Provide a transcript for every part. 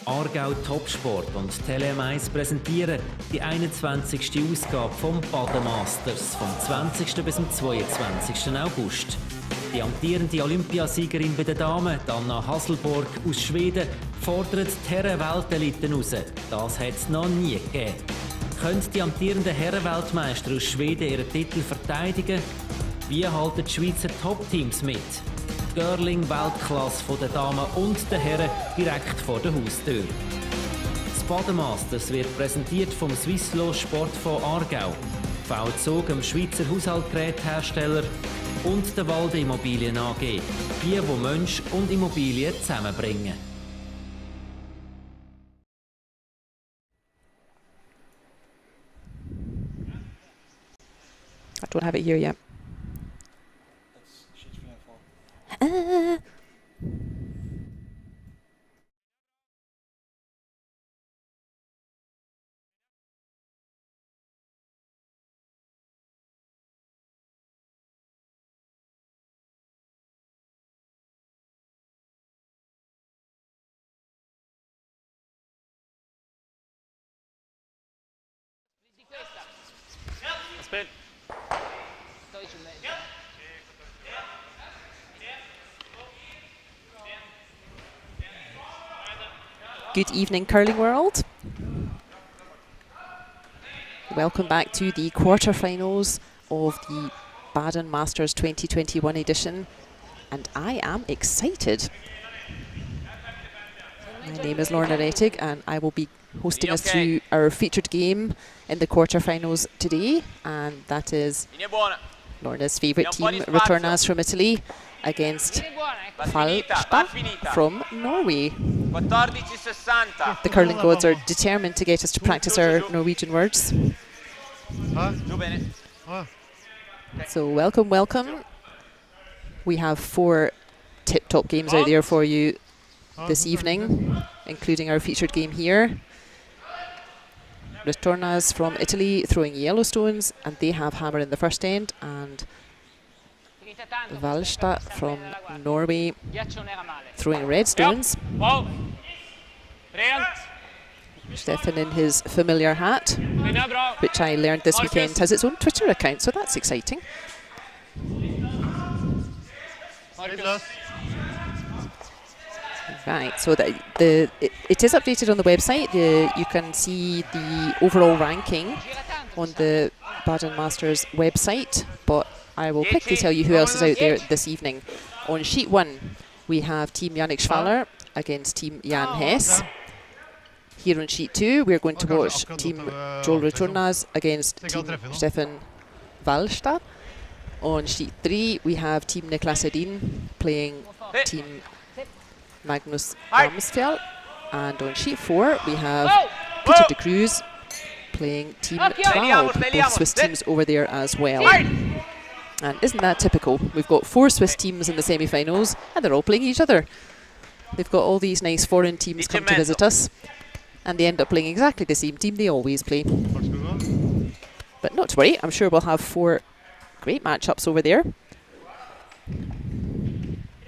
Aargau Topsport und Tele1 präsentieren die 21. Ausgabe vom Baden Masters vom 20. bis zum 22. August. Die amtierende Olympiasiegerin bei den Damen, Anna Hasselborg aus Schweden, fordert die Herren-Weltelite raus. Das hat es noch nie gegeben. Können die amtierenden Herren-Weltmeister aus Schweden ihren Titel verteidigen? Wie halten die Schweizer Top-Teams mit? Die Girling-Weltklasse der Damen und der Herren direkt vor der Haustür. Das Baden Masters wird präsentiert vom Swisslo Sportfonds Aargau, V-Zug, dem Schweizer Haushaltsgerätehersteller und der Walde Immobilien AG, die Mensch und Immobilien zusammenbringen. I don't have it here yet. Good evening, curling world. Welcome back to the quarterfinals of the Baden Masters 2021 edition, and I am excited. My name is Lorna Rettig, and I will be hosting us through our featured game in the quarterfinals today, and that is Lorna's favourite team, Retornaz from Italy, against Walstad from Norway. The curling gods are determined to get us to practice our Norwegian words. So welcome, welcome. We have 4 tip-top games out there for you this evening, including our featured game here. Retornaz from Italy throwing Yellowstones, and they have hammer in the first end, and Walstad from Norway throwing red stones. Stefan in his familiar hat, which I learned this weekend has its own Twitter account, so that's exciting. Right, so it is updated on the website. You can see the overall ranking on the Baden Masters website, but I will quickly tell you who else is out there this evening. On sheet 1, we have Team Yannick Schwaller against Team Jan Hess. Here on sheet 2, we're going to watch Team Joel Retornaz against Team Stefan Walstad. On sheet 3, we have Team Niklas Edin playing Team Magnusson Ramsfjell. And on sheet 4, we have Peter de Cruz playing Team Traub, both Swiss teams over there as well. And isn't that typical? We've got 4 Swiss teams in the semi-finals, and they're all playing each other. They've got all these nice foreign teams come to visit us, and they end up playing exactly the same team they always play. But not to worry, I'm sure we'll have 4 great matchups over there.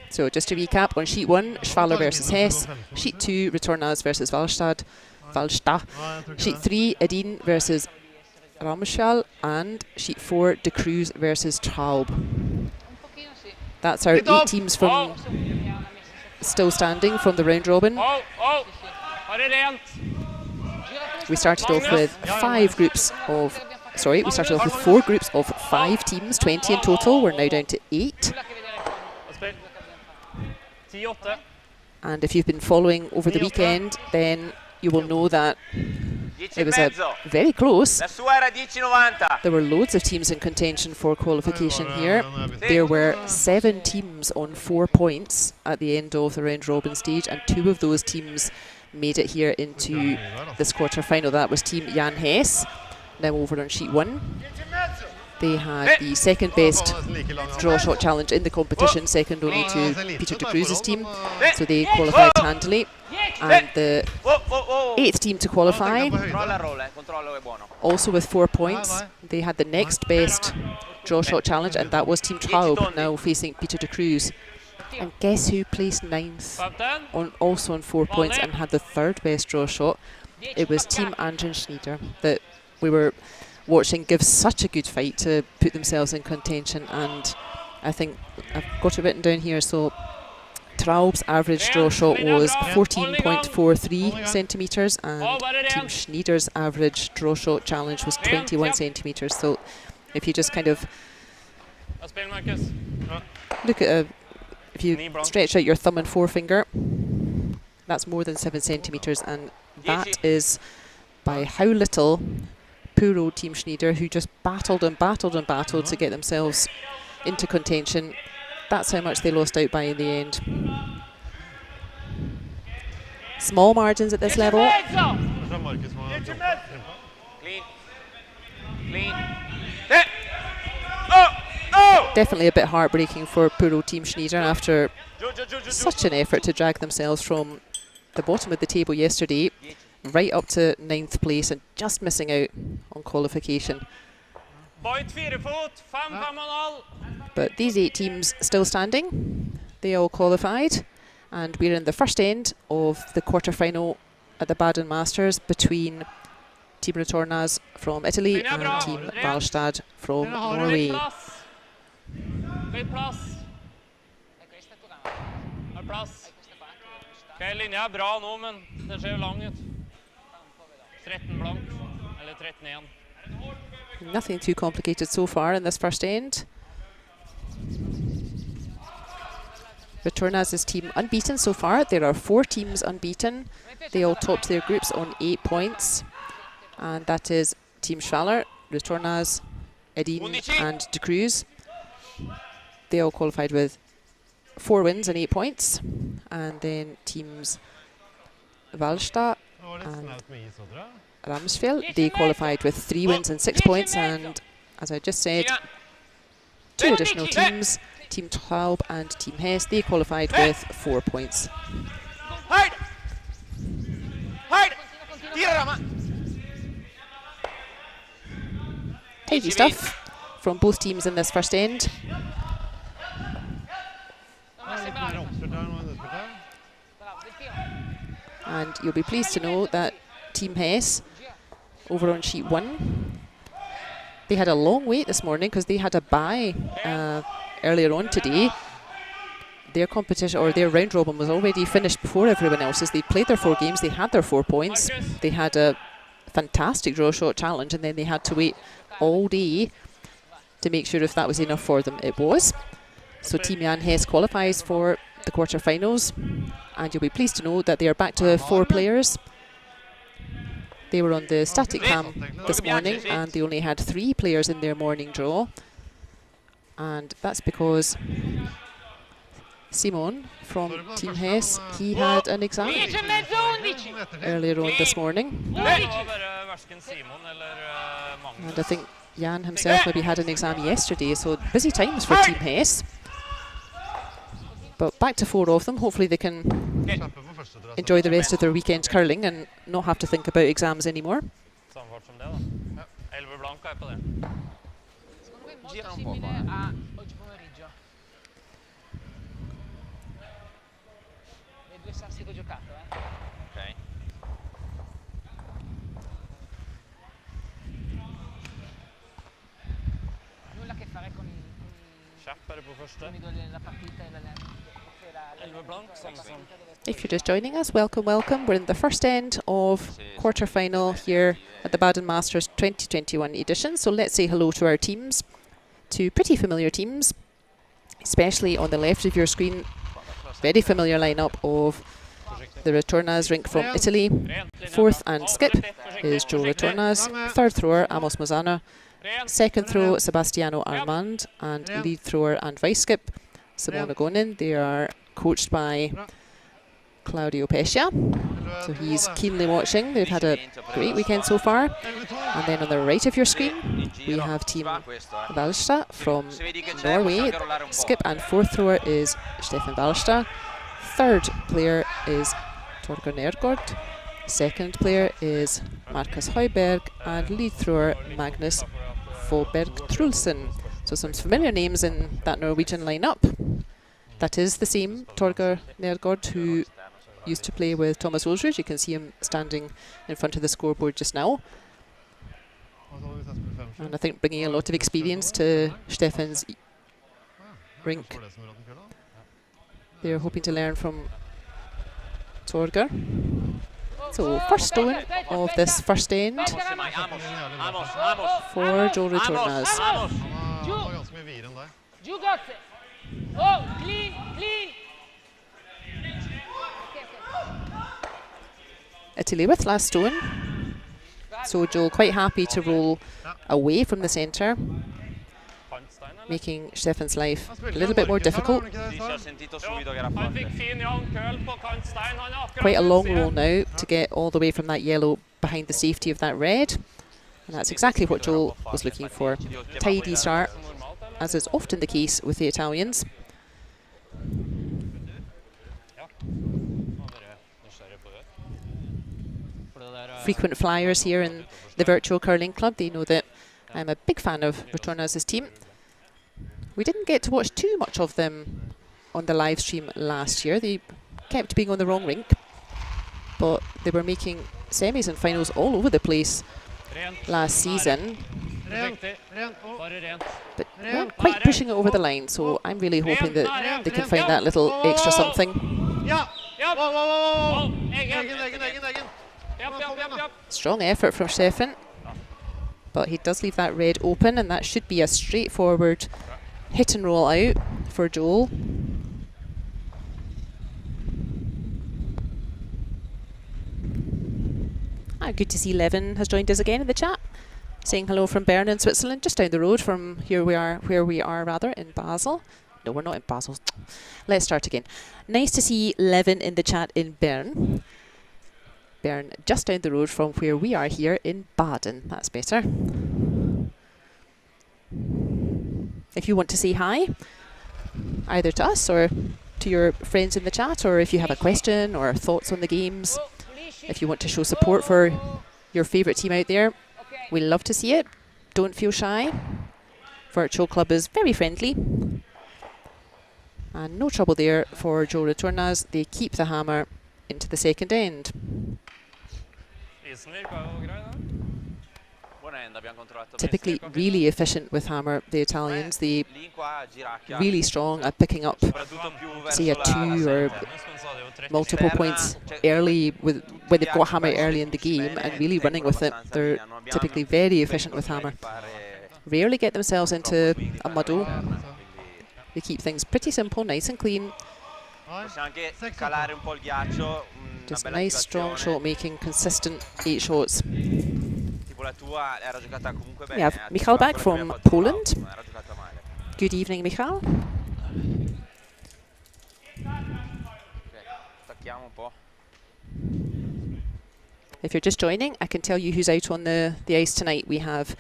So just to recap, on sheet 1, Schwaller versus Hess. Sheet 2, Retornaz versus Walstad. Sheet 3, Edin versus Ramsfjell, and sheet 4, De Cruz versus Traub. That's our 8 teams from still standing from the round robin. We started off with 4 groups of 5 teams, 20 in total. We're now down to 8. And if you've been following over the weekend, then you will know that it was very close. There were loads of teams in contention for qualification here. There were 7 teams on 4 points at the end of the round robin stage, and 2 of those teams made it here into this quarter-final. That was Team Jan Hess. Now over on sheet 1. They had the second best draw shot challenge in the competition, second only to Peter de Cruz's team, so they qualified handily. And the 8th team to qualify, also with 4 points, they had the next best draw shot challenge, and that was Team Traub, now facing Peter de Cruz. And guess who placed 9th, also on 4 points, and had the 3rd best draw shot? It was Team Andren Schneider that we were watching give such a good fight to put themselves in contention. And I think I've got it written down here, so Traub's average draw shot was 14.43 centimetres, and Team Schneider's average draw shot challenge was 21 centimetres. So if you just kind of look at if you stretch out your thumb and forefinger, that's more than 7 centimetres, and that is by how little poor old Team Schneider, who just battled and battled and battled to get themselves into contention, that's how much they lost out by in the end. Small margins at this level. Definitely a bit heartbreaking for poor old Team Schneider after such an effort to drag themselves from the bottom of the table yesterday right up to 9th place and just missing out on qualification. But these 8 teams still standing. They all qualified, and we're in the first end of the quarter-final at the Baden Masters between Team Retornaz from Italy and Team Walstad from Norway. Linja er bra nå, men den ser jo lang ut. 13 blank, eller 13-1. Nothing too complicated so far in this first end. Retornaz's team unbeaten so far. There are 4 teams unbeaten. They all topped their groups on 8 points. And that is Team Schwaller, Retornaz, Edin and Cruz. They all qualified with 4 wins and 8 points. And then teams Walstad and Ramsfjell, they qualified with 3 wins and 6 points. And as I just said, 2 additional teams, Team Traub and Team Hess, they qualified with 4 points. Tidy stuff from both teams in this first end. And you'll be pleased to know that Team Hess, over on sheet 1, they had a long wait this morning because they had a bye earlier on today. Their competition, or their round robin, was already finished before everyone else's. They played their 4 games, they had their 4 points, they had a fantastic draw shot challenge, and then they had to wait all day to make sure if that was enough for them. It was. So Team Jan Hess qualifies for the quarter-finals, and you'll be pleased to know that they are back to 4 players. They were on the static cam this morning, and they only had 3 players in their morning draw, and that's because Simon from Team Hess, he had an exam earlier on this morning, and I think Jan himself maybe had an exam yesterday, so busy times for Team Hess. But back to 4 of them. Hopefully they can enjoy the rest of their weekend curling and not have to think about exams anymore. If you're just joining us, welcome, welcome. We're in the first end of quarter-final here at the Baden Masters 2021 edition. So let's say hello to our teams, 2 pretty familiar teams, especially on the left of your screen. Very familiar lineup of the Retornaz rink from Italy. 4th and skip is Joe Retornaz. 3rd thrower Amos Mozana. 2nd throw Sebastiano Armand, and lead thrower and vice skip Simona Gonin. They are coached by Claudio Pescia, so he's keenly watching. They've had a great weekend so far. And then on the right of your screen we have Team Walstad from Norway. Skip and 4th thrower is Stefan Walstad. 3rd player is Torger Nergård. 2nd player is Marcus Heuberg, and lead thrower Magnus Folberg Trulsen. So some familiar names in that Norwegian lineup. That is the same Torger Nergård who used to play with Thomas Ulrich. You can see him standing in front of the scoreboard just now. And I think bringing a lot of experience to Stefan's rink. They're hoping to learn from Torger. So first stone of this first end for Joel Retornaz. Italy with last stone. So Joel quite happy to roll away from the centre, making Stefan's life a little bit more difficult. Quite a long roll now to get all the way from that yellow behind the safety of that red. And that's exactly what Joel was looking for. Tidy start, as is often the case with the Italians. Frequent flyers here in the virtual curling club. They know that I'm a big fan of Retornaz's team. We didn't get to watch too much of them on the live stream last year. They kept being on the wrong rink, but they were making semis and finals all over the place last season. But weren't quite pushing it over the line, so I'm really hoping that they can find that little extra something. Strong effort from Stefan, but he does leave that red open, and that should be a straightforward hit and roll out for Joel. Good to see Levin has joined us again in the chat, saying hello from Bern in Switzerland, just down the road from where we are rather, in Basel. No, we're not in Basel. Let's start again. Nice to see Levin in the chat in Bern. Bern just down the road from where we are here in Baden. That's better. If you want to say hi, either to us or to your friends in the chat, or if you have a question or thoughts on the games, if you want to show support for your favourite team out there, we love to see it. Don't feel shy. Virtual Club is very friendly. And no trouble there for Joel Retornaz. They keep the hammer into the second end. Typically really efficient with hammer, the Italians. They really strong at picking up, say, a 2 or multiple points early when they've got hammer early in the game and really running with it. They're typically very efficient with hammer. Rarely get themselves into a muddle. They keep things pretty simple, nice and clean. Just nice, strong shot making, consistent 8 shots. We have Michal back from Poland. Good evening, Michal. If you're just joining, I can tell you who's out on the ice tonight. We have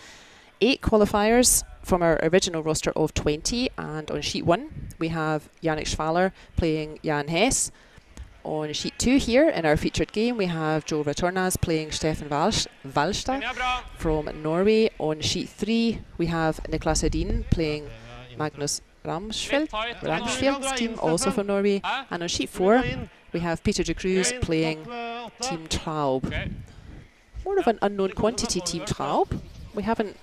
8 qualifiers from our original roster of 20, and on sheet 1 we have Yannick Schwaller playing Jan Hess. On sheet 2 here in our featured game we have Joel Retornaz playing Stefan Walstad from Norway. On sheet 3 we have Niklas Edin playing Magnus Ramsfjell's team, also from Norway. And on sheet 4 we have Peter de Cruz playing Team Traub. More of an unknown quantity, Team Traub. We haven't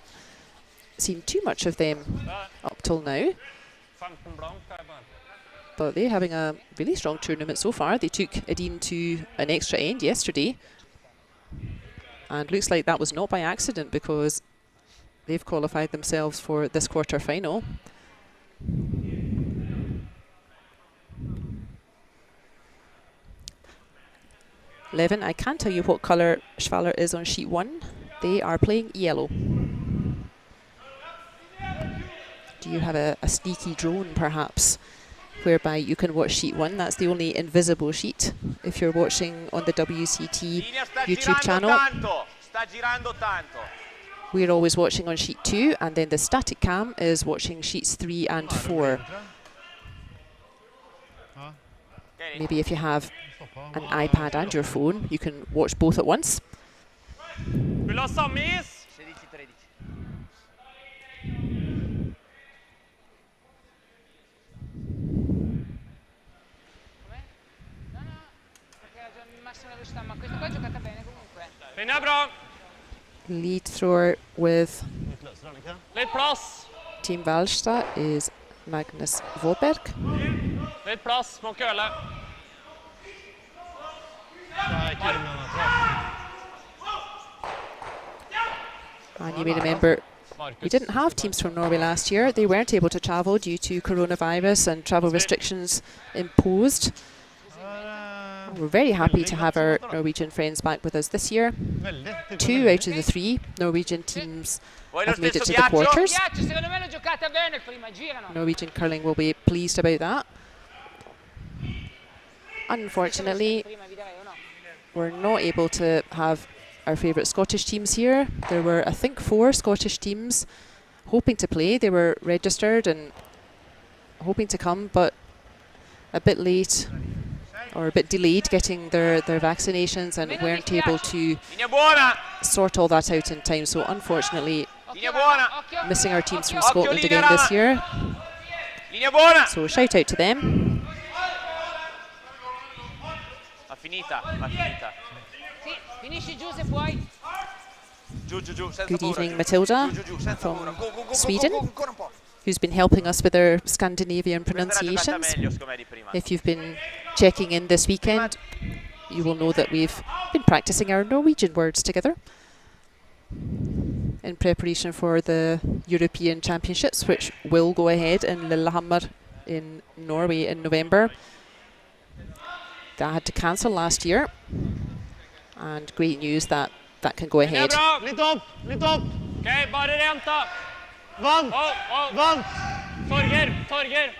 seen too much of them up till now, but they're having a really strong tournament so far. They took Edin to an extra end yesterday, and looks like that was not by accident, because they've qualified themselves for this quarter final. Levin, I can't tell you what colour Schwaller is on sheet 1. They are playing yellow. Do you have a sneaky drone, perhaps, whereby you can watch sheet 1? That's the only invisible sheet if you're watching on the WCT YouTube channel. We're always watching on sheet 2, and then the static cam is watching sheets 3 and 4. Maybe if you have an iPad and your phone, you can watch both at once. Linja bra. Lead thrower with Litt plass. Team Walstad is Magnus Våberg. Litt plass, må køle. And you may remember we didn't have teams from Norway last year. They weren't able to travel due to coronavirus and travel restrictions imposed. We're very happy to have our Norwegian friends back with us this year. 2 out of the 3 Norwegian teams have made it to the quarters. Norwegian curling will be pleased about that. Unfortunately, we're not able to have our favourite Scottish teams here. There were, I think, 4 Scottish teams hoping to play. They were registered and hoping to come, but a bit late or a bit delayed getting their vaccinations and weren't able to sort all that out in time. So unfortunately, missing our teams from Scotland again this year. So shout out to them. Good evening, Matilda from Sweden, who's been helping us with our Scandinavian pronunciations. If you've been checking in this weekend, you will know that we've been practicing our Norwegian words together in preparation for the European Championships, which will go ahead in Lillehammer in Norway in November. That had to cancel last year, and great news that that can go ahead. Litt opp. Ok, bare rent da. Vann. Torger.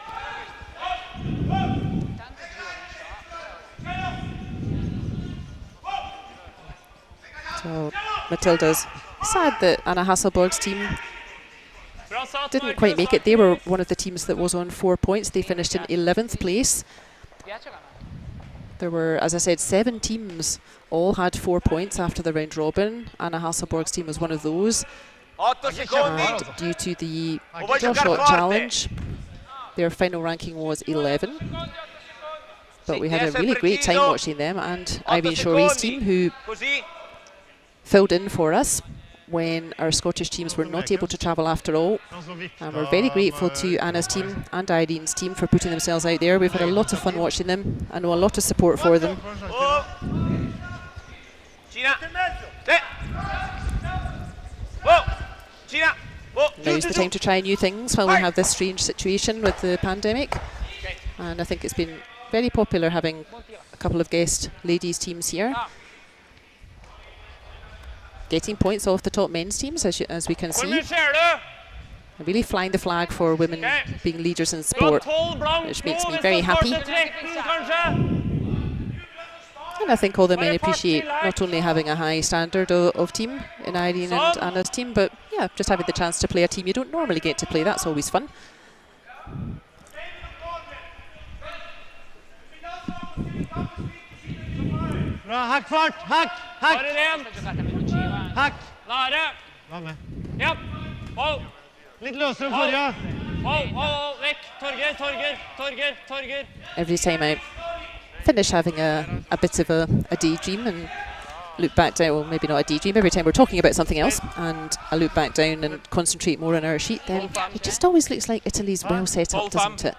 So Matilda's sad that Anna Hasselborg's team didn't quite make it. They were one of the teams that was on 4 points. They finished in 11th place. There were, as I said, 7 teams all had 4 points after the round robin. Anna Hasselborg's team was one of those. And due to the draw shot challenge, their final ranking was 11. But we had a really great time watching them and Irene Schori's team, who filled in for us when our Scottish teams were not able to travel after all. And we're very grateful to Anna's team and Irene's team for putting themselves out there. We've had a lot of fun watching them. I know a lot of support for them. Now's the time to try new things while we have this strange situation with the pandemic. And I think it's been very popular having a couple of guest ladies teams here, getting points off the top men's teams, as we can see. Really flying the flag for women being leaders in sport, which makes me very happy. And I think all the men appreciate not only having a high standard of team in Irene and Anna's team, but yeah, just having the chance to play a team you don't normally get to play. That's always fun. Hack fart! Hack! Lare. Ja. Litt løsere forrige. Vekk. Torger. Every time I finish having a bit of a daydream and look back down, well, maybe not a daydream, every time we're talking about something else and I look back down and concentrate more on our sheet, then it just always looks like Italy's well set up, doesn't it?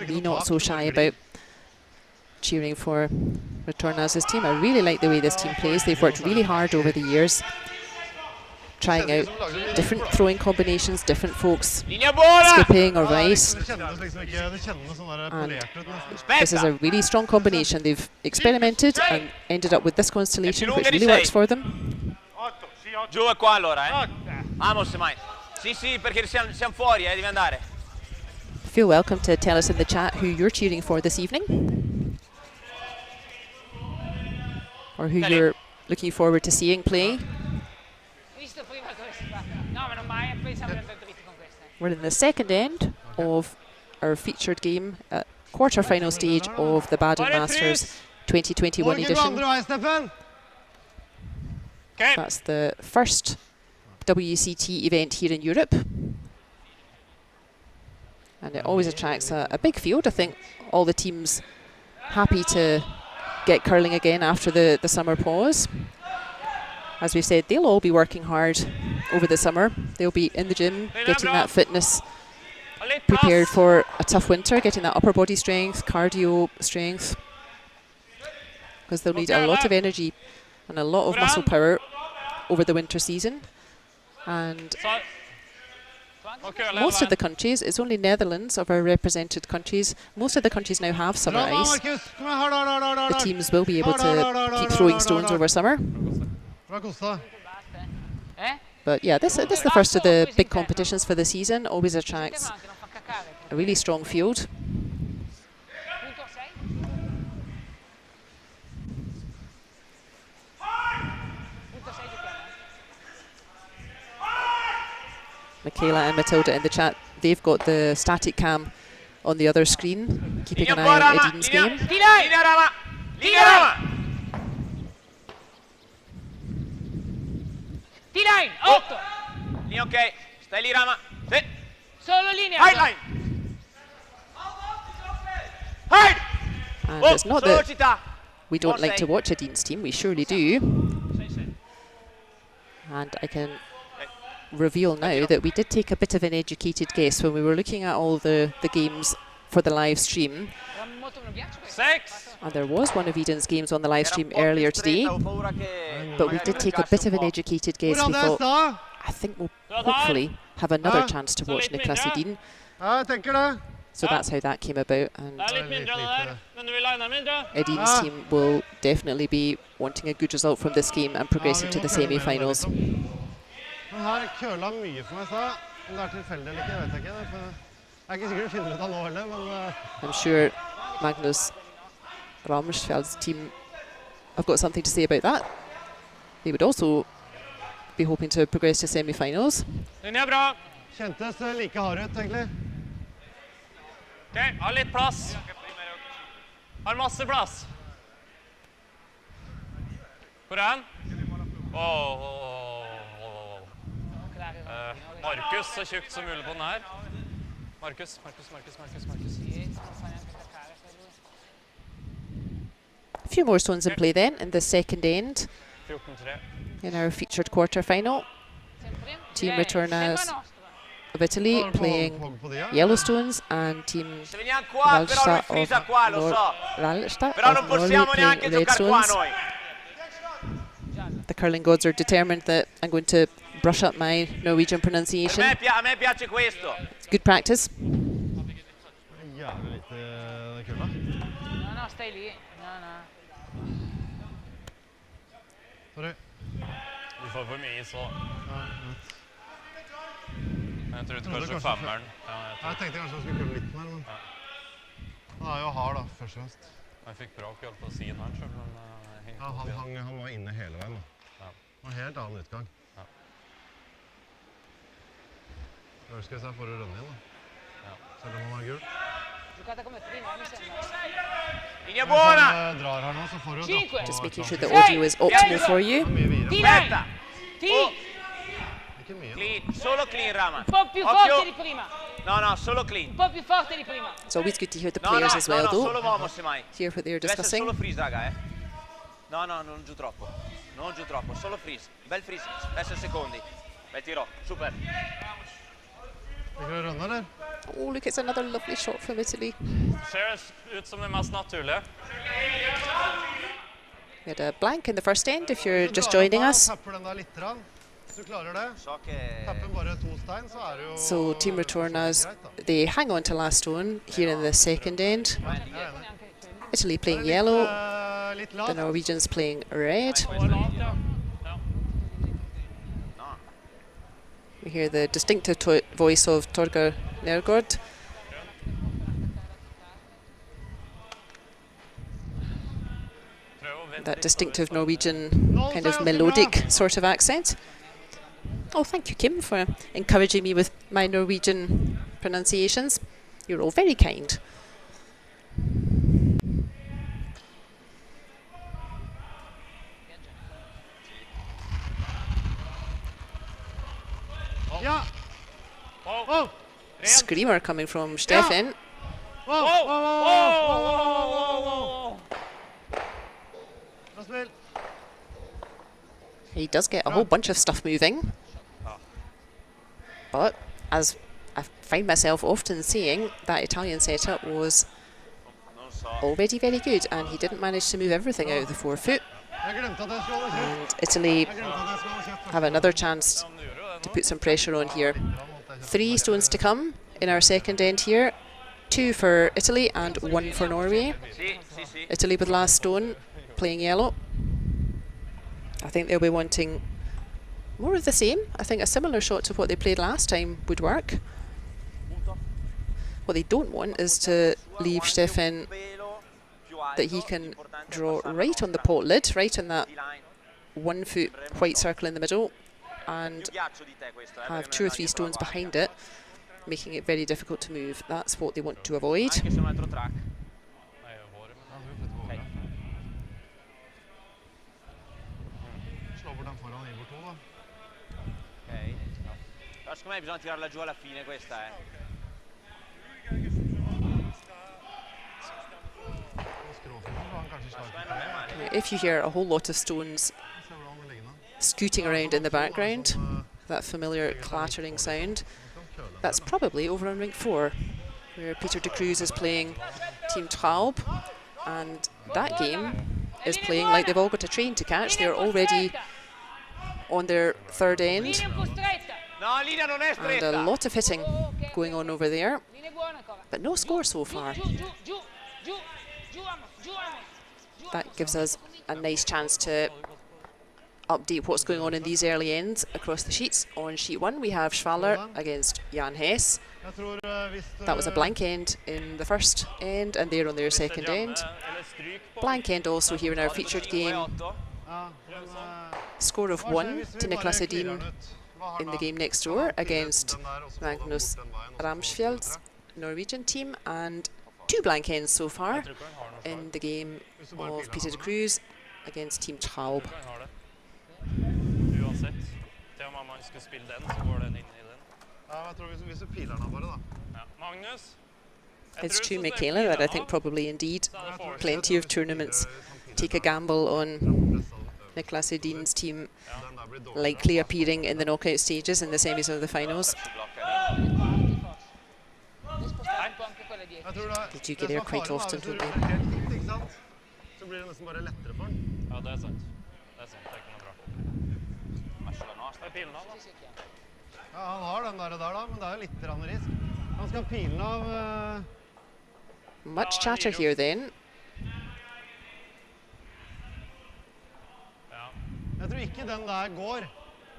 Be not so shy about cheering for Retornaz's team. I really like the way this team plays. They've worked really hard over the years, trying out different throwing combinations, different folks skipping or vice. And this is a really strong combination. They've experimented and ended up with this constellation, which really works for them. Giù e qua allora, Vamos mai. Sì, perché siamo fuori, devi andare. Feel welcome to tell us in the chat who you're cheering for this evening, or who you're looking forward to seeing play. We're in the second end of our featured game at quarter-final stage of the Baden Masters 2021 edition. That's the first WCT event here in Europe. And it always attracts a big field. I think all the teams happy to get curling again after the summer pause. As we've said, they'll all be working hard over the summer. They'll be in the gym, getting that fitness, prepared for a tough winter, getting that upper body strength, cardio strength, because they'll need a lot of energy and a lot of muscle power over the winter season. And most of the countries, it's only Netherlands of our represented countries, most of the countries now have summer ice. The teams will be able to keep throwing stones over summer. But yeah, this is the first of the big competitions for the season. Always attracts a really strong field. Michaela and Matilda in the chat, they've got the static cam on the other screen, keeping an eye on Edin's game. T-line, 8. Lì ok, stai lì Rama. Sì. Solo linea. High line. Hide. And it's not that we don't like to watch Edin's team, we surely do. And I can reveal now that we did take a bit of an educated guess when we were looking at all the games for the live stream. 6. And there was one of Edin's games on the live stream earlier today, but we did take a bit of an educated guess. We thought, I think we'll hopefully have another chance to watch Niklas Edin. So that's how that came about. And Edin's team will definitely be wanting a good result from this game and progressing to the semi-finals. I'm sure Magnus Ramsfjell's team have got something to say about that. They would also be hoping to progress to semi-finals. Kjentes like hard ut, egentlig. Ok, har litt plass. Har masse plass. Hvor er han? Markus, så tjukt som mulig på den her. Markus. A few more stones in play then in the second end. 14-3. In our featured quarter-final. Team Retornaz of Italy playing yellow stones, and Team Walstad of Norway playing red stones. The curling gods are determined that I'm going to brush up my Norwegian pronunciation. It's good practice. Du får for mye så. Jeg trodde kanskje femmeren. Jeg tenkte kanskje jeg skulle kunne litt mer, men han er jo hard da, først og fremst. Jeg fikk bra kjøl på siden her selv, men han var inne hele veien da. Det var helt annen utgang. Da skal jeg se for å rønne igjen da. Selv om han er gul. Just making sure the audio is optimal for you. Solo clean, Rama. Un po' più forte di prima. No, solo clean. Un po' più forte di prima. It's always good to hear the players as well, though. Hear what they're discussing. Solo freeze, raga, No, non giù troppo. Non giù troppo, solo freeze. Bel freeze, 10 secondi. Bel tiro, super. Oh, look, it's another lovely shot from Italy. Ser ut som det mest naturliga. We had a blank in the first end, if you're just joining us. So Team Retornaz, they hang on to last stone here in the second end. Italy playing yellow, the Norwegians playing red. We hear the distinctive voice of Torgeir Nergård. That distinctive Norwegian kind of melodic sort of accent. Oh, thank you, Kim, for encouraging me with my Norwegian pronunciations. You're all very kind. Ja! Oh! Screamer coming from Stefan. He does get a whole bunch of stuff moving. But as I find myself often saying, that Italian setup was already very good, and he didn't manage to move everything out of the forefoot. And Italy have another chance to put some pressure on here. 3 stones to come in our second end here. 2 for Italy and 1 for Norway. Italy with last stone, playing yellow. I think they'll be wanting more of the same. I think a similar shot to what they played last time would work. What they don't want is to leave Stefan that he can draw right on the pot lid, right on that 1 foot white circle in the middle, and have 2 or 3 stones behind it, making it very difficult to move. That's what they want to avoid. Secondo me bisogna tirarla giù alla fine questa, If you hear a whole lot of stones scooting around in the background, that familiar clattering sound, that's probably over on rink 4, where Peter de Cruz is playing Team Traub, and that game is playing like they've all got a train to catch. They're already on their third end, and a lot of hitting going on over there, but no score so far. That gives us a nice chance to update what's going on in these early ends across the sheets. On sheet 1 we have Schwaller against Jan Hess. That was a blank end in the first end, and they're on their second end. Blank end also here in our featured game. Score of 1 to Niklas Edin in the game next door against Magnus Ramsfjell's Norwegian team, and 2 blank ends so far in the game of Peter de Cruz against Team Traub. It's true, Michaela, that I think probably indeed plenty of tournaments take a gamble on Niklas Edin's team likely appearing in the knockout stages in the semis or the finals. They do get there quite often, don't they? Ja, han har den der da, men det er litt risk. Han skal pilen av... Much chatter here then. Jeg tror ikke den der går.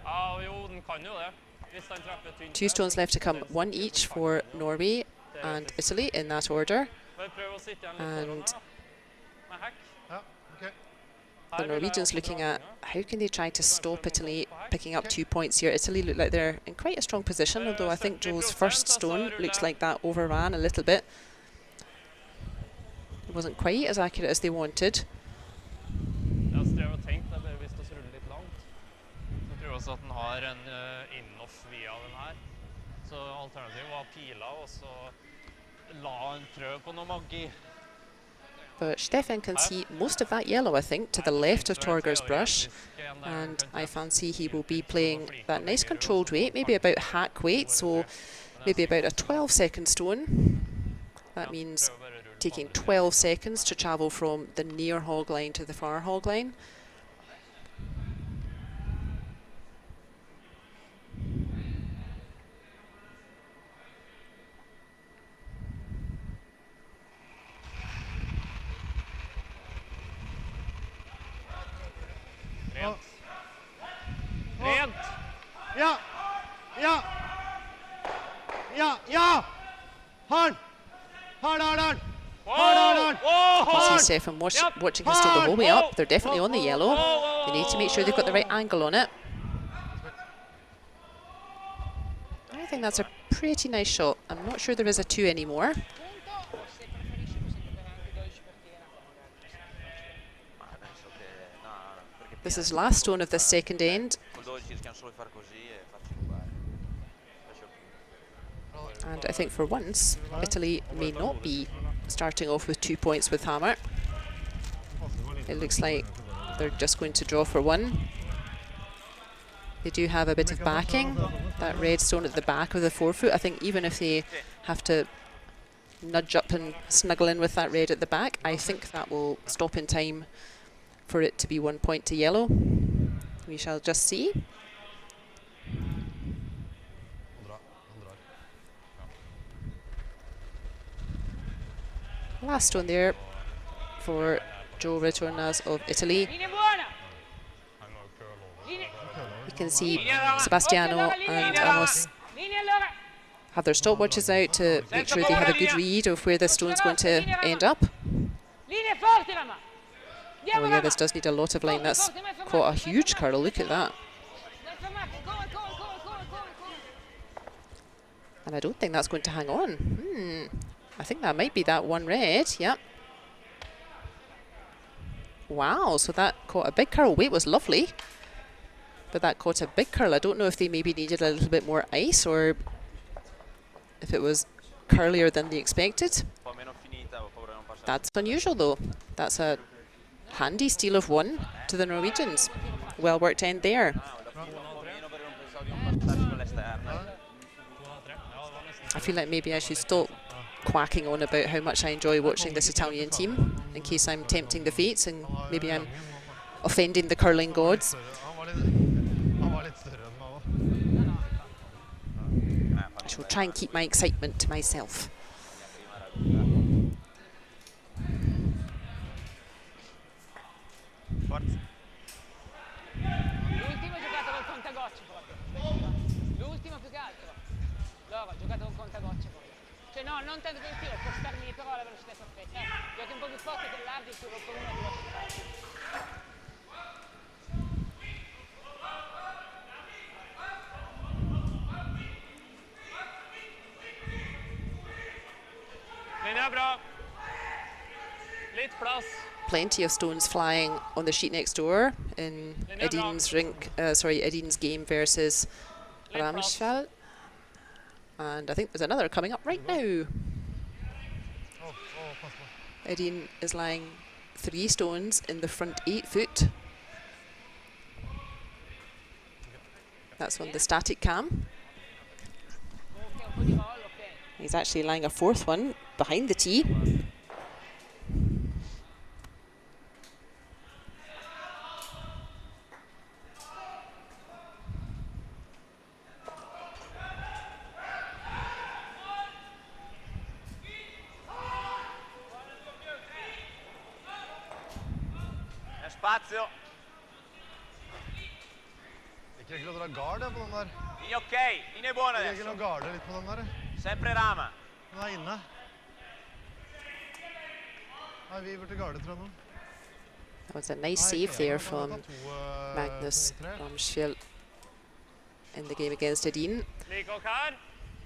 Ja, jo, den kan jo det. Hvis den treffer tynt. 2 stones left to come, 1 each for Norway and Italy in that order. And the Norwegians looking at how can they try to stop Italy picking up 2 points here. Italy look like they're in quite a strong position, although I think Joe's first stone looks like that overran a little bit. It wasn't quite as accurate as they wanted. Også at den har en in-off via den her. Så alternativet var pila, og så la en prøve på noe magi. But Stefan can see most of that yellow, I think, to the left of Torger's brush, and I fancy he will be playing that nice controlled weight, maybe about hack weight, so maybe about a 12-second stone. That means taking 12 seconds to travel from the near hog line to the far hog line. Rent! Ja! Ja! Ja! Ja! Hard! Hard, hard, hard! Hard, hard, hard! You see Stefan watching his stone the whole way up. They're definitely on the yellow. They need to make sure they've got the right angle on it. I think that's a pretty nice shot. I'm not sure there is a 2 anymore. This is last stone of the second end. And I think for once, Italy may not be starting off with 2 points with hammer. It looks like they're just going to draw for 1. They do have a bit of backing. That red stone at the back of the forefoot, I think even if they have to nudge up and snuggle in with that red at the back, I think that will stop in time for it to be 1 point to yellow. We shall just see. Last stone there for Joe Retornaz of Italy. You can see Sebastiano and Amos have their stopwatches out to make sure they have a good read of where the stone's going to end up. Oh yeah, this does need a lot of line. That's quite a huge curl, look at that. And I don't think that's going to hang on. I think that might be that one red, yep. Wow, so that caught a big curl. Weight was lovely, but that caught a big curl. I don't know if they maybe needed a little bit more ice or if it was curlier than they expected. That's unusual though. That's a handy steal of 1 to the Norwegians. Well worked end there. I feel like maybe I should stop quacking on about how much I enjoy watching this Italian team, in case I'm tempting the fates and maybe I'm offending the curling gods. I shall try and keep my excitement to myself. No, non tanto per il tiro, per starmi però alla velocità perfetta. Giochi un po' più forte che l'arbitro con una velocità. Linja bra. Litt plass. Plenty of stones flying on the sheet next door in Edin's Edin's game versus Ramsfjell. And I think there's another coming up right now. Edin is lying 3 stones in the front 8 foot. That's on the static cam. He's actually lying a 4th one behind the tee. Spazio. Ikke å dra gard på den der. Linja ok, linja er buona Ikke adesso. noe garde litt på den der. Sempre rama. Den er inne. Nei, vi burde garde, tror jeg nå. That was a nice save there from Magnus Ramsfjell in the game against Edin. Like ok her.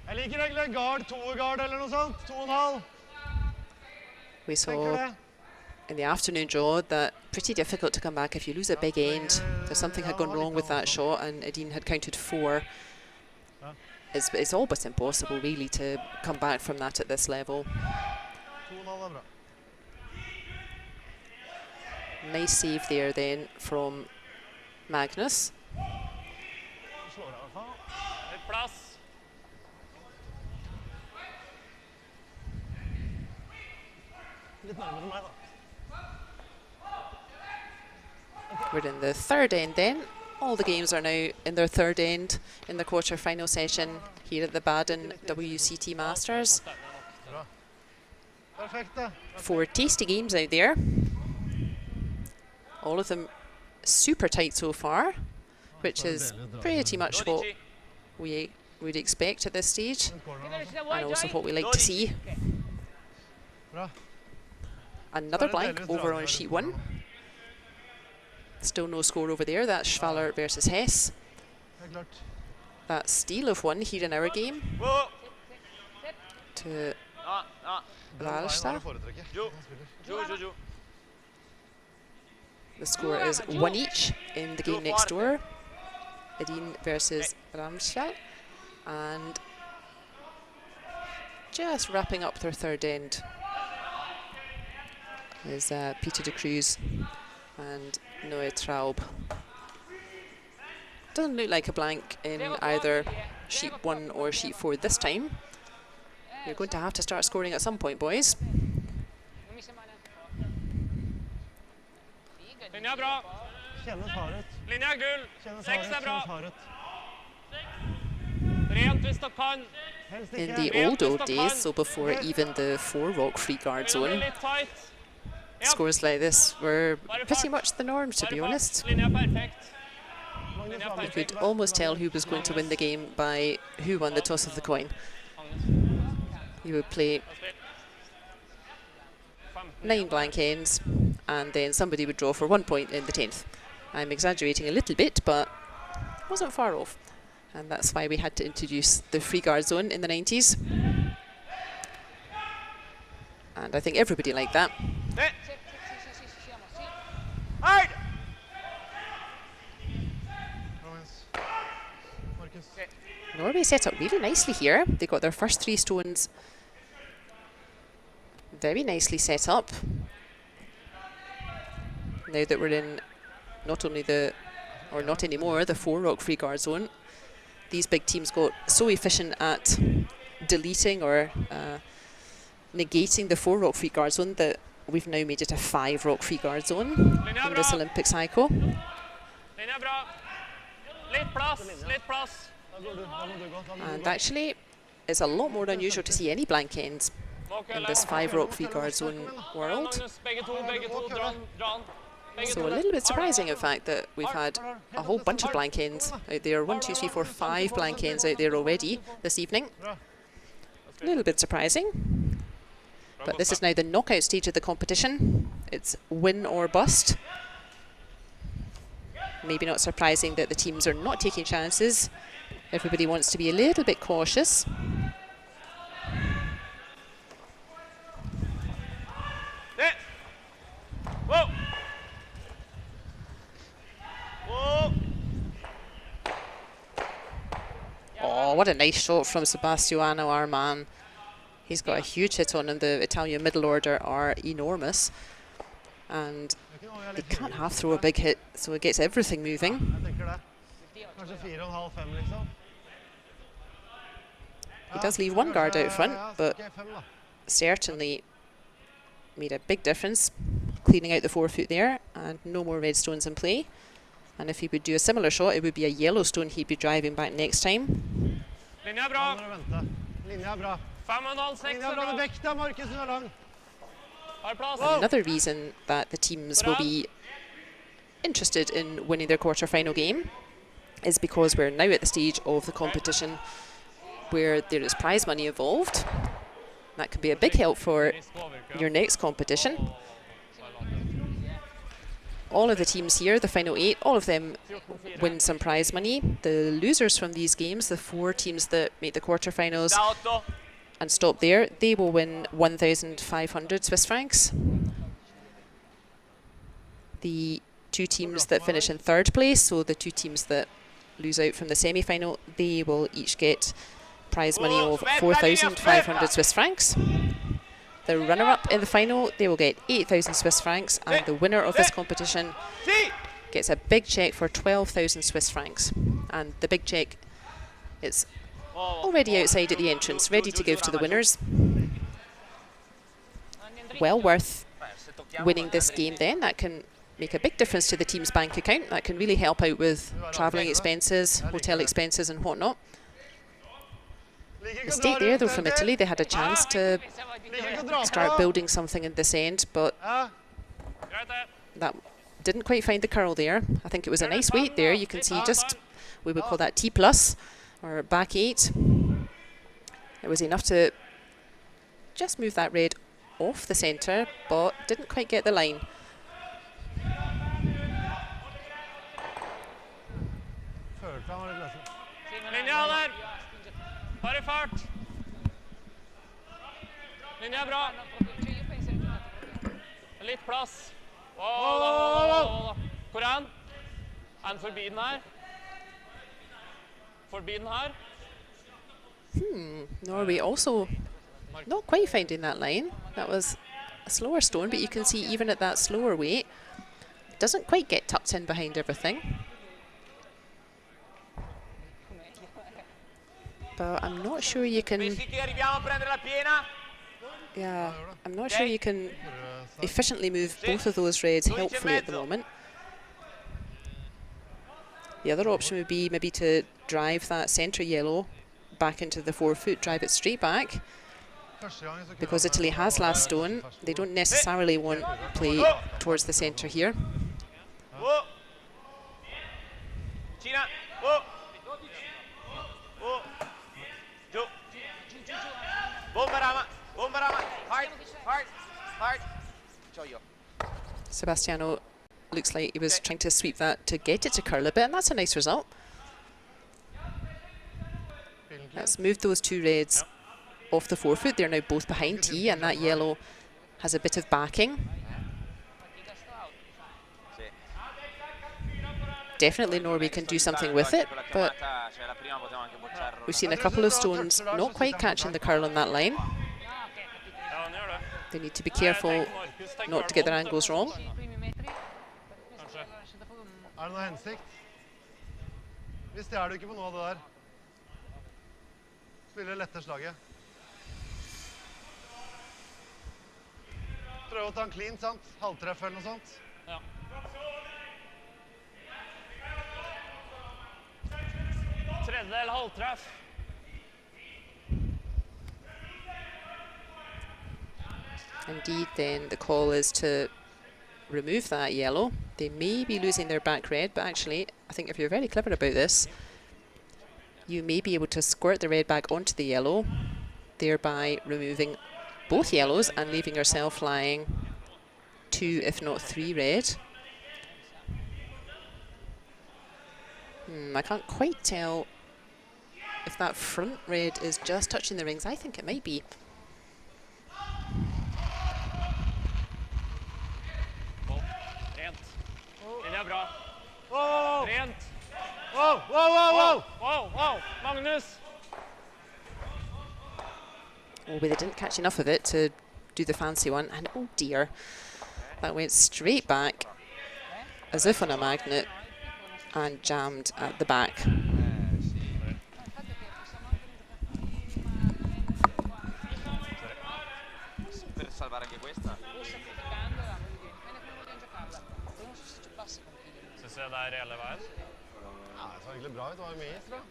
Jeg liker egentlig gard, 2 gard eller noe sånt. 2,5. We saw in the afternoon draw that pretty difficult to come back if you lose a big end. So something had gone wrong with that shot and Edin had counted 4. It's all but impossible really to come back from that at this level. Nice save there then from Magnus. Litt plass. Litt nærmere meg da. We're in the 3rd end then. All the games are now in their 3rd end in the quarter-final session here at the Baden WCT Masters. 4 tasty games out there. All of them super tight so far, which is pretty much what we would expect at this stage, and also what we like to see. Another blank over on sheet 1. Still no score over there. That's Schwaller versus Hess. That steal of 1 here in our game to Walstad. The score is 1 each in the game next door. Edin versus Ramsfjell. And just wrapping up their third end is Peter de Cruz and Noé Traub. Doesn't look like a blank in either sheet 1 or sheet 4 this time. You're going to have to start scoring at some point, boys. Linja bra. Kjennes hard ut. Linja gull. Kjennes 6 hard ut. bra. Kjennes hard ut. Rent hvis dere kan. Helst In ikke. the old days, so before even the 4-rock free guard Det blir zone, litt tight. scores like this were pretty much the norm, to be honest. Linja perfekt. Magnus, You Magnus. could almost tell who was going to win the game by who won the toss of the coin. You would play 9 blank ends, and then somebody would draw for 1 point in the 10th. I'm exaggerating a little bit, but wasn't far off. And that's why we had to introduce the free guard zone in the 90s. And I think everybody liked that. Hide! Marcus. Norway set up really nicely here. They got their first 3 stones very nicely set up. Now that we're in not only the, or not anymore, the 4-rock free guard zone, these big teams got so efficient at deleting or negating the 4-rock free guard zone that we've now made it a 5-rock free guard zone in this Olympic cycle. Linja bra. Litt plass, litt plass. Da må du gå. Da må du And gå. actually, it's a lot more unusual to see any blank ends in this 5-rock free guard zone world. Magnus, begge to, dra han. So a little bit surprising, in fact, that we've had a whole bunch of blank ends out there. 1, 2, 3, 4, 5 blank ends out there already this evening. A little bit surprising. But this is now the knockout stage of the competition. It's win or bust. Maybe not surprising that the teams are not taking chances. Everybody wants to be a little bit cautious. Whoa! Whoa! Oh, what a nice shot from Sebastiano, our man. He's got a huge hit on him. The Italian middle order are enormous. And they can't half throw a big hit, so it gets everything moving. Jeg tenker det. Kanskje 4,5-5 liksom. He does leave one guard out front, but Ok, 5 da. certainly made a big difference, cleaning out the 4-foot there, and no more red stones in play. And if he would do a similar shot, it would be a yellow stone he'd be driving back next time. Linja Da bra. må du vente. Linja er bra. 5,5, 6 Linja er bra. bra. Vekk da, Marcus, du er lang. Har plass. Another reason that the teams will be interested in winning their quarter-final game is because we're now at the stage of the competition where there is prize money involved. That can be a big help for your next competition. All of the teams here, the final 8, all of them win some prize money. The losers from these games, the 4 teams that make the quarterfinals Da 8. and stop there, they will win 1,500 Swiss francs. The 2 teams that finish in 3rd place, so the 2 teams that lose out from the semi-final, they will each get prize money of 4,500 Swiss francs. The runner-up in the final, they will get 8,000 Swiss francs, and the winner of this competition Si! gets a big cheque for 12,000 Swiss francs. And the big cheque is already outside at the entrance, ready to give to the winners. Well worth winning this game then. That can make a big difference to the team's bank account. That can really help out with travelling expenses, hotel expenses and whatnot. The state there, though, from Italy, they had a chance to start building something in this end, but Ja. Greit det. that didn't quite find the curl there. I think it was a nice weight there. You can see just, we would call that T plus, or back 8. It was enough to just move that red off the centre, but didn't quite get the line. Følte han var litt løsen. Linja der. Bare i fart. Linja er bra. Litt plass. Wow. Hvor er han? Er han forbi den her? Forbi den her? Norway also Not quite finding that line. That was a slower stone, but you can see even at that slower weight, it doesn't quite get tucked in behind everything. But I'm not sure you can... Yeah, I'm not sure you can efficiently move both of those reds helpfully at the moment. The other option would be maybe to drive that centre yellow back into the forefoot, drive it straight back. Because Italy has last stone, they don't necessarily want play towards the centre here. Sebastiano looks like he was trying to sweep that to get it to curl a bit, and that's a nice result. Let's move those two reds off the forefoot. They're now both behind tee, and that yellow has a bit of backing. Definitely Norway can do something with it, but we've seen a couple of stones not quite catching the curl on that line. They need to be careful not to get their angles wrong. Er det noe hensikt? Vi stjeler ikke på noe av det der. Spiller lette slaget. Prøv å ta en clean, sant? Halvtreff eller noe sånt. Ja. Tredjedel halvtreff. Indeed, then the call is to remove that yellow. They may be losing their back red, but actually, I think if you're very clever about this, you may be able to squirt the red back onto the yellow, thereby removing both yellows and leaving yourself lying 2, if not 3 red. I can't quite tell if that front red is just touching the rings. I think it might be. Bra. Wow! Rent. Wow! Wow! Wow! Wow! Wow! Wow! Magnus. Oh, but they didn't catch enough of it to do the fancy one, and oh dear, that went straight back as if on a magnet and jammed at the back. Synes jeg det reelle veien? Ja, det så egentlig bra ut. Det var jo mye is, tror jeg.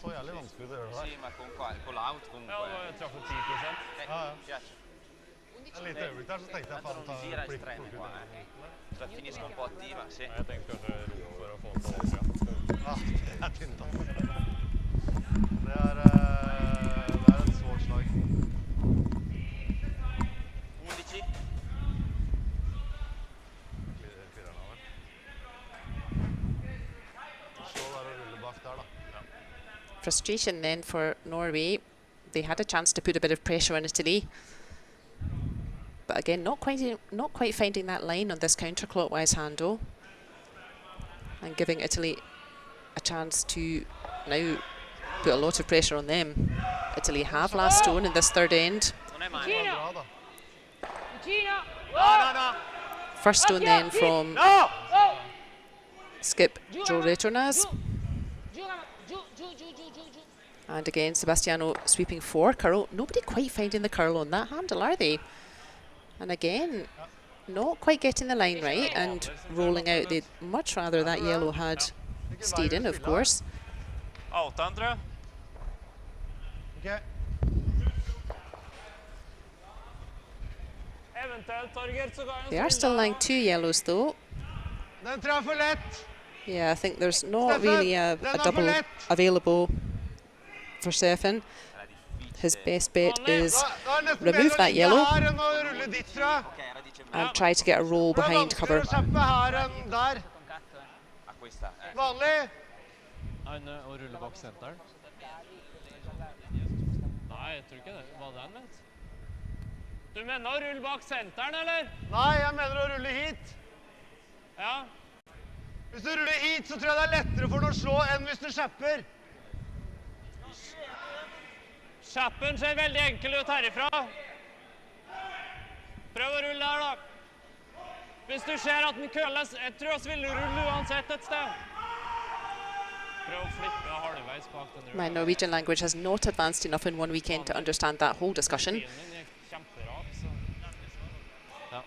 Så jævlig vanskelig å gjøre det der. Sì, ma con l'out comunque. Ja, jeg traff jo 10%. Ja, ja. Piace. En liten øyeblikk der, så tenkte jeg faen ta Gira flipp estreme ut qua, den. Så finisco un po' attiva, sì. Jeg tenkte kanskje ro for å få den på oversida. Ja, det er tynt, altså. Det er et svårt slag. 11. Frustration then for Norway. They had a chance to put a bit of pressure on Italy, but again, not quite finding that line on this counterclockwise handle, and giving Italy a chance to now put a lot of pressure on them. Italy have last stone in this third end. First stone then from skip Joe Retornaz. And again, Sebastiano sweeping for curl. Nobody quite finding the curl on that handle, are they? And again, not quite getting the line right and rolling out. They'd much rather that yellow had stayed in, of course. They are still lying 2 yellows though. Yeah, I think there's not really a double available for Stefan. His best bet is remove that yellow and try to get a roll behind cover. Du mener å rulle bak senteren, eller? Nei, jeg mener å rulle hit. Ja. Hvis du ruller hit, så tror jeg det er lettere for den å slå enn hvis du skjepper. Chappen ser veldig enkel ut herifra. Prøv å rulle her, da. Hvis du ser at den køles, jeg tror jeg vil rulle uansett et sted. Prøv å flippe halvveis bak den rullen. My Norwegian language has not advanced enough in one weekend to understand that whole discussion. Bilen din gikk kjemperak, så... Ja.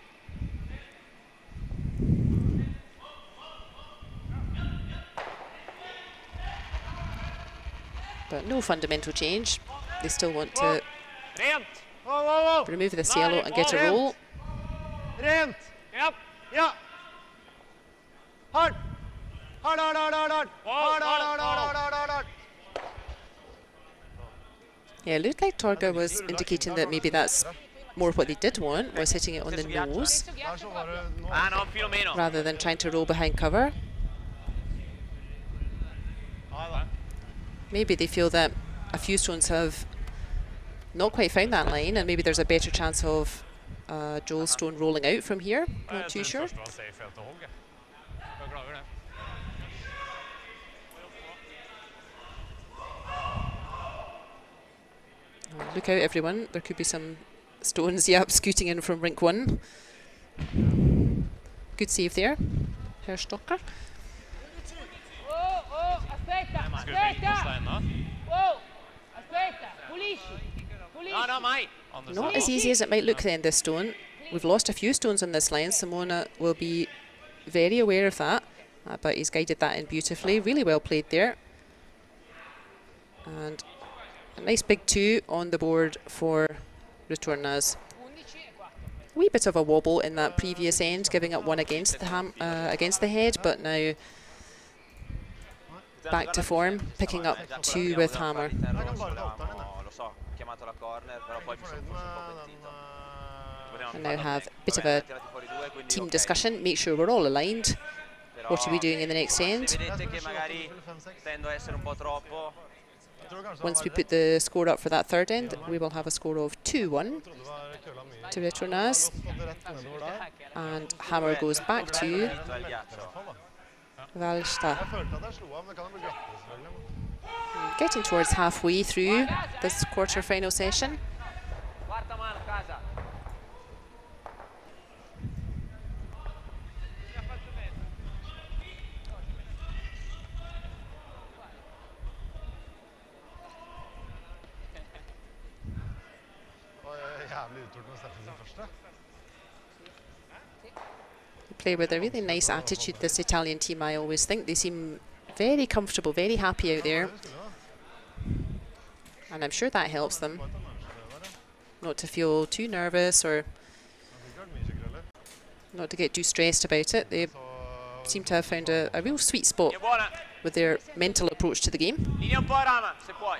But no fundamental change. They still want to Rent! remove this yellow and get a roll. Rent! Japp! Ja! Hard! Hard, hard, hard, hard, hard! Hard, hard, hard, hard, hard, hard, hard! Yeah, it looked like Torga was indicating that maybe that's more what they did want, was hitting it on the nose, Der så var det nå. Ah no, un filo meno. rather than trying to roll behind cover. Nei da. Maybe they feel that a few stones have not quite found that line, and maybe there's a better chance of Joel's stone rolling out from here. Not too sure. Jeg tror først det var safe helt å hogge. Jeg er glad over det. Look out, everyone. There could be some stones, yep, scooting in from rink 1. Good save there. Herr Stocker. Oh, aspetta, Skulle vi ikke på aspetta! steina? Oh, aspetta, pulisci, No, no, mai. Anders Not er as easy as it might look then, this stone. We've lost a few stones on this line. Simona will be very aware of that, but he's guided that in beautifully. Really well played there. And a nice big 2 on the board for Retornaz. 11 e 4. Wee bit of a wobble in that previous end, giving up 1 against the against the head, but now back to form, picking up 2 with hammer. Lo so, chiamato la corner, però poi mi sono forse un po' pentito. And now have a bit of a team discussion, make sure we're all aligned. What are we doing in the next end? Se vedete che magari tendo a essere un po' troppo. Once we put the score up for that third end, we will have a score of 2-1 to Retornaz. And hammer goes back to Walstad. Jeg følte at jeg slo av, men det kan jo bli glattere selvfølgelig. Getting towards halfway through this quarter-final session. Quarta mano, casa. Og jævlig utgjort med Steffen sin første. Play with a really nice attitude, this Italian team, I always think. They seem very comfortable, very happy out there. And I'm sure that helps them not to feel too nervous or not to get too stressed about it. They seem to have found a real sweet spot È buona. with their mental approach to the game. Linea un po' a rama, se puoi.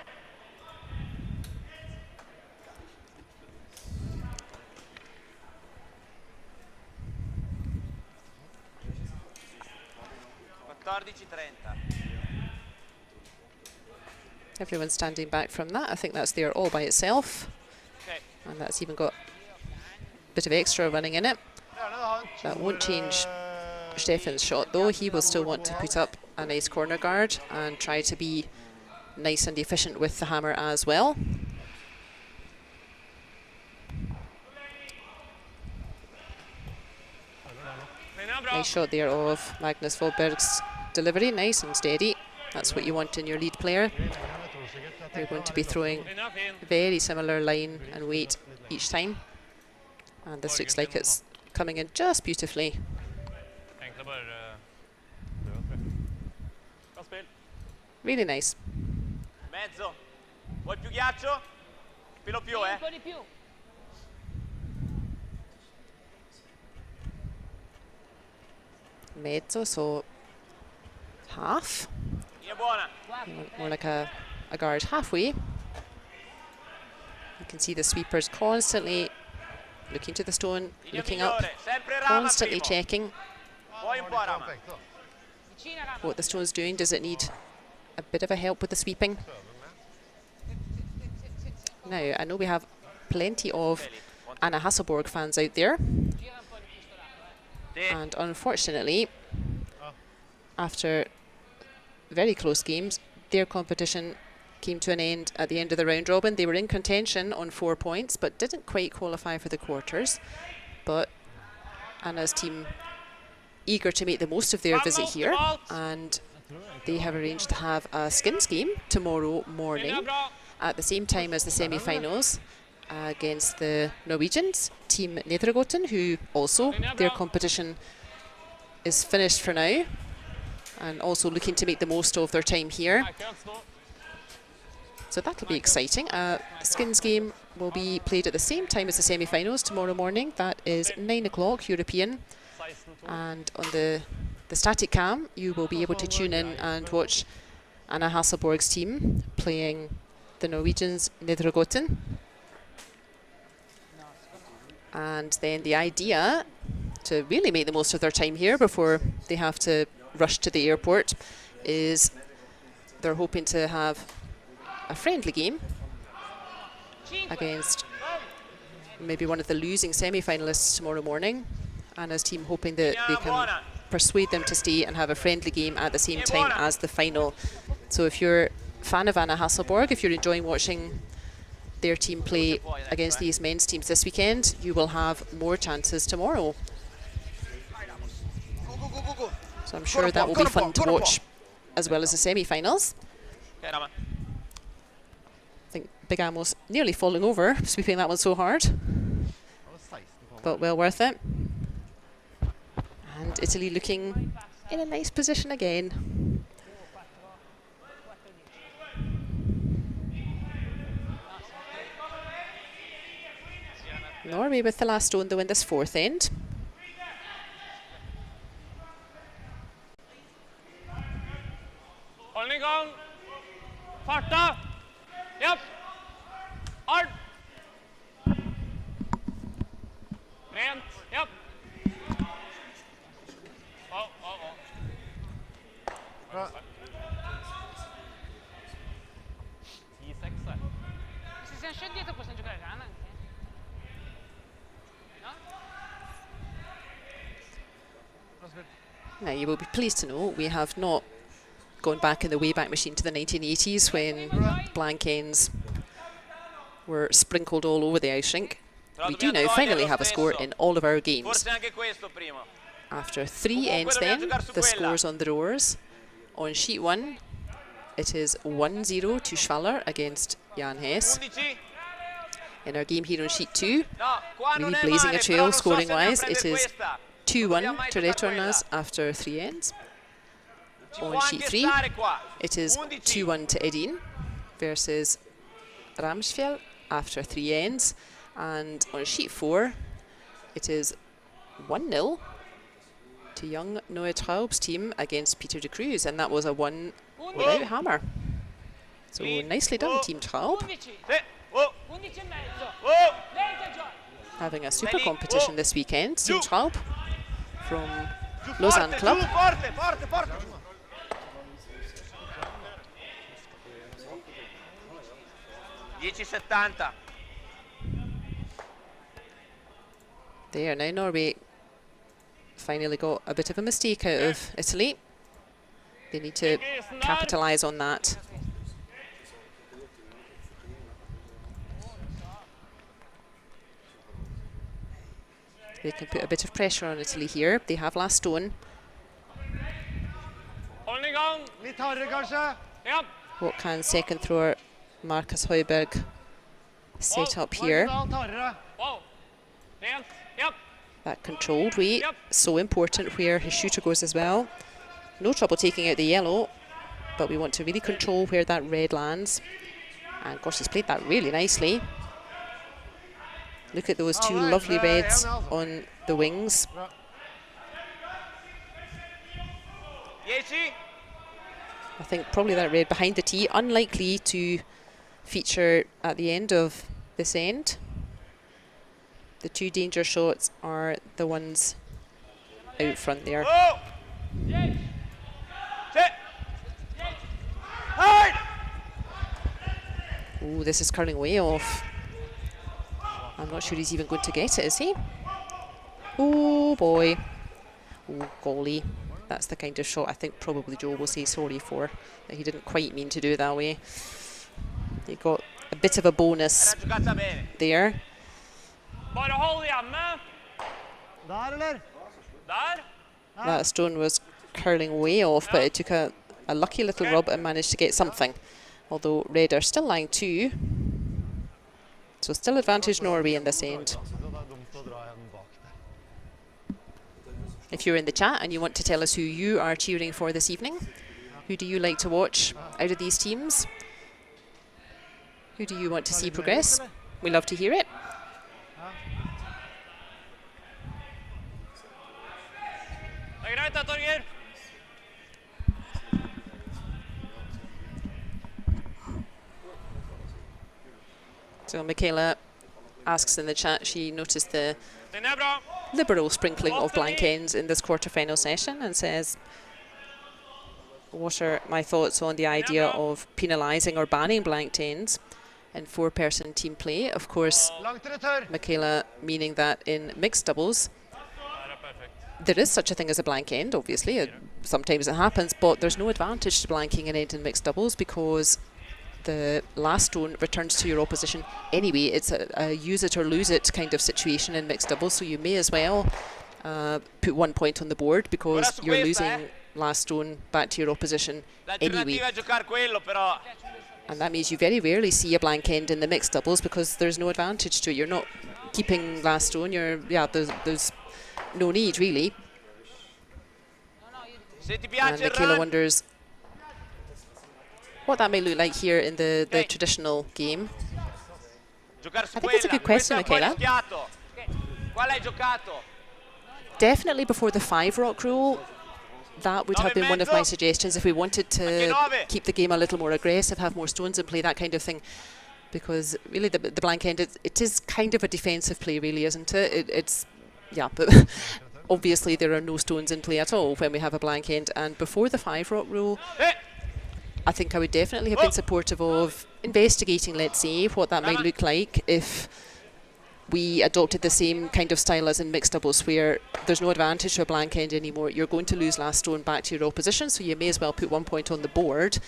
Everyone's standing back from that. I think that's there all by itself. Okay. And that's even got a bit of extra running in it. That won't change Steffan's shot though. He will still want to put up a nice corner guard and try to be nice and efficient with the hammer as well. Nice shot there of Magnus Volberg's delivery, nice and steady. That's what you want in your lead player. They're going to be throwing a very similar line and weight each time. And this looks like it's coming in just beautifully. Really nice. Mezzo. Vuoi più ghiaccio? Filo più, eh? Un po' di più. Mezzo, so half. Linea buona. More like a guard halfway. You can see the sweepers constantly looking to the stone, Linea looking up, migliore. Sempre rama constantly primo. checking Poi un po' a rama. Vicina rama. what the stone's doing. Does it need a bit of a help with the sweeping? Now, I know we have plenty of Anna Hasselborg fans out there, Gira un po' di questo lato, Sì. and unfortunately, after very close games, their competition came to an end at the end of the round robin. They were in contention on 4 points, but didn't quite qualify for the quarters. But Anna's team eager to make the most of their visit here, and they have arranged to have a skins game tomorrow morning at the same time as the semi-finals against the Norwegians, team Nedregotten, who also, their competition is finished for now, and also looking to make the most of their time here. So that'll be exciting. Skins game will be played at the same time as the semi-finals tomorrow morning. That is 9 o'clock European. And on the static cam, you will be able to tune in and watch Anna Hasselborg's team playing the Norwegians Nedregotten. And then the idea to really make the most of their time here before they have to rush to the airport is they're hoping to have a friendly game against maybe one of the losing semi-finalists tomorrow morning. Anna's team hoping that they can persuade them to stay and have a friendly game at the same time as the final. So if you're a fan of Anna Hasselborg, if you're enjoying watching their team play against these men's teams this weekend, you will have more chances tomorrow. So I'm sure that will be fun to watch as well as the semi-finals. I think Big Ammo's nearly falling over, sweeping that one so hard, but well worth it. And Italy looking in a nice position again. Norway with the last stone though in this fourth end. Holdning on. Farta. Yep. Art. Rent. Yep. Bra. 10-6 där. Se siamo scendi dietro possiamo giocare a Ghana anche. Now you will be pleased to know we have not gone back in the Wayback Machine to the 1980s when blank ends were sprinkled all over the ice rink. We do now finally have a score in all of our games. After 3 ends then, the scores on the roars. On sheet 1, it is 1-0 to Schwaller against Jan Hess. In our game here on sheet 2, really blazing a trail scoring-wise, it is 2-1 to Retornaz after 3 ends. On sheet 3, it is 2-1 to Edin versus Ramsfjell after 3 ends. And on sheet 4, it is 1-0 to young Noah Traub's team against Peter de Cruz, and that was a 1 without hammer. So nicely done, Team Traub. Having a super competition this weekend, Team Traub from Lausanne Club. There, now Norway finally got a bit of a mistake out of Italy. They need to capitalise on that. They can put a bit of pressure on Italy here. They have last stone. What can second thrower Marcus Højberg set up here? That controlled weight, so important where his shooter goes as well. No trouble taking out the yellow, but we want to really control where that red lands. And of course he's played that really nicely. Look at those two lovely reds on the wings. I think probably that red behind the tee, unlikely to feature at the end of this end. The two danger shots are the ones out front there. Oh, this is curling way off. I'm not sure he's even going to get it, is he? Oh boy. Oh golly. That's the kind of shot I think probably Joe will say sorry for, that he didn't quite mean to do it that way. You got a bit of a bonus Era giocata bene. there. Bare hold hjemme. Der, eller? Der. That stone was curling way off, but it took a lucky little rub and managed to get something. Although Red are still lying 2. So still advantage Norway in this end. Det er dumt å dra en bak der. If you're in the chat and you want to tell us who you are cheering for this evening, who do you like to watch out of these teams? Who do you want to see progress? We love to hear it. Det er greit, det, Torger. So Michaela asks in the chat, she noticed the Den er bra. liberal sprinkling of blank ends in this quarter-final session and says, what are my thoughts on the idea of penalising or banning blank ends in 4-person team play? Of course, Langt retur. Michaela meaning that in mixed doubles, Der er perfekt. there is such a thing as a blank end, obviously. Sometimes it happens, but there's no advantage to blanking an end in mixed doubles because the last stone returns to your opposition anyway. It's a use it or lose it kind of situation in mixed doubles, so you may as well put 1 point on the board because you're losing last stone back to your opposition anyway. L'alternativa è giocare quello, però. And that means you very rarely see a blank end in the mixed doubles because there's no advantage to it. You're not keeping last stone. There's no need really. Se ti And piace il Michaela run, wonders what that may look like here in the traditional game. giocare su I think it's a quella. good question, Questo è un po' Michaela. rischiato. Quale hai giocato? Definitely before the 5-rock rule, that would have been one of my suggestions if we wanted to keep the game a little more aggressive, have more stones in play, that kind of thing. Because really the blank end, it is kind of a defensive play really, isn't it? It's, yeah, but obviously there are no stones in play at all when we have a blank end. And before the 5-rock rule, I think I would definitely have been supportive of investigating, let's say, what that might look like if we adopted the same kind of style as in mixed doubles where there's no advantage to a blank end anymore. You're going to lose last stone back to your opposition, so you may as well put 1 point on the board.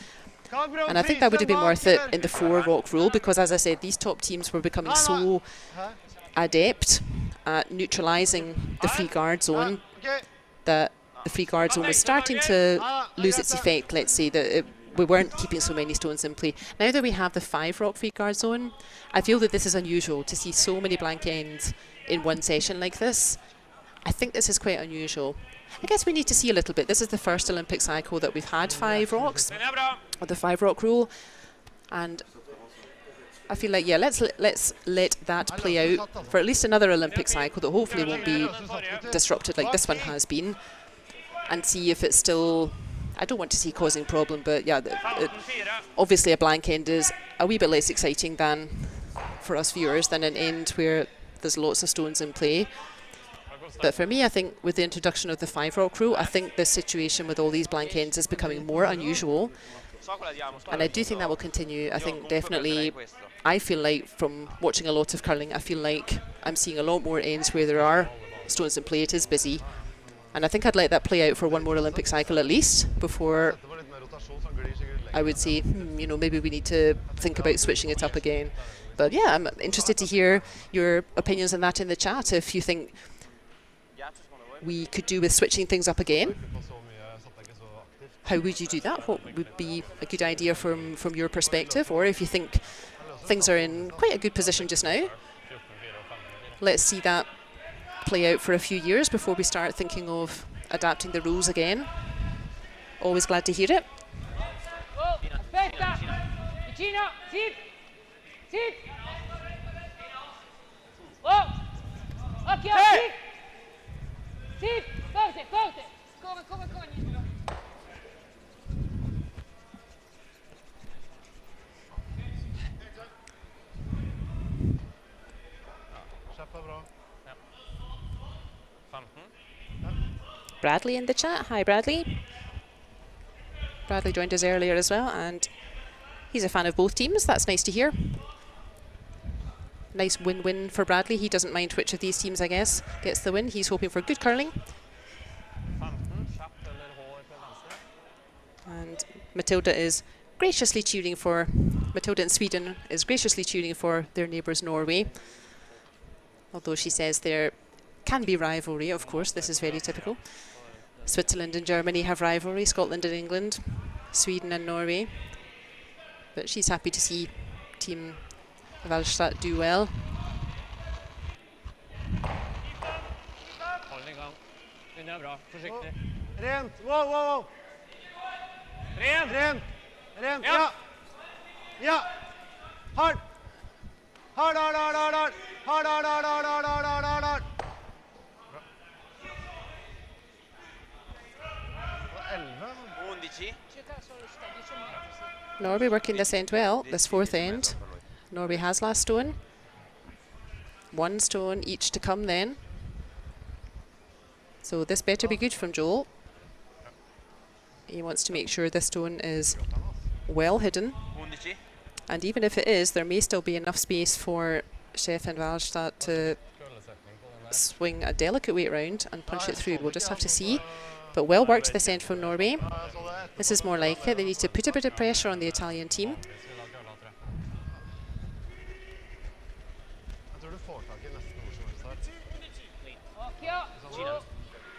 And I think that would have been worth it in the 4-rock rule because, as I said, these top teams were becoming so adept at neutralising the free guard zone that the free guard zone was starting to lose its effect, let's say, that we weren't keeping so many stones in play. Now that we have the 5-rock free guard zone, I feel that this is unusual to see so many blank ends in one session like this. I think this is quite unusual. I guess we need to see a little bit. This is the first Olympic cycle that we've had 5 rocks, Den er bra. or the 5-rock rule, and I feel like, yeah, let's let that play out for at least another Olympic cycle that hopefully won't be disrupted like this one has been, and see if it's still, I don't want to see causing problem, but yeah, obviously a blank end is a wee bit less exciting than for us viewers than an end where there's lots of stones in play. But for me, I think with the introduction of the 5-rock rule, I think this situation with all these blank ends is becoming more unusual. And I do think that will continue. I think definitely, I feel like from watching a lot of curling, I feel like I'm seeing a lot more ends where there are stones in play. It is busy. And I think I'd let that play out for one more Olympic cycle at least before I would say, you know, maybe we need to think about switching it up again. But yeah, I'm interested to hear your opinions on that in the chat. If you think we could do with switching things up again, how would you do that? What would be a good idea from your perspective? Or if you think things are in quite a good position just now, let's see that play out for a few years before we start thinking of adapting the rules again. Always glad to hear it. Aspetta! Vicino! Sit! Sit! Oh! Occhio! Sit! Sit! Forte! Forte! Come! Bradley in the chat. Hi, Bradley. Bradley joined us earlier as well, and he's a fan of both teams. That's nice to hear. Nice win-win for Bradley. He doesn't mind which of these teams, I guess, gets the win. He's hoping for good curling. And Matilda is graciously cheering for Matilda in Sweden is graciously cheering for their neighbours Norway. Although she says there can be rivalry, of course, this is very typical. Switzerland and Germany have rivalry, Scotland and England, Sweden and Norway. But she's happy to see Team Walstad do well. Rent! Wow, wow, wow! Rent! Rent! Rent! Ja. Ja! Hard! Hard, hard, hard, hard, hard! Hard, hard, hard, hard, hard, hard, hard, hard, hard! Norway working this end well, this fourth end. Norway has last stone. 1 stone each to come then. So this better be good from Joel. He wants to make sure this stone is well hidden. And even if it is, there may still be enough space for Stefan Walstad to swing a delicate weight round and punch it through. We'll just have to see. But well worked this end from Norway. This is more like it. They need to put a bit of pressure on the Italian team.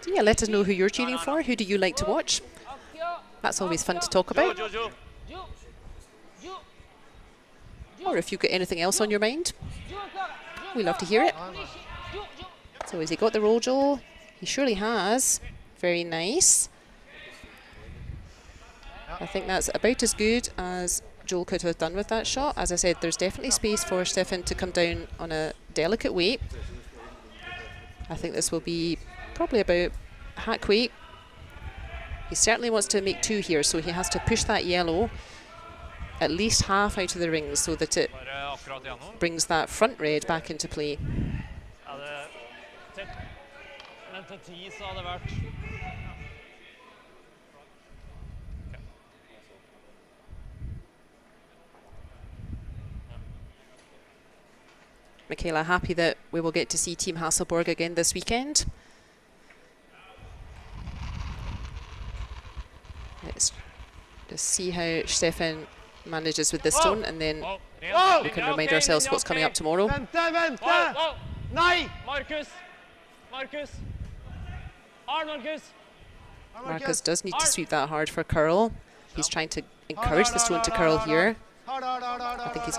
So yeah, let us know who you're cheering for. Who do you like to watch? That's always fun to talk about. Or if you've got anything else on your mind, we love to hear it. So has he got the roll, Joel? He surely has. Very nice. I think that's about as good as Joel could have done with that shot. As I said, there's definitely space for Stefan to come down on a delicate weight. I think this will be probably about hack weight. He certainly wants to make 2 here, so he has to push that yellow at least half out of the ring so that it brings that front red back into play. Michaela happy that we will get to see Team Hasselborg again this weekend. Let's just see how Stefan manages with this stone, and then we can remind ourselves what's coming up tomorrow. Marcus does need to sweep that hard for curl. He's trying to encourage the stone to curl here. I think he's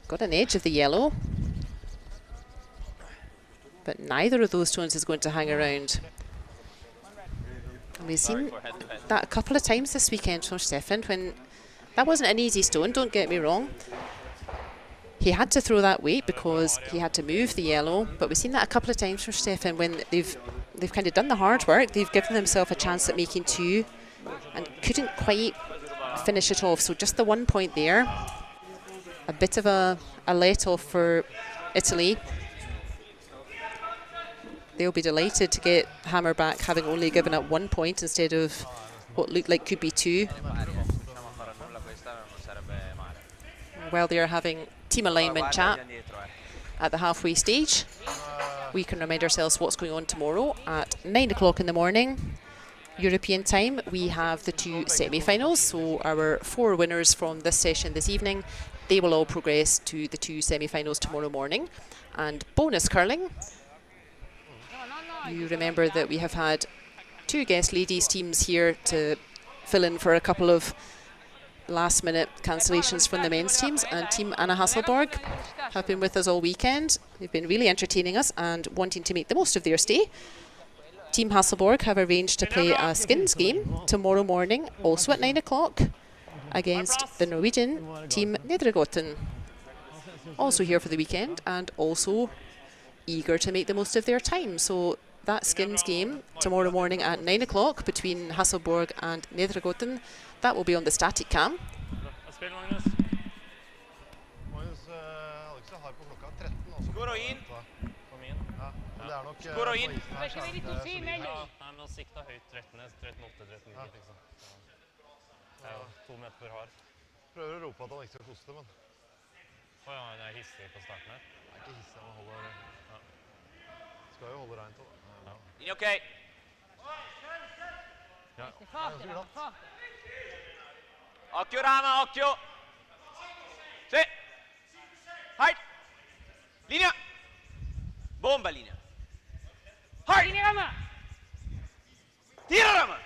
got an edge of the yellow. But neither of those stones is going to hang around. And we've seen that a couple of times this weekend from Stefan, when that wasn't an easy stone, don't get me wrong. He had to throw that weight because he had to move the yellow, but we've seen that a couple of times from Stefan when they've kind of done the hard work, they've given themselves a chance at making 2 and couldn't quite finish it off. So just the 1 point there, a bit of a let-off for Italy. They'll be delighted to get Hammer back, having only given up 1 point instead of what looked like could be 2. While they're having team alignment chat at the halfway stage, we can remind ourselves what's going on tomorrow at 9 o'clock in the morning. European time, we have the 2 semi-finals. So our 4 winners from this session this evening, they will all progress to the 2 semi-finals tomorrow morning. And bonus curling. You remember that we have had 2 guest ladies teams here to fill in for a couple of last-minute cancellations from the men's teams, and Team Anna Hasselborg have been with us all weekend. They've been really entertaining us and wanting to make the most of their stay. Team Hasselborg have arranged to play a skins game tomorrow morning, also at 9 o'clock, against the Norwegian Team Nedregotten. Also here for the weekend and also eager to make the most of their time. So that skins game tomorrow morning at 9 o'clock between Hasselborg and Nedregotten, that will be on the static cam. Skåra in. Skåra in. Nå sikta høyt 13, 13,8, 13,9 liksom. Det er jo 2 meter for hard. Prøver å rope at han ikke skal koste, men... Åja, det er hissig på starten her. Det er ikke hissig, han holder... Skal jo holde regnet også. In ok. Ja, Occhio Rama, occhio. Linea. Bomba linea. Hard. Linea Rama. Tira Rama.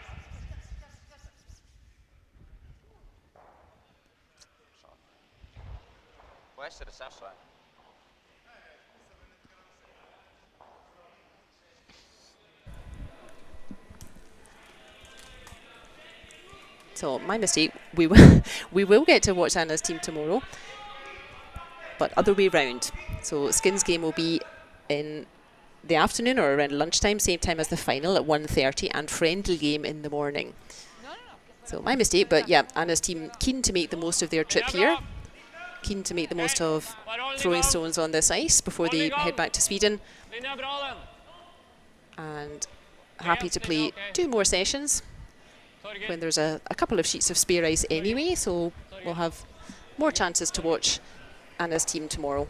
Può essere sasso, So my mistake. We will get to watch Anna's team tomorrow, but other way round. So Skins game will be in the afternoon or around lunchtime, same time as the final at 1:30, and friendly game in the morning. So my mistake, but yeah, Anna's team keen to make the most of their trip here, keen to make the most of throwing stones on this ice before they head back to Sweden, and happy to play 2 more sessions when there's a couple of sheets of spare ice anyway, so we'll have more chances to watch Anna's team tomorrow.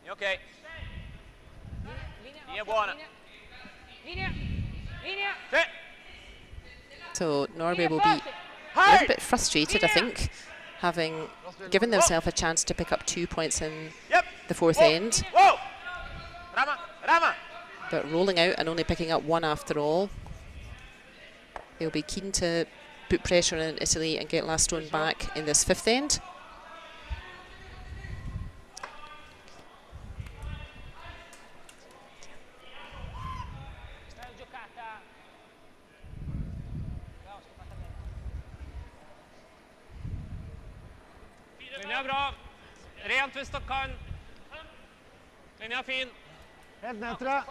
Ok. Linea buona. Linea. Linea. Sì. So Norway will be a little bit frustrated, I think, having given themselves a chance to pick up 2 points in the 4th end, Whoa. Rama. Rama. but rolling out and only picking up 1 after all. They'll be keen to put pressure on Italy and get last stone back in this 5th end. Linja bra. Rent hvis dere kan. Linja fin. Helt ned, tror jeg.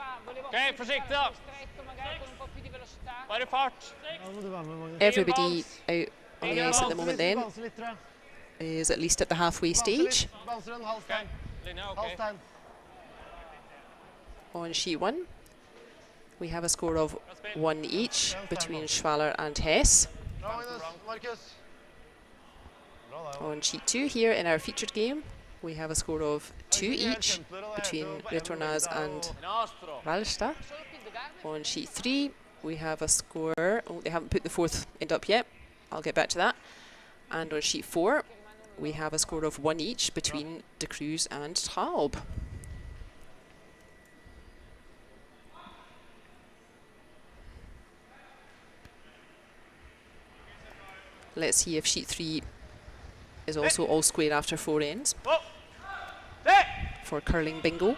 Ok, forsiktig da. Bare fart. Ja, må du være med, Magnus. Everybody out on the ice at the moment then Bounce litt, tror jeg. is at least at the halfway stage. Bouncer en halv stein. Linja, Halv ok. stein. On sheet 1, we have a score of 1 each between Schwaller and Hess. Bra, Magnus. Markus. Bra, det, On sheet 2 here in our featured game, we have a score of 2 each between Retornaz and Nostro. Walstad. On sheet 3, we have a score, oh, they haven't put the 4th end up yet, I'll get back to that. And on sheet 4, we have a score of 1 each between De Cruz and Talb. Let's see if sheet 3 is also all square after 4 ends Whoa. Sì. for curling bingo.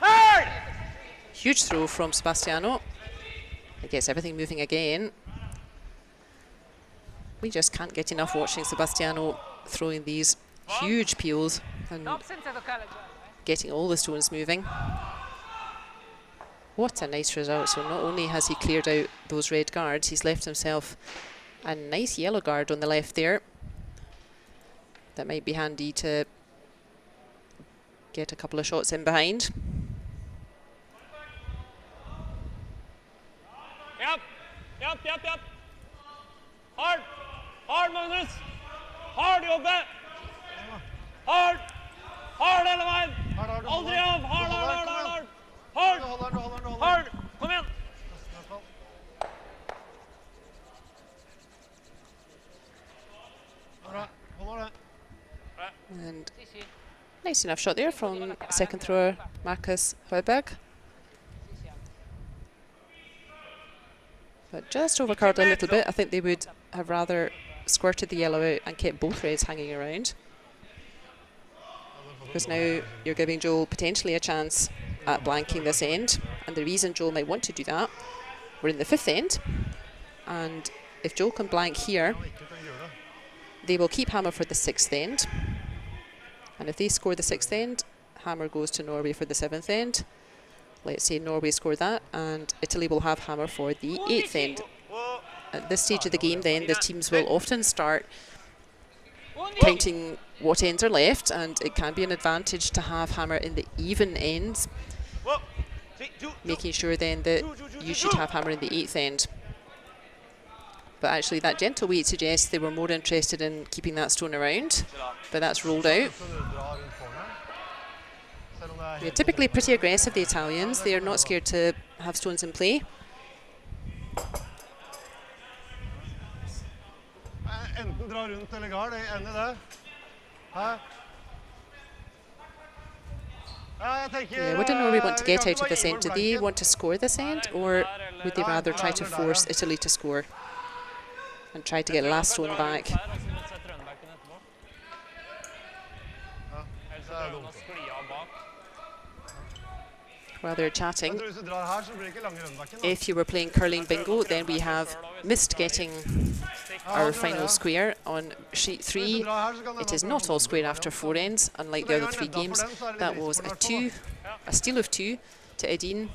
Hard. Huge throw from Sebastiano. It gets everything moving again. We just can't get enough watching Sebastiano throwing these huge peels and getting all the stones moving. What a nice result. So not only has he cleared out those red guards, he's left himself a nice yellow guard on the left there. That might be handy to get a couple of shots in behind. Japp. Hard. Hard, Magnus. Hard jobbe. Hard. Hard hele veien. Aldri av. Hard. Hard. Hard. Kom igjen. And nice enough shot there from second thrower Marcus Højberg. But just overcurled a little bit. I think they would have rather squirted the yellow out and kept both reds hanging around. Because now you're giving Joel potentially a chance at blanking this end. And the reason Joel might want to do that, we're in the 5th end. And if Joel can blank here, they will keep hammer for the 6th end. And if they score the 6th end, hammer goes to Norway for the 7th end. Let's say Norway score that, and Italy will have hammer for the 8th end. At this stage of the game then, the teams will often start counting what ends are left, and it can be an advantage to have hammer in the even ends, making sure then that you should have hammer in the 8th end. But actually that gentle weight suggests they were more interested in keeping that stone around, but that's rolled out. They're typically pretty aggressive, the Italians. They are not scared to have stones in play. Enten dra rundt eller gard, jeg er enig i det. Hæ? Yeah, what do Norway want to get out of this end? Do they want to score this end, or would they rather try to force Italy to score and try to get last stone back? While they're chatting, if you were playing curling bingo, then we have missed getting our final square on sheet 3. It is not all square after 4 ends, unlike the other 3 games. That was a steal of 2 to Edin,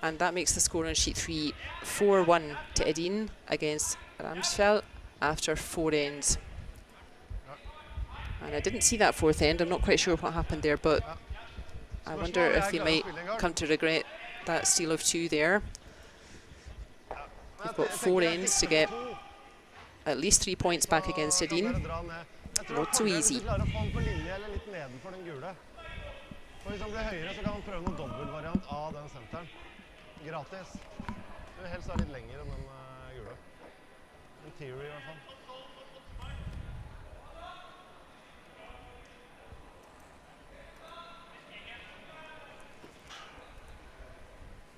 and that makes the score on sheet 3 4-1 to Edin against Ramsfjell after 4 ends. And I didn't see that 4th end. I'm not quite sure what happened there, but I wonder if they might come to regret that steal of 2 there. We've got 4 ends to get at least 3 points back against Edin. Not so easy.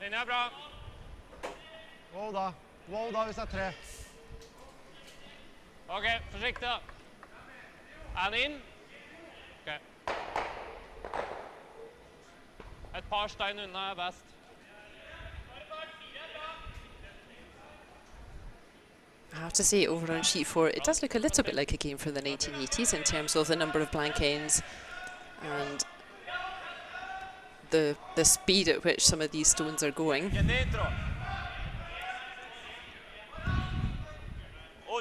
Linja bra. Wow da hvis det er 3. Ok, forsiktig da. En inn. Ok. Et par stein unna er best. I have to say, over on sheet 4, it does look a little bit like a game from the 1980s in terms of the number of blank ends and the speed at which some of these stones are going.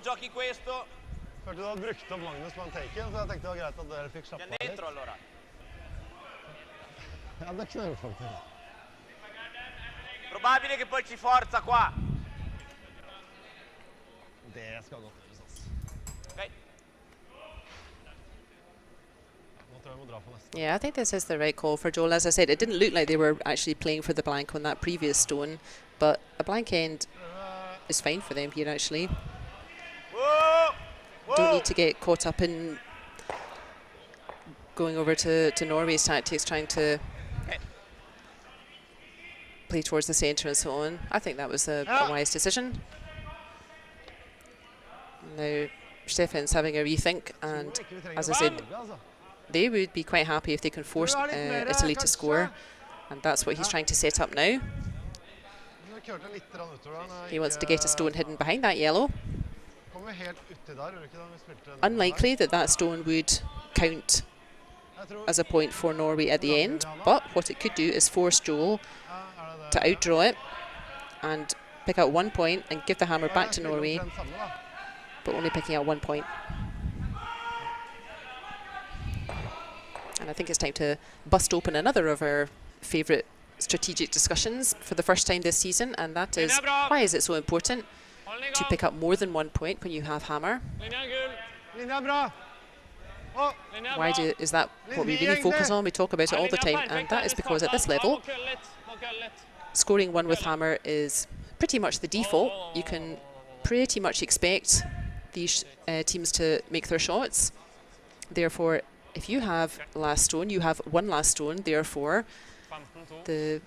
Giochi questo. Hørte du hadde brukt opp Magnus på en taken, så jeg tenkte det var greit at dere fikk slappe av litt. Allora. Ja, det knører faktisk. Probabile che poi ci forza qua. Det skal godt gjøres, altså. Ok. Nå tror jeg vi må dra på neste. Yeah, I think this is the right call for Joel. As I said, it didn't look like they were actually playing for the blank on that previous stone, but a blank end is fine for them here, actually. Don't need to get caught up in going over to Norway's tactics, trying to play towards the centre and so on. I think that was a wise decision. Now Stefan's having a rethink, and as I said, they would be quite happy if they can force Italy to score, and that's what he's trying to set up now. He wants to get a stone hidden behind that yellow. Unlikely that that stone would count as a point for Norway at the end, but what it could do is force Joel to outdraw it and pick out 1 point and give the hammer back to Norway, but only picking out 1 point. And I think it's time to bust open another of our favourite strategic discussions for the first time this season, and that is, why is it so important to pick up more than 1 point when you have hammer? Why is that what we really focus on? We talk about it all the time, and that is because at this level, scoring 1 with hammer is pretty much the default. You can pretty much expect these teams to make their shots. Therefore, if you have last stone, you have 1 last stone. Therefore, the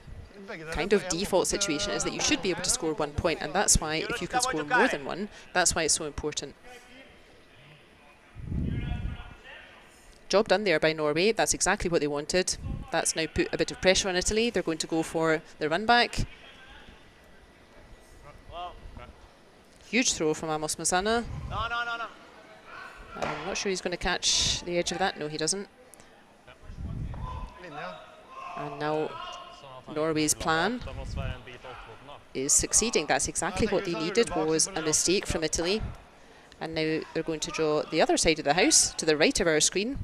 kind of default situation is that you should be able to score 1 point, and that's why if you can score more than 1, that's why it's so important. Job done there by Norway. That's exactly what they wanted. That's now put a bit of pressure on Italy. They're going to go for the run back. Huge throw from Amos Mazzana. No. I'm not sure he's going to catch the edge of that. No, he doesn't. And now Norway's plan is succeeding. That's exactly what they needed, was a mistake from Italy. And now they're going to draw the other side of the house, to the right of our screen.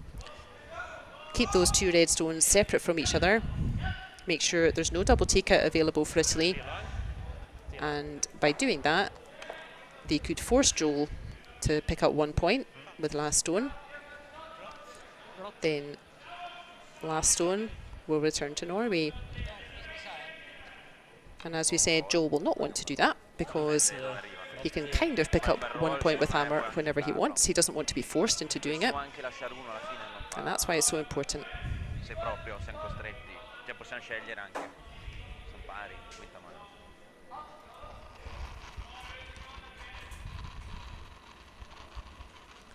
Keep those 2 red stones separate from each other. Make sure there's no double takeout available for Italy. And by doing that, they could force Joel to pick up 1 point with last stone. Then last stone will return to Norway. And as we said, Joel will not want to do that because he can kind of pick up 1 point with hammer whenever he wants. He doesn't want to be forced into doing it. And that's why it's so important.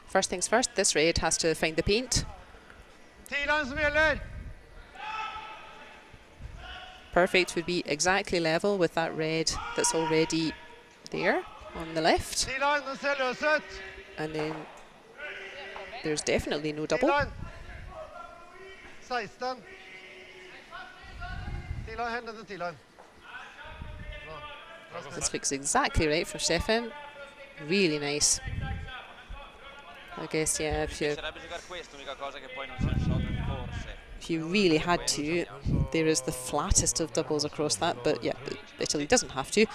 First things first, this red has to find the paint. Perfect would be exactly level with that red that's already there on the left. And then there's definitely no double. This looks exactly right from Stefan. Really nice. I guess, yeah, if you really had to, there is the flattest of doubles across that, but yeah, Italy doesn't have to.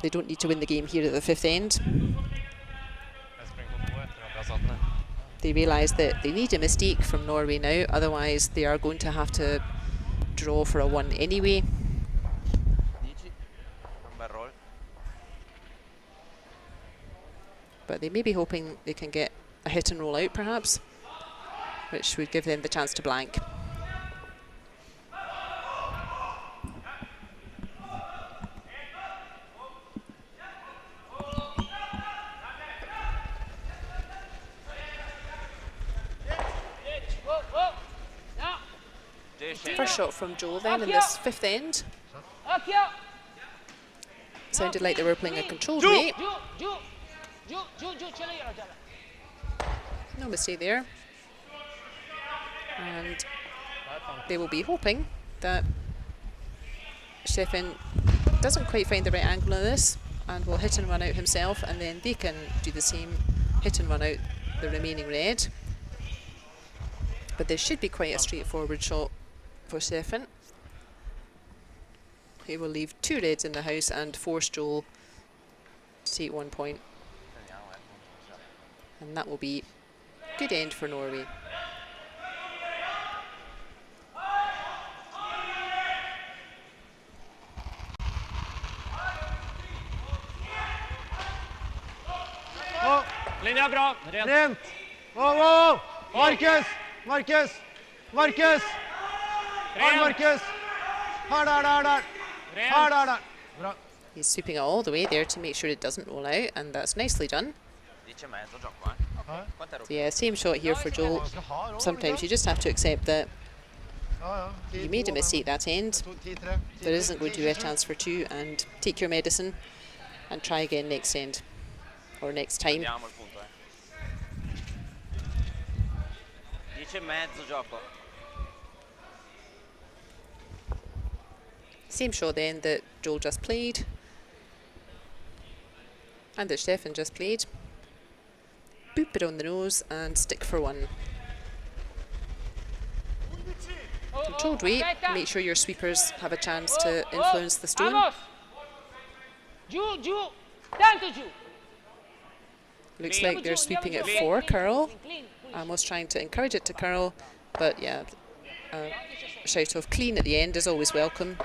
They don't need to win the game here at the 5th end. They realise that they need a mistake from Norway now, otherwise they are going to have to draw for a 1 anyway. But they may be hoping they can get a hit and roll out perhaps, which would give them the chance to blank. First shot from Joel then in this 5th end. Sounded like they were playing a controlled way. No mistake there. And they will be hoping that Stefan doesn't quite find the right angle on this and will hit and run out himself, and then they can do the same, hit and run out the remaining red. But this should be quite a straightforward shot for Stefan. He will leave 2 reds in the house and force Joel to take 1 point. And that will be good end for Norway. Linja bra. Rent. Wow. Marcus. Marcus. Marcus. Marcus. Hard. He's sweeping it all the way there to make sure it doesn't roll out, and that's nicely done. So yeah, same shot here for Joel. Sometimes you just have to accept that you made a mistake that end. There isn't going to be a chance for 2, and take your medicine and try again next end or next time. Same shot then that Joel just played and that Stefan just played. Boop it on the nose and stick for 1. Controlled way, make sure your sweepers have a chance to influence the stone. Looks like they're sweeping it for curl. Almost trying to encourage it to curl, but yeah, a shout of clean at the end is always welcome.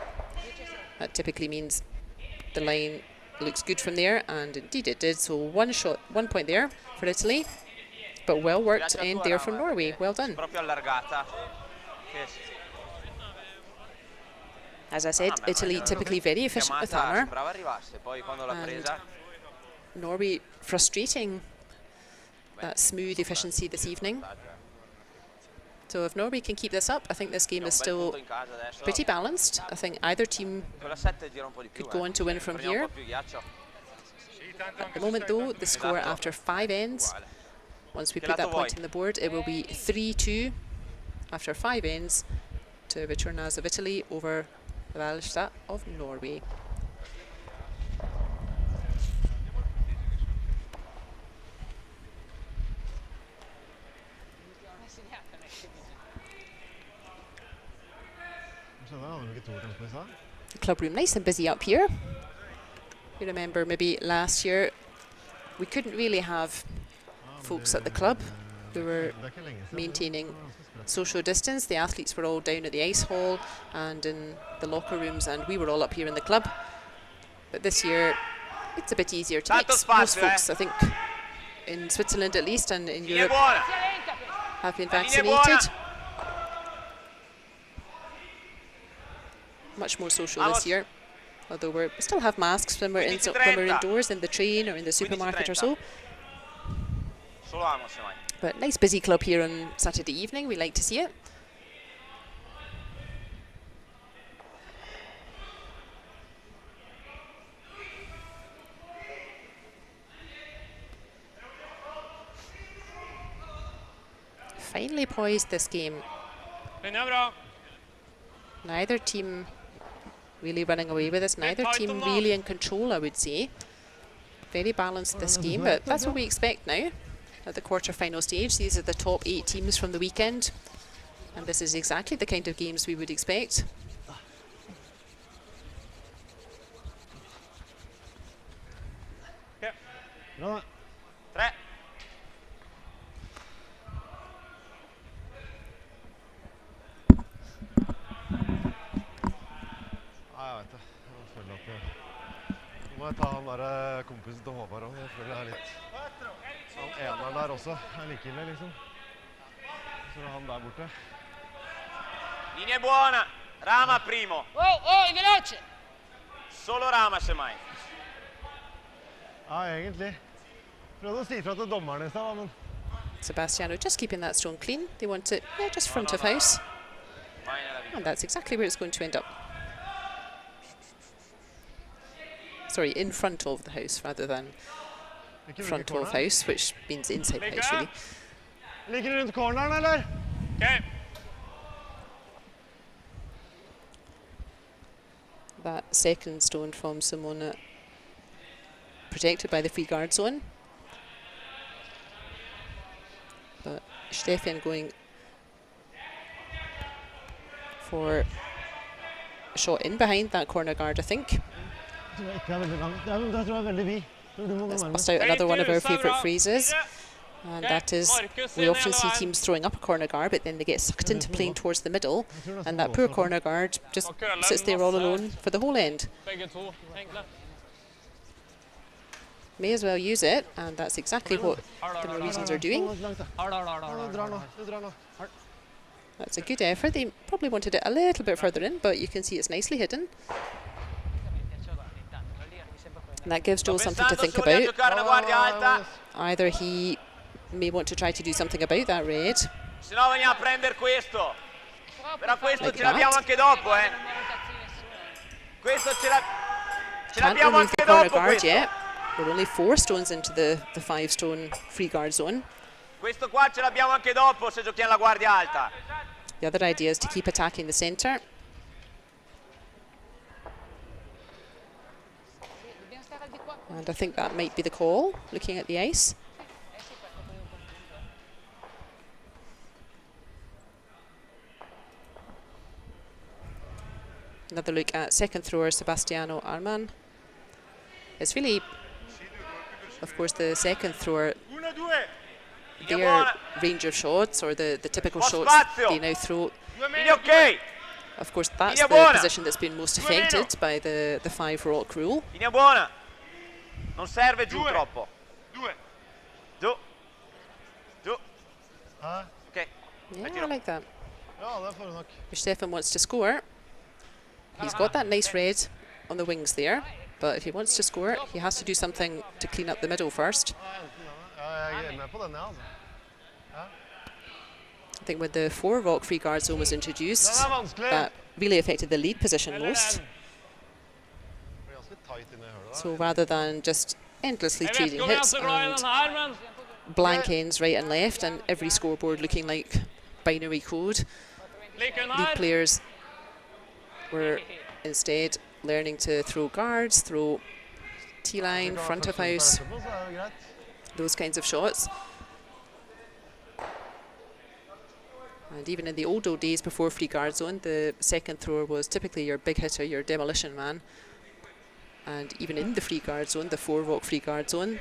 That typically means the line looks good from there, and indeed it did. So 1 shot, 1 point there for Italy, but well worked end there from Norway. Well done. As I said, Italy typically very efficient with hammer, and Norway frustrating that smooth efficiency this evening. So if Norway can keep this up, I think this game is still pretty balanced. I think either team could go on to win from here. At the moment though, the score after 5 ends, once we put that point in the board, it will be 3-2 after 5 ends to Retornaz of Italy over Walstad of Norway. The club room nice and busy up here. You remember maybe last year we couldn't really have folks at the club who were maintaining social distance. The athletes were all down at the ice hall and in the locker rooms, and we were all up here in the club. But this year, it's a bit easier to mix. Most folks, I think, in Switzerland at least, and in Europe, have been vaccinated. Much more social this year, although we still have masks when we're indoors, in the train or in the supermarket or so. But nice busy club here on Saturday evening. We like to see it. Finally poised this game. Neither team really running away with us. Neither team really in control, I would say. Very balanced this game, but that's what we expect now at the quarter-final stage. These are the top 8 teams from the weekend, and this is exactly the kind of games we would expect. Bra. 3. Jeg vet det. Jeg føler at nå må jeg ta han der kompisen til Håvard også. Jeg føler det er litt... Han eneren der også er like ille, liksom. Så er han der borte. Linea buona. Rama primo. Veloce! Solo Rama semmai. Ja, egentlig. Prøvde å si fra til dommeren I sted, men... Sebastiano just keeping that stone clean. They want it just front of house. And that's exactly where it's going to end up. Sorry, in front of the house rather than front of house, which means inside the house, really. Ligger det rundt corneren, eller? Okay. That second stone from Simona, protected by the free guard zone. But Stefan going for a shot in behind that corner guard, I think. Let's bust out another one of our favourite phrases, and that is, we often see teams throwing up a corner guard, but then they get sucked into playing towards the middle, and that poor corner guard just sits there all alone for the whole end. May as well use it, and that's exactly what the Norwegians are doing. That's a good effort. They probably wanted it a little bit further in, but you can see it's nicely hidden. And that gives Joel something to think about. Either he may want to try to do something about that red. Like that. Can't remove the corner guard yet. We're only 4 stones into the 5-stone free guard zone. The other idea is to keep attacking the centre. And I think that might be the call, looking at the ice. Another look at second thrower Sebastiano Arman. It's really, of course, the second thrower, their range of shots, or the typical shots they now throw. Of course, that's the position that's been most affected by the 5 rock rule. Non serve giù troppo. Giù. Okay. Yeah, I like that. If Stefan wants to score, he's got that nice red on the wings there, but if he wants to score, he has to do something to clean up the middle first. I think when the 4 rock free guard zone was introduced, that really affected the lead position most. So rather than just endlessly trading hits and blank ends right and left and every scoreboard looking like binary code, lead players were instead learning to throw guards, throw T-line, front of house, those kinds of shots. And even in the old days before free guard zone, the second thrower was typically your big hitter, your demolition man. And even in the free guard zone, the 4 rock free guard zone,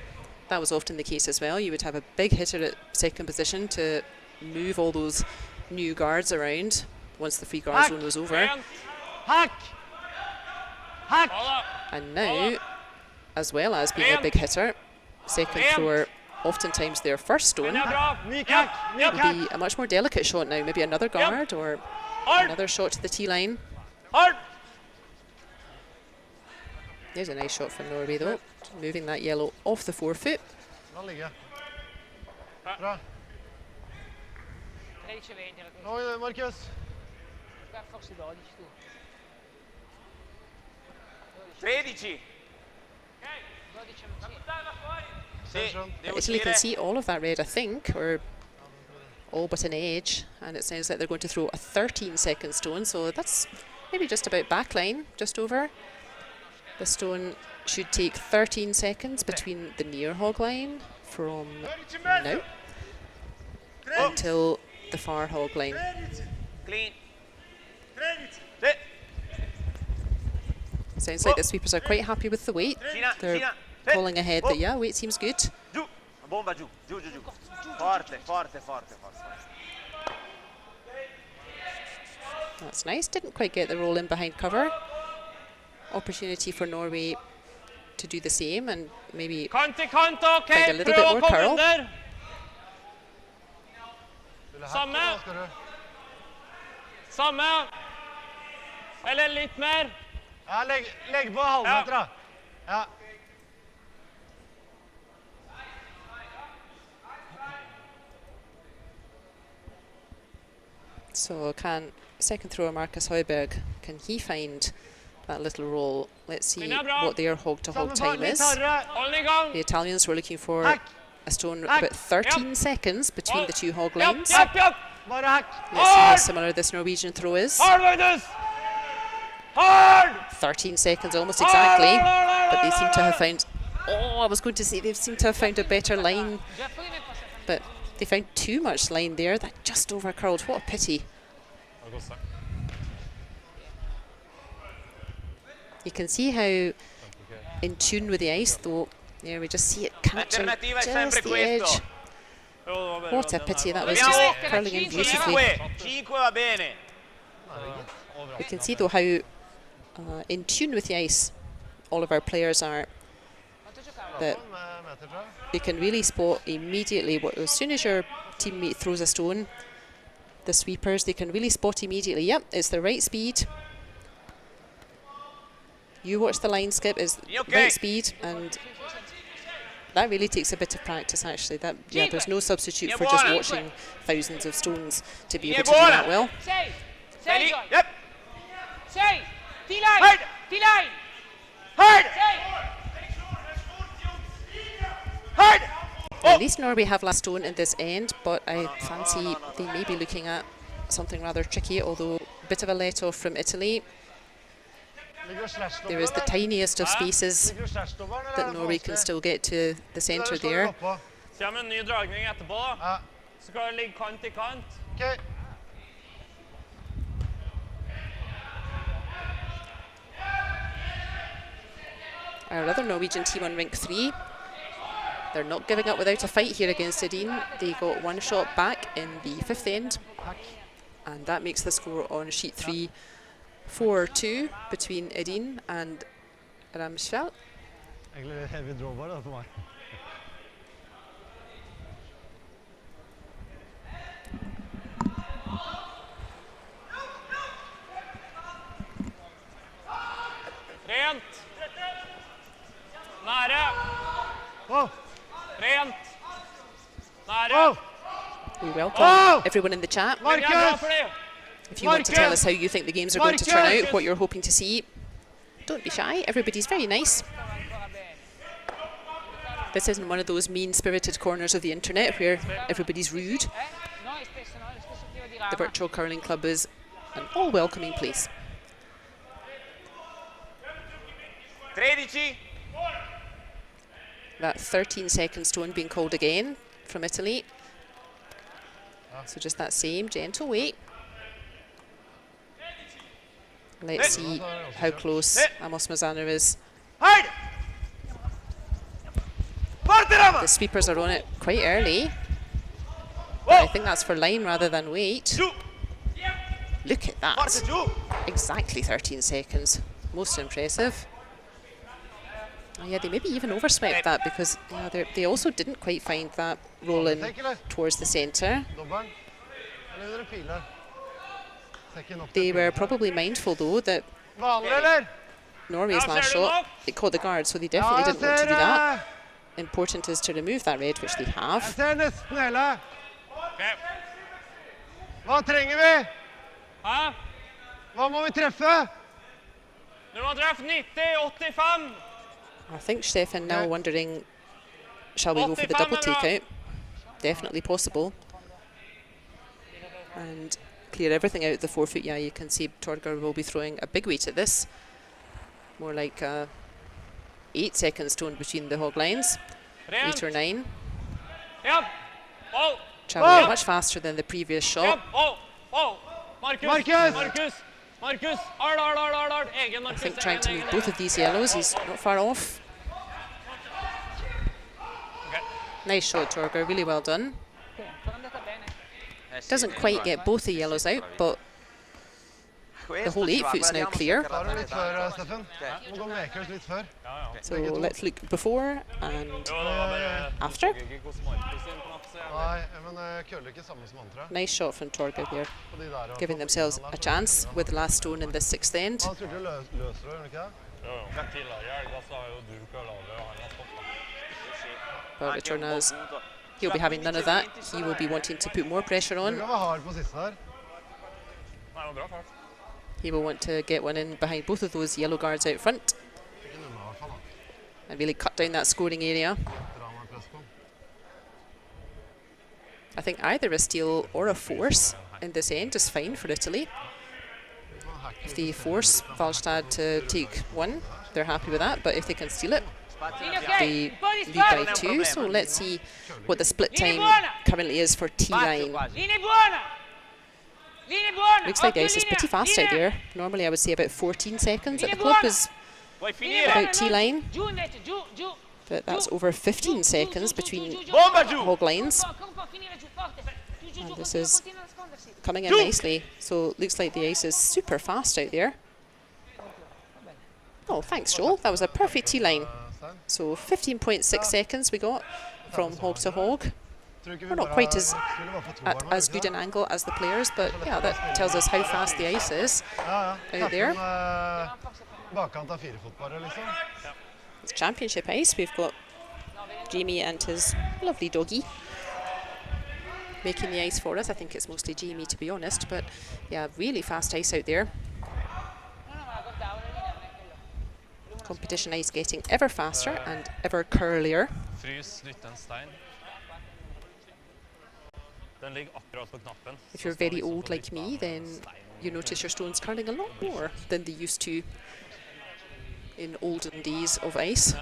that was often the case as well. You would have a big hitter at second position to move all those new guards around once the free guard zone was over. Hack! Hack! And now, as well as being a big hitter, second thrower, oftentimes their first stone, would be a much more delicate shot now. Maybe another guard or another shot to the tee line. There's a nice shot from Norway though, moving that yellow off the forefoot. Oi, Marcus. 13. Italy can see all of that red, I think, or all but an edge, and it sounds like they're going to throw a 13-second stone, so that's maybe just about backline, just over. The stone should take 13 seconds between the near hog line from now until the far hog line. Clean. Sounds like the sweepers are quite happy with the weight. They're calling ahead that, yeah, weight seems good. Giù. Bomba giù. Giù, giù, giù. Forte, forte, forte, forte. That's nice. Didn't quite get the roll in behind cover. Opportunity for Norway to do the same and maybe find a little bit more curl. Samme. Eller litt mer. Ja, legg på halvmeter da. Ja. So can second thrower Marcus Høiberg, can he find that little roll? Let's see what their hog to hog time is. The Italians were looking for a stone about 13 seconds between the two hog lines. Let's see how similar this Norwegian throw is. 13 seconds almost exactly, but they seem to have found, I was going to say they seem to have found a better line, but they found too much line there. That just over curled. What a pity. You can see how in tune with the ice though. There we just see it catching just the edge. What a pity, that was just curling in beautifully. We can see though how in tune with the ice all of our players are, that they can really spot immediately as soon as your teammate throws a stone, the sweepers, they can really spot immediately, yep, it's the right speed. You watch the line skip, it's right speed, and that really takes a bit of practice actually. That, yeah, there's no substitute for just watching thousands of stones to be able to do that well. Yep. T-line! T-line! Hard! Hard! At least Norway have last stone in this end, but I fancy they may be looking at something rather tricky, although a bit of a let off from Italy. There is the tiniest of spaces that Norway can still get to the centre there. Our other Norwegian team on rink 3, they're not giving up without a fight here against Edin. They got one shot back in the 5th end, and that makes the score on sheet 3 4-2 between Edin and Ramsfjell. Rent. Nære. Rent. Nære. We welcome everyone in the chat. If you want to tell us how you think the games are going to turn out, what you're hoping to see, don't be shy. Everybody's very nice. This isn't one of those mean-spirited corners of the internet where everybody's rude. The Virtual Curling Club is an all-welcoming place. 13. That 13-second stone being called again from Italy. So just that same gentle weight. Let's see how close Amos Mazzano is. Hard! Forte, Ramos! The sweepers are on it quite early. But I think that's for line rather than weight. Look at that. Exactly 13 seconds. Most impressive. Oh yeah, they maybe even overswept that because they also didn't quite find that roll in towards the centre. They were probably mindful though that Norway's last shot, it caught the guard, so they definitely didn't want to do that. Important is to remove that red, which they have. Hva trenger vi? Hæ? Hva må vi treffe? Du må treffe 90-85. I think Stefan now wondering, shall we go for the double takeout? Definitely possible. And clear everything out the 4 foot. Yeah, you can see Torger will be throwing a big weight at this. More like 8 seconds stone between the hog lines. 8 or 9. Yep. Oh. Traveling much faster than the previous shot. Yep. Oh. Oh. Markus. Hard. Egen I Markus. think trying to move both of these yellows, he's not far off. Nice shot, Torger, really well done. Doesn't quite get both the yellows out, but the whole 8 foot's now clear. So let's look before and after. Nice shot from Torger here, giving themselves a chance with the last stone in the 6th end. But Retornaz, he'll be having none of that. He will be wanting to put more pressure on. He will want to get one in behind both of those yellow guards out front and really cut down that scoring area. I think either a steal or a force in this end is fine for Italy. If they force Walstad to take one, they're happy with that, but if they can steal it, they lead by 2. So let's see what the split time currently is for T-line. Looks like the ice is pretty fast out there. Normally I would say about 14 seconds at the club is about T-line. But that's over 15 seconds between hog lines. And this is coming in nicely. So looks like the ice is super fast out there. Oh, thanks, Joel. That was a perfect T-line. So 15.6 seconds we got from hog to hog. We're not quite at as good an angle as the players, but yeah, that tells us how fast the ice is out there. It's championship ice. We've got Jamie and his lovely doggy making the ice for us. I think it's mostly Jamie, to be honest, but yeah, really fast ice out there. Competition ice getting ever faster and ever curlier. If you're very old like me, then you notice your stones curling a lot more than they used to in olden days of ice.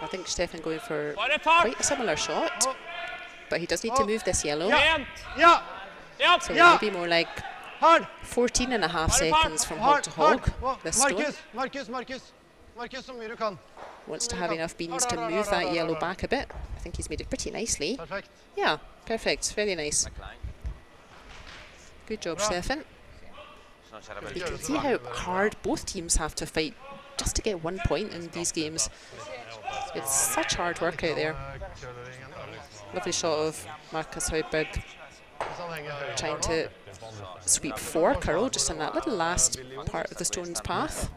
I think Stefan going for quite a similar shot, but he does need to move this yellow. So maybe more like 14.5 seconds from hog to hog. This stone wants to have enough beans to move that yellow back a bit. I think he's made it pretty nicely. Yeah, perfect. Very nice. Good job, Stefan. You can see how hard both teams have to fight just to get 1 point in these games. It's such hard work out there. Lovely shot of Markus Højberg trying to sweep 4 curl just in that little last part of the stone's path.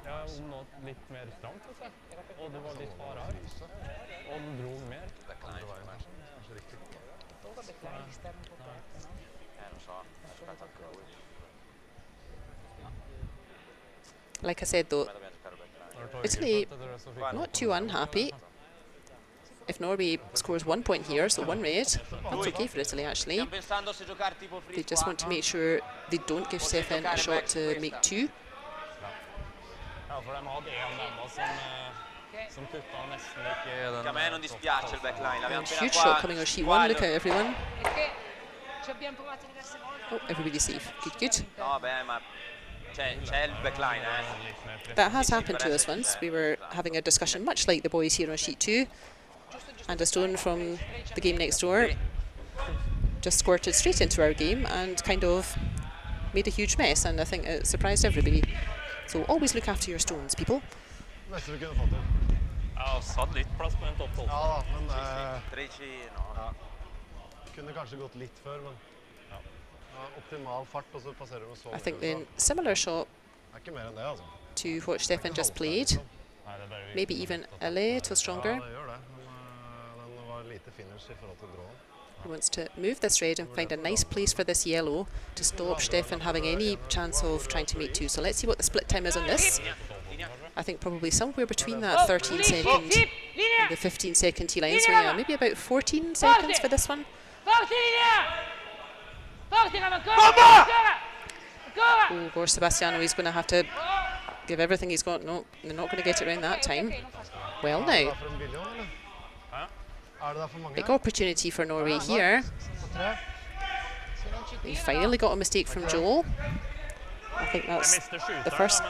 Like I said though, Italy not too unhappy. If Norway scores 1 point here, so 1 red, that's okay for Italy actually. They just want to make sure they don't give Stefan a shot to make 2. Huge shot coming on sheet 1, look out everyone. Oh, everybody's safe, good. That has happened to us once. We were having a discussion much like the boys here on sheet 2, and a stone from the game next door just squirted straight into our game and kind of made a huge mess, and I think it surprised everybody. So always look after your stones, people. I think then similar shot to what Stefan just played, maybe even a little stronger. He wants to move this red and find a nice place for this yellow to stop Stefan having any chance of trying to make 2. So let's see what the split time is on this. I think probably somewhere between that 13 second and the 15 second T line. So yeah, maybe about 14 seconds for this one. Oh, poor Sebastiano, he's going to have to give everything he's got. No, they're not going to get it around that time. Well now. Big opportunity for Norway here. They finally got a mistake from Joel. I think that's the first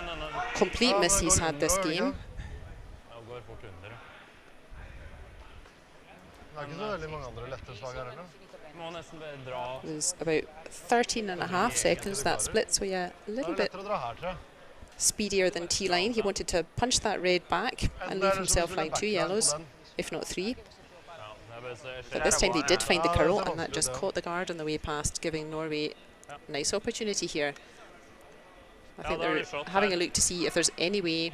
complete miss he's had this game. It was about 13.5 seconds that split, so yeah, a little bit speedier than T-line. He wanted to punch that red back and leave himself like 2 yellows, if not 3. But this time they did find the curl, and that just caught the guard on the way past, giving Norway a nice opportunity here. I think they're having a look to see if there's any way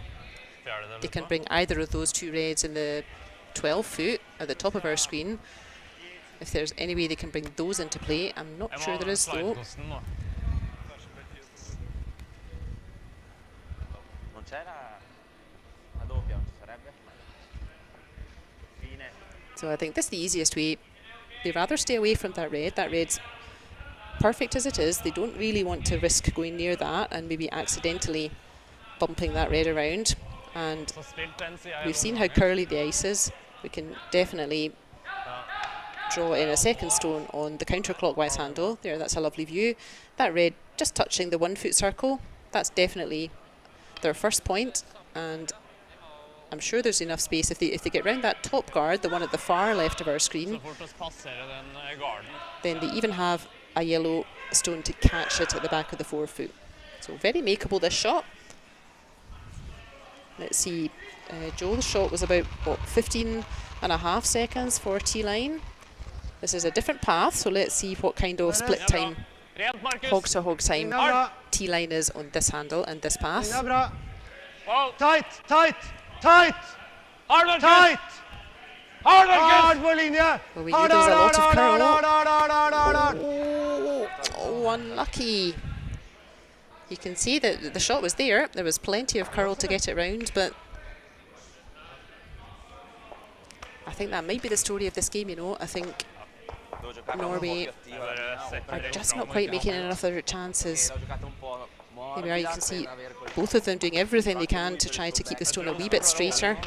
they can bring either of those 2 reds in the 12 foot at the top of our screen. If there's any way they can bring those into play. I'm not sure there is though. So I think this is the easiest way. They'd rather stay away from that red. That red's perfect as it is. They don't really want to risk going near that and maybe accidentally bumping that red around. And we've seen how curly the ice is. We can definitely draw in a second stone on the counterclockwise handle. There, that's a lovely view. That red just touching the 1 foot circle. That's definitely their first point, and I'm sure there's enough space if they get round that top guard, the one at the far left of our screen. Then they even have a yellow stone to catch it at the back of the 4 foot. So very makeable, this shot. Let's see, Joel's shot was about, what, 15.5 seconds for T-line. This is a different path, so let's see what kind of split time, hog to hog time, T-line is on this handle and this path. Tight! Tight! Tight! Tight! Hard på linje! Well, we knew there was a lot of curl. Oh, unlucky. You can see that the shot was there. There was plenty of curl to get it round, but I think that might be the story of this game, you know. I think Norway are just not quite making enough of their chances. Here we are, you can see both of them doing everything they can to try to keep the stone a wee bit straighter.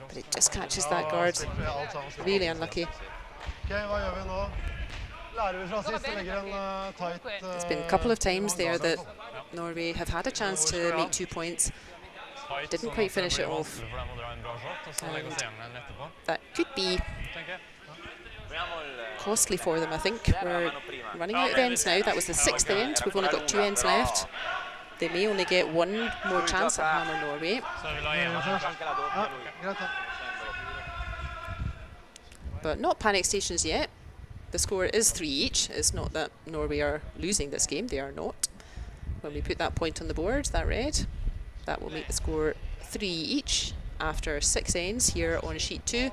But it just catches that guard. Really unlucky. There's been a couple of times there that Norway have had a chance to make 2 points. Didn't quite finish it off. And that could be costly for them, I think. We're running out of ends now. That was the 6th end. We've only got 2 ends left. They may only get 1 more chance at Hammer Norway. But not panic stations yet. The score is 3 each. It's not that Norway are losing this game. They are not. When we put that point on the board, that red, that will make the score 3 each after 6 ends here on sheet 2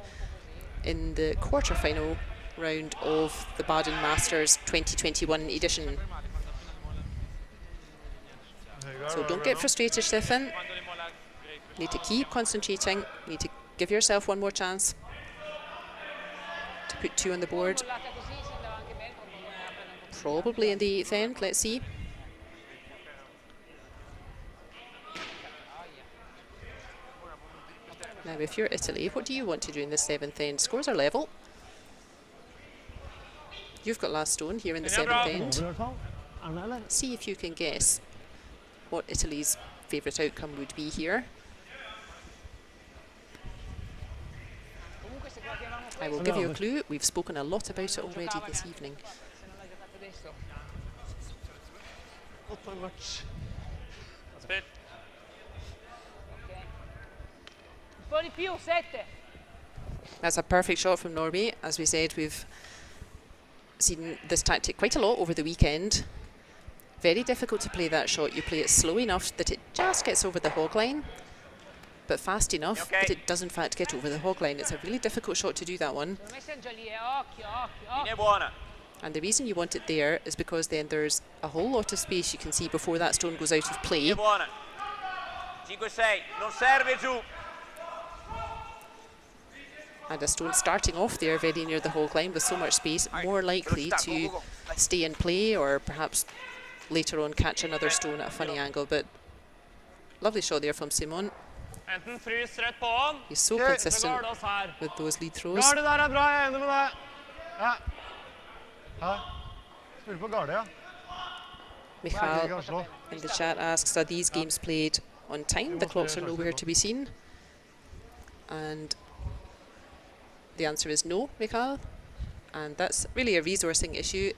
in the quarter-final round of the Baden Masters 2021 edition. So don't get frustrated, Stefan. Need to keep concentrating. Need to give yourself one more chance to put 2 on the board. Probably in the 8th end, let's see. Now, if you're Italy, what do you want to do in the 7th end? Scores are level. You've got last stone here in the 7th end. See if you can guess what Italy's favourite outcome would be here. I will give you a clue. We've spoken a lot about it already this evening. That's a perfect shot from Norway. As we said, we've seen this tactic quite a lot over the weekend. Very difficult to play that shot. You play it slow enough that it just gets over the hog line, but fast enough that it does in fact get over the hog line. It's a really difficult shot to do that one. And the reason you want it there is because then there's a whole lot of space you can see before that stone goes out of play. And a stone starting off there very near the hog line with so much space, more likely to stay in play or perhaps later on catch another stone at a funny angle. But lovely shot there from Simon. He's so consistent with those lead throws. Michael in the chat asks, are these games played on time? The clocks are nowhere to be seen. And the answer is no, Michael. And that's really a resourcing issue.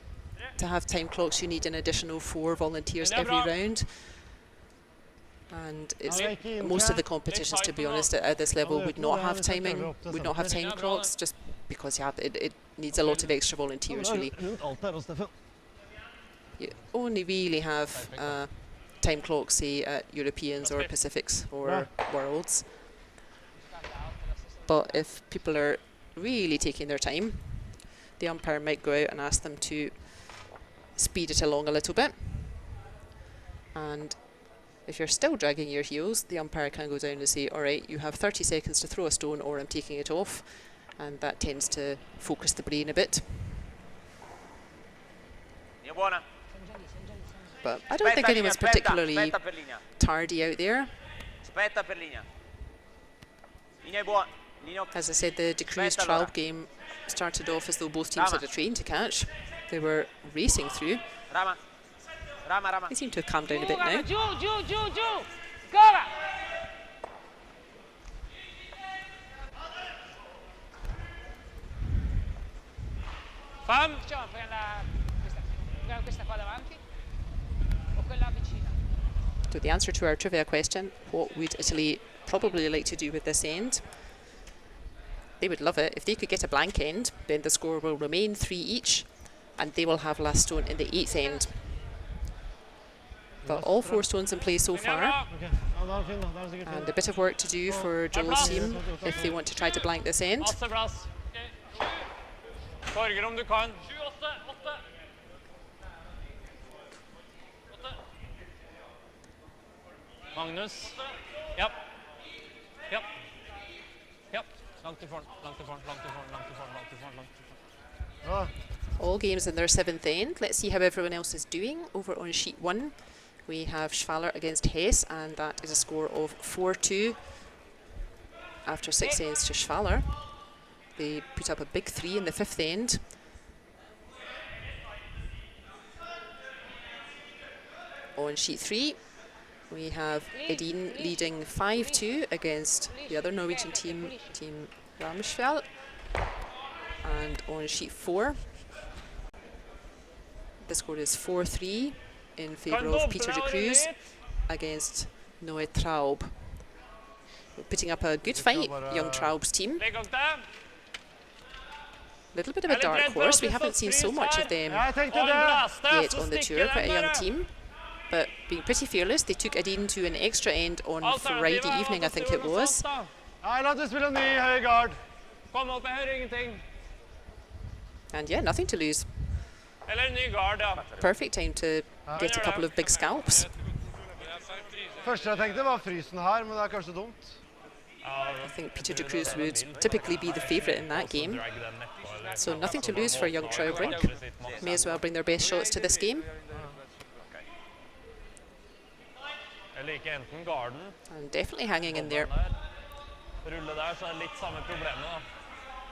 To have time clocks, you need an additional 4 volunteers every round. And it's most of the competitions, to be honest, at this level would not have timing, would not have time clocks, just because it needs a lot of extra volunteers, really. You only really have time clocks, say, at Europeans or Pacifics or Worlds. But if people are really taking their time, the umpire might go out and ask them to speed it along a little bit. And if you're still dragging your heels, the umpire can go down and say, all right, you have 30 seconds to throw a stone or I'm taking it off. And that tends to focus the brain a bit. But I don't think anyone's particularly tardy out there. As I said, the Cruz Traub game started off as though both teams had a train to catch. They were racing through. They seem to have calmed down a bit now. So the answer to our trivia question, what would Italy probably like to do with this end? They would love it. If they could get a blank end, then the score will remain 3 each, and they will have last stone in the 8th end. But all 4 stones in play so far, and a bit of work to do for Joel's team if they want to try to blank this end. Magnus. Yep. All games in their 7th end. Let's see how everyone else is doing. Over on sheet 1, we have Schwaller against Hess, and that is a score of 4-2 after 6 ends to Schwaller. They put up a big 3 in the 5th end. On sheet 3, we have Edin leading 5-2 against the other Norwegian team, Team Ramsfjell. And on sheet 4, the score is 4-3 in favour of Peter de Cruz against Noe Traub. We're putting up a good fight, young Traub's team. Little bit of a dark horse. We haven't seen so much of them yet on the tour, quite a young team. But being pretty fearless, they took Edin to an extra end on Friday evening, I think it was. And yeah, nothing to lose. Perfect time to get a couple of big scalps. Første jeg tenkte var frysen her, men det kanskje dumt. I think Peter de Cruz would typically be the favourite in that game. So nothing to lose for young Trowbrink. May as well bring their best shots to this game. And definitely hanging in there. Rulle der, så litt samme problemet da.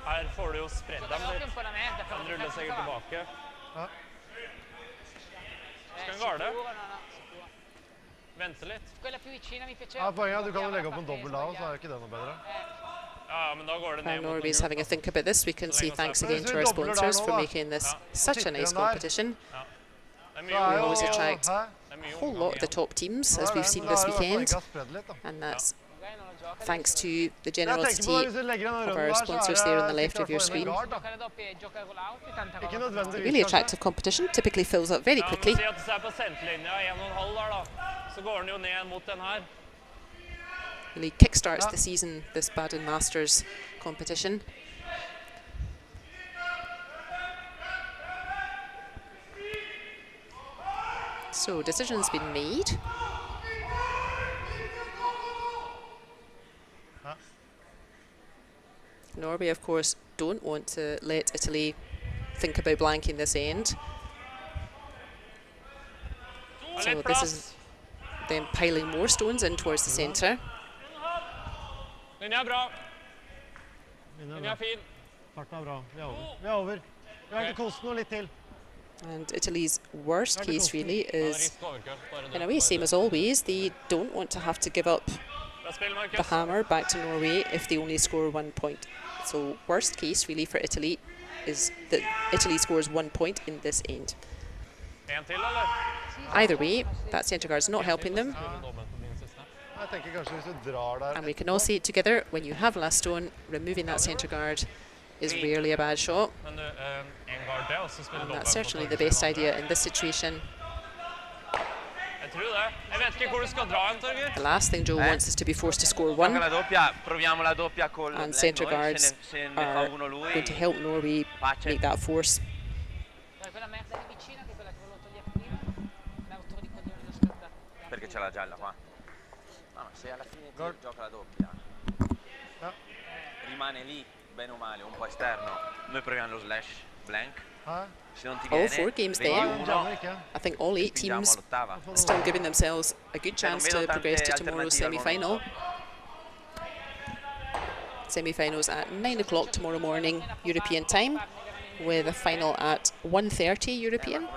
Her får du jo spredd dem litt. Kan rulle sikkert tilbake. Skal han garde? Vente litt. Poenget du kan jo legge opp en dobbelt da, så ikke det noe bedre. Ja, men da går det ned mot Norway's having a think about this. We can say thanks again to our sponsors for making this such a nice competition. We always attract a whole lot of the top teams, as we've seen this weekend, and that's thanks to the generosity of our sponsors there on the left of your screen. Really attractive competition, typically fills up very quickly. Really kickstarts the season, this Baden Masters competition. So, decision's been made. Norway, of course, don't want to let Italy think about blanking this end. So this is them piling more stones in towards the centre. Linja er bra. Linja er fin. Farten er bra. Vi er over. Vi har ikke kost noe litt til. And Italy's worst case really is, in a way, same as always. They don't want to have to give up the hammer back to Norway if they only score 1 point. So worst case really for Italy is that Italy scores 1 point in this end. Either way, that centre guard's not helping them. And we can all see it together, when you have last stone, removing that centre guard is rarely a bad shot. And that's certainly the best idea in this situation. The last thing Joe wants is to be forced to score 1. And centre guards are going to help Norway make that force. Perché c'è la gialla qua? No, se alla fine ti gioca la doppia, rimane lì, bene o male, un po' esterno. Noi proviamo lo slash blank. Se non ti viene, all 4 games then. I think all 8 teams still giving themselves a good chance to progress to tomorrow's semi-final. Semi-finals at 9 o'clock tomorrow morning European time, with a final at 1:30 European.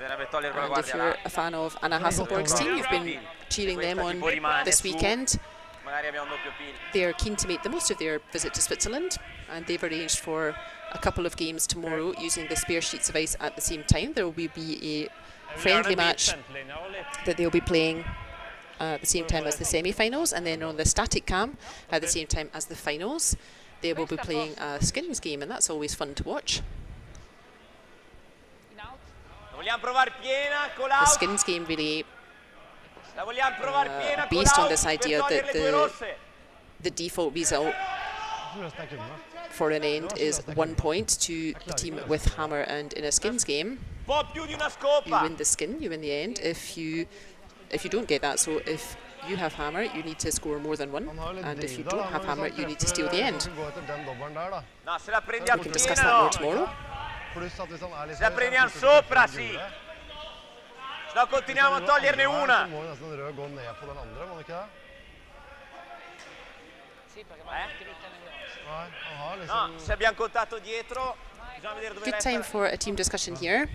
And if you're a fan of Anna Hasselborg's team, you've been cheering them on this weekend. They're keen to make the most of their visit to Switzerland, and they've arranged for a couple of games tomorrow using the spare sheets of ice at the same time. There will be a friendly match that they'll be playing at the same time as the semi-finals, and then on the static cam at the same time as the finals they will be playing a skins game, and that's always fun to watch. The skins game really based on this idea that the default result for an end is 1 point to the team with hammer, and in a skins game you win the skin, you win the end if you don't get that. So if you have hammer, you need to score more than 1, and if you don't have hammer, you need to steal the end. We can discuss that more tomorrow. Se la prendiamo sopra, sì. Se no continuiamo a toglierne una. No, se abbiamo contato dietro, bisogna vedere dove. Good time for a team discussion here.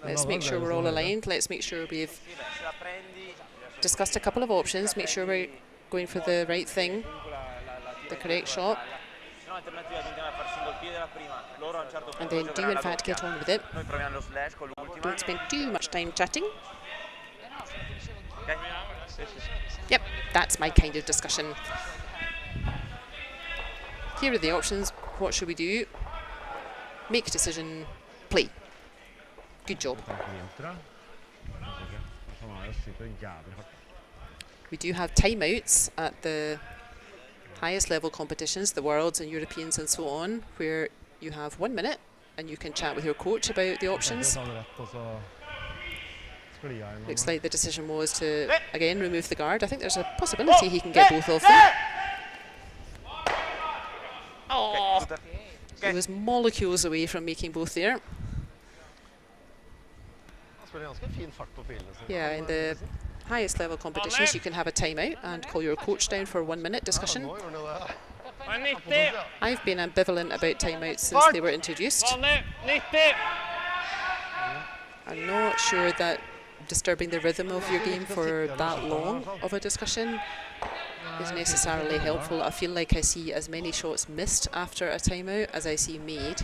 Let's make sure we're all aligned. Let's make sure we've discussed a couple of options. Make sure we're going for the right thing, the correct shot. And then do in fact get on with it. Don't spend too much time chatting. Yep, that's my kind of discussion. Here are the options. What should we do? Make a decision, play. Good job. We do have timeouts at the highest level competitions, the Worlds and Europeans and so on, where you have 1 minute and you can chat with your coach about the options. Looks like the decision was to, again, remove the guard. I think there's a possibility he can get both of them. Oh! He was molecules away from making both there. Yeah, in the highest level competitions you can have a timeout and call your coach down for a 1 minute discussion. I've been ambivalent about timeouts since they were introduced. I'm not sure that disturbing the rhythm of your game for that long of a discussion is necessarily helpful. I feel like I see as many shots missed after a timeout as I see made.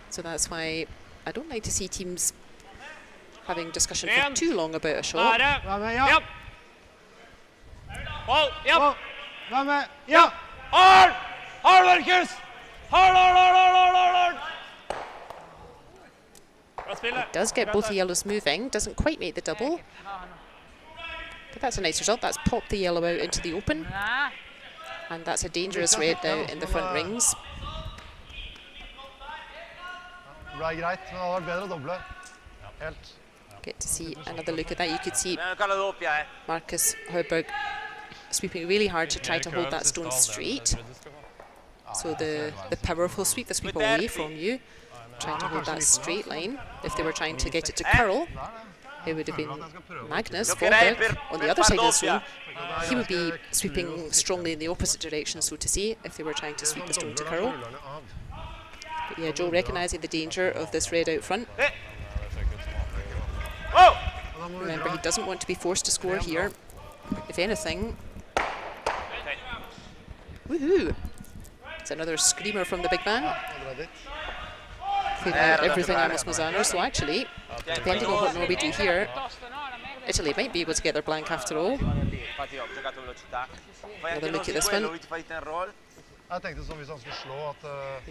So that's why I don't like to see teams having discussion for too long about a shot. Yep. Hold. Yep. Yep. Hard, Marcus. Hard. It does get both the yellows moving. Doesn't quite make the double. But that's a nice result. That's popped the yellow out into the open. And that's a dangerous red now in the front rings. Get to see another look at that. You could see Marcus Hauberg sweeping really hard to try to hold that stone straight. So the powerful sweep, the sweep away from you, trying to hold that straight line. If they were trying to get it to curl, it would have been Magnus Hauberg on the other side of the stone. He would be sweeping strongly in the opposite direction, so to say, if they were trying to sweep the stone to curl. But yeah, Joe recognising the danger of this red out front. Remember, he doesn't want to be forced to score here. If anything, woohoo! It's another screamer from the big man. Clearing out everything almost Mazzano. So actually, depending on what Norway do here, Italy might be able to get their blank after all. Another look at this one. Look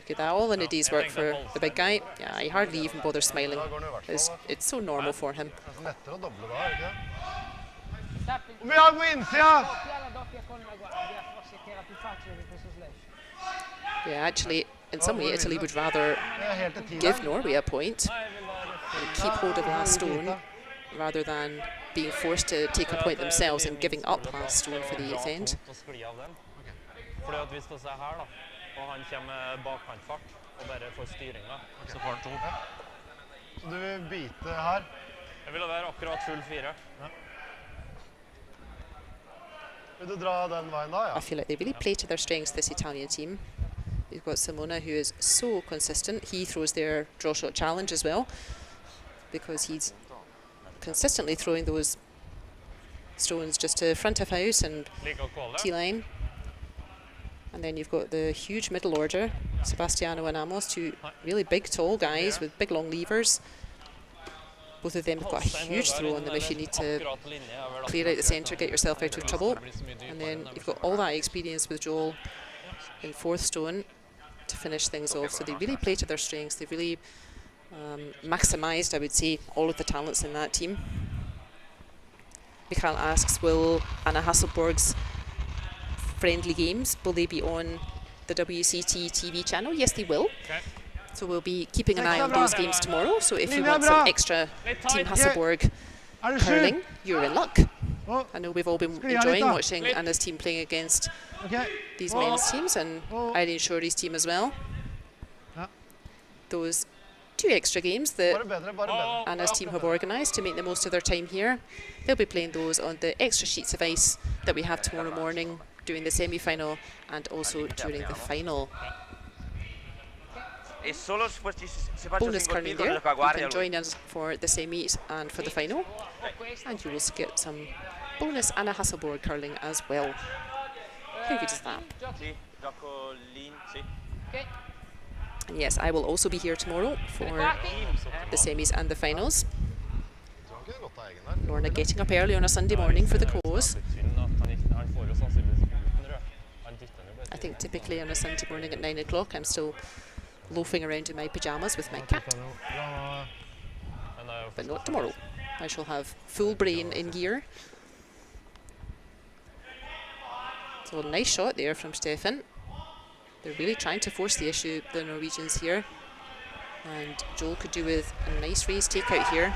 at that, all in a day's work for the big guy. Yeah, he hardly even bothers smiling. It's so normal for him. Yeah, actually, in some way, Italy would rather give Norway a point and keep hold of last stone rather than being forced to take a point themselves and giving up last stone for the 8th end. Fordi at vi skal se her da, og han kommer bakkantfart og bare får styringa, så får han 2. Så du vil bite her? Jeg vil være akkurat full 4. Ja. Vil du dra den veien da, ja? I feel like they really play to their strengths, this Italian team. You've got Simona, who is so consistent. He throws their draw shot challenge as well, because he's consistently throwing those stones just to front of house and T-line. And then you've got the huge middle order, Sebastiano and Amos, two really big, tall guys with big, long levers. Both of them have got a huge throw on them if you need to clear out the centre, get yourself out of trouble. And then you've got all that experience with Joel in 4th stone to finish things off. So they really play to their strengths. They've really maximised, I would say, all of the talents in that team. Mikhail asks, will Anna Hasselborg's friendly games, will they be on the WCT TV channel? Yes, they will. Okay. So we'll be keeping an eye on those games tomorrow. So if you want some extra Team Hasselborg curling, you're in luck. I know we've all been enjoying watching Anna's team playing against these men's teams and Irene Schori's team as well. Those 2 extra games that Anna's team have organised to make the most of their time here, they'll be playing those on the extra sheets of ice that we have tomorrow morning during the semi-final and also during the final. Bonus curling there. You can join us for the semis and for the final, and you will get some bonus Anna Hasselborg curling as well. How good is that? And yes, I will also be here tomorrow for the semis and the finals. Lorna getting up early on a Sunday morning for the cause. I think typically on a Sunday morning at 9 o'clock I'm still loafing around in my pyjamas with my cat. But not tomorrow. I shall have full brain in gear. So a nice shot there from Stefan. They're really trying to force the issue, the Norwegians here. And Joel could do with a nice raised takeout here.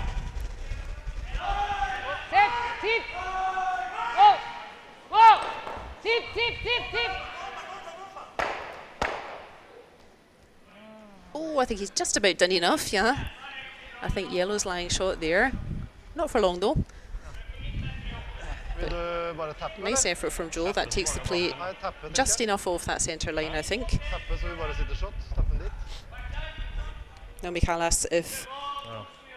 Sitt! Wow! Wow! Sitt, sitt, sitt, sitt! Oh, I think he's just about done enough, yeah. I think yellow's lying short there. Not for long though. Vil du bare tappe, Nice eller? effort from Joel. That takes the play Nei, tappe den just ikke. enough off that centre line, I think. Tappe så vi bare sitter shot. Tappe den dit. Now Mikael asks if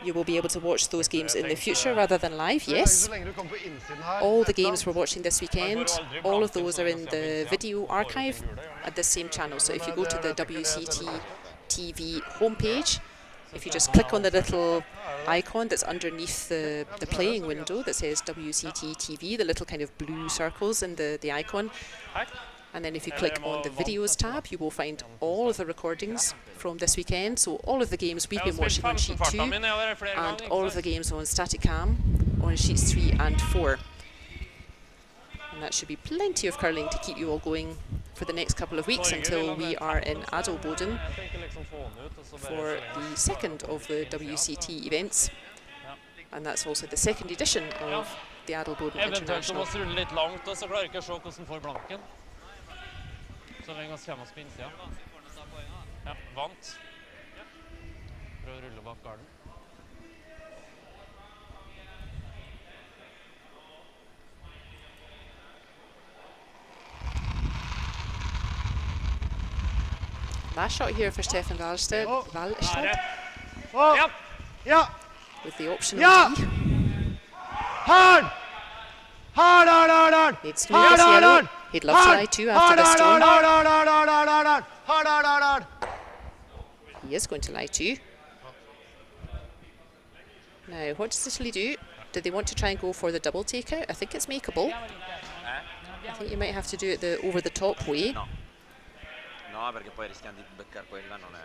you will be able to watch those games in the future rather than live. Yes. Så lenge du kommer på innsiden her. All the et eller games we're watching this weekend, all of those are in the video archive at the same channel. So if you go to the WCT TV homepage, if you just click on the little icon that's underneath the playing window that says WCT TV, the little kind of blue circles in the icon, and then if you click on the videos tab, you will find all of the recordings from this weekend. So all of the games we've been watching on sheet 2 and all of the games on static cam on sheets 3 and 4. And that should be plenty of curling to keep you all going for the next couple of weeks until we are in Baden for the second of the WCT events. And that's also the second edition of the Baden International. Så lenge vi kommer oss på innsida. Ja, vant. Prøv å rulle bak garden. Last shot here for Stefan Walstad. Walstad Ja! Ja! with the option Ja! on D. Hard! Hard, hard, hard, hard! Needs to make this yellow. He'd love to lie too after this stone. He is going to lie too. Now, what does Italy do? Do they want to try and go for the double takeout? I think it's makeable. I think you might have to do it the over the top way. No. No, perché poi rischiamo di beccare quella, non è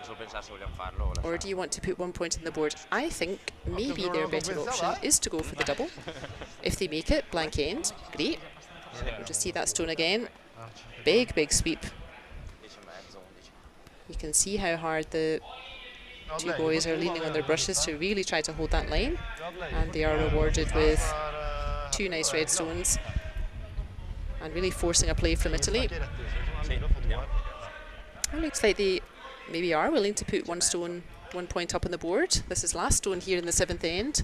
solo pensare se vogliamo farlo. Or do you want to put 1 point in the board? I think maybe their better option is to go for the double. If they make it, blank end, great. We'll just see that stone again. Big, big sweep. You can see how hard the two boys are leaning on their brushes to really try to hold that line. And they are rewarded with 2 nice red stones. And really forcing a play from Italy. It looks like they maybe are willing to put 1 point up on the board. This is last stone here in the 7th end.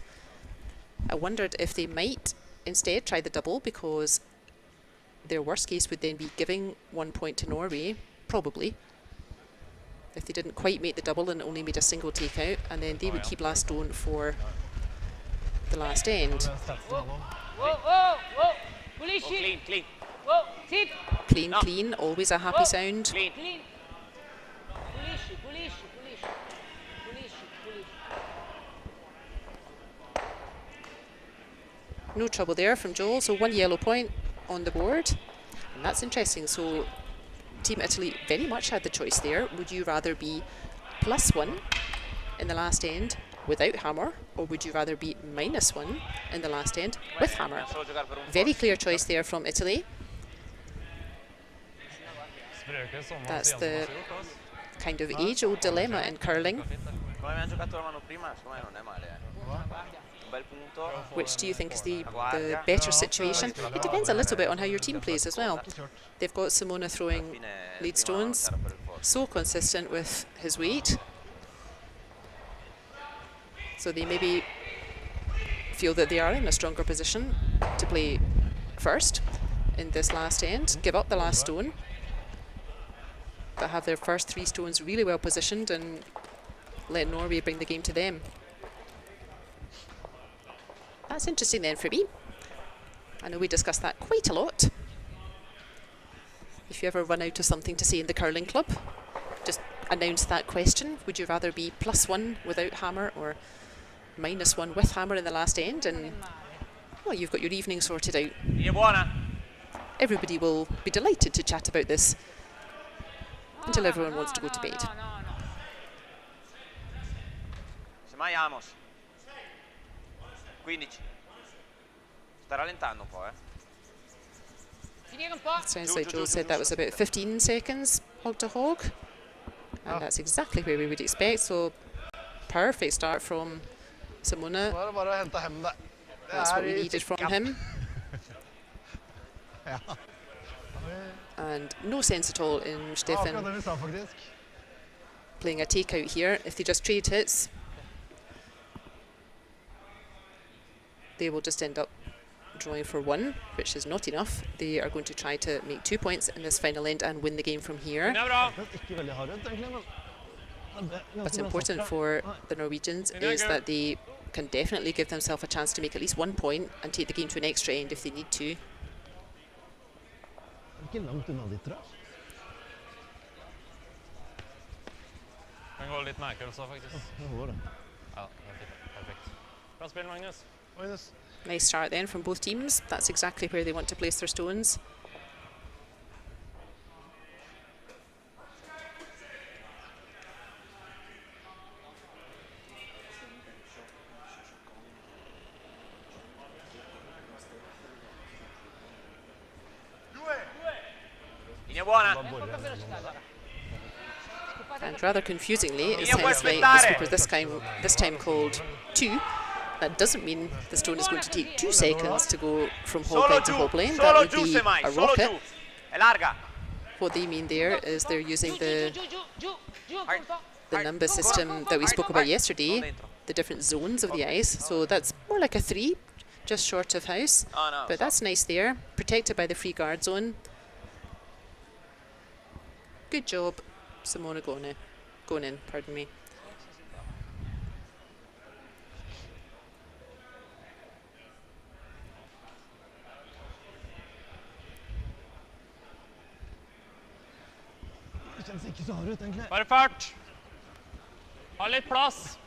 I wondered if they might instead try the double, because their worst case would then be giving 1 point to Norway, probably, if they didn't quite make the double and only made a single takeout, and then they would keep last stone for the last end. Whoa, whoa, whoa! Polish it! Clean, clean. Whoa, sit! Clean, clean, always a happy sound. Clean. Clean! Polish it, polish it, polish it. Polish it, polish it. No trouble there from Joel, so 1 yellow point on the board. And that's interesting. So Team Italy very much had the choice there. Would you rather be +1 in the last end without hammer, or would you rather be -1 in the last end with hammer? Very clear choice there from Italy. That's the kind of age-old dilemma in curling. Which do you think is the better situation? It depends a little bit on how your team plays as well. They've got Simona throwing lead stones, so consistent with his weight. So they maybe feel that they are in a stronger position to play first in this last end, give up the last stone, but have their first 3 stones really well positioned and let Norway bring the game to them. That's interesting then for me. I know we discussed that quite a lot. If you ever run out of something to say in the curling club, just announce that question. Would you rather be +1 without hammer or -1 with hammer in the last end? And well, you've got your evening sorted out. Everybody will be delighted to chat about this until everyone wants to go to bed. Se mai Amos. 15. Sta rallentando un po', Finire un po'. Sounds like Joel said that was about 15 seconds hog to hog. And that's exactly where we would expect. So perfect start from Simona. Nå er det bare å hente hem det. That's what we needed from him. Ja. And no sense at all in Akkurat Stefan det vi sa, faktisk. playing a takeout here. If they just trade hits, they will just end up drawing for 1, which is not enough. They are going to try to make 2 points in this final end and win the game from here. Ikke veldig hard ut, egentlig, men What's important for the Norwegians is that they can definitely give themselves a chance to make at least 1 point and take the game to an extra end if they need to. Ikke langt unna ditt, tror jeg. Kan gå litt mer kurser, faktisk. Det holder det. Ja, det er fint. Perfekt. Bra spill, Magnus. Magnus. Nice start then from both teams. That's exactly where they want to place their stones. Linea buona. And rather confusingly, it sounds like the sweeper this time called 2. That doesn't mean the stone is going to take 2 seconds to go from hole line to hole line. That would be a rocket. È larga. What they mean there is they're using the number system that we spoke about yesterday, the different zones of the ice. So that's more like a 3, just short of house. But that's nice there, protected by the free guard zone. Good job, Simona going in, pardon me. Det kjennes ikke så hard ut, egentlig. Bare fart! Ha litt plass!